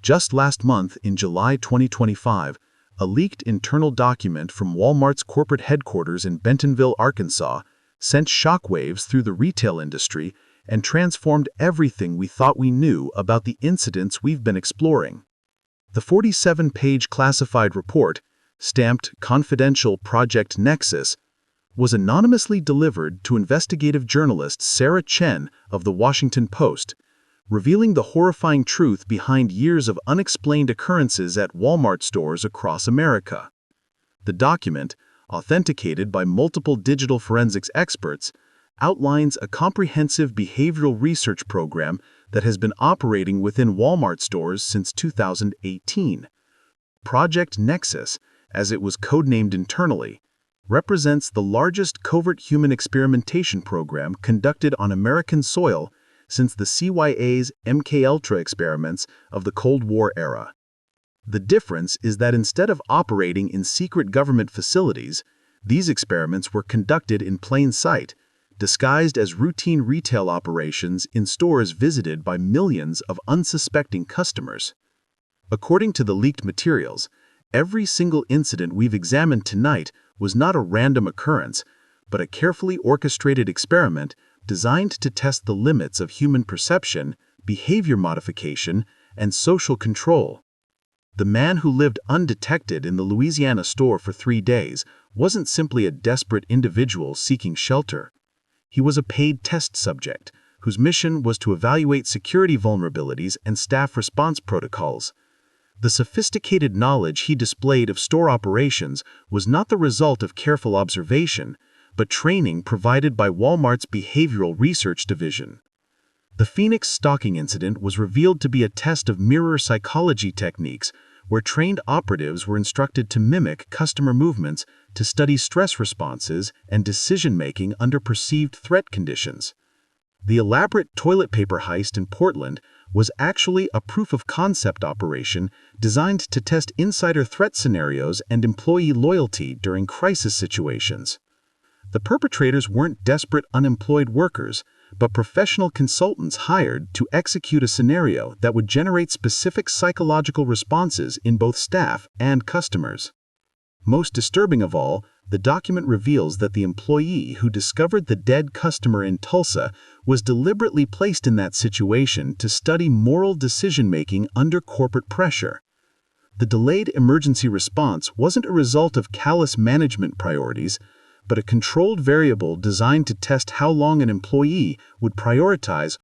Speaker 5: Just last month, in July 2025, a leaked internal document from Walmart's corporate headquarters in Bentonville, Arkansas, sent shockwaves through the retail industry and transformed everything we thought we knew about the incidents we've been exploring. The 47-page classified report, stamped Confidential Project Nexus, was anonymously delivered to investigative journalist Sarah Chen of The Washington Post, revealing the horrifying truth behind years of unexplained occurrences at Walmart stores across America. The document, authenticated by multiple digital forensics experts, outlines a comprehensive behavioral research program that has been operating within Walmart stores since 2018. Project Nexus, as it was codenamed internally, represents the largest covert human experimentation program conducted on American soil since the CYA's MKUltra experiments of the Cold War era. The difference is that instead of operating in secret government facilities, these experiments were conducted in plain sight, disguised as routine retail operations in stores visited by millions of unsuspecting customers. According to the leaked materials, every single incident we've examined tonight was not a random occurrence, but a carefully orchestrated experiment designed to test the limits of human perception, behavior modification, and social control. The man who lived undetected in the Louisiana store for 3 days wasn't simply a desperate individual seeking shelter. He was a paid test subject whose mission was to evaluate security vulnerabilities and staff response protocols. The sophisticated knowledge he displayed of store operations was not the result of careful observation, but training provided by Walmart's Behavioral Research Division. The Phoenix stalking incident was revealed to be a test of mirror psychology techniques, where trained operatives were instructed to mimic customer movements to study stress responses and decision-making under perceived threat conditions. The elaborate toilet paper heist in Portland was actually a proof-of-concept operation designed to test insider threat scenarios and employee loyalty during crisis situations. The perpetrators weren't desperate unemployed workers, but professional consultants hired to execute a scenario that would generate specific psychological responses in both staff and customers. Most disturbing of all, the document reveals that the employee who discovered the dead customer in Tulsa was deliberately placed in that situation to study moral decision-making under corporate pressure. The delayed emergency response wasn't a result of callous management priorities, but a controlled variable designed to test how long an employee would prioritize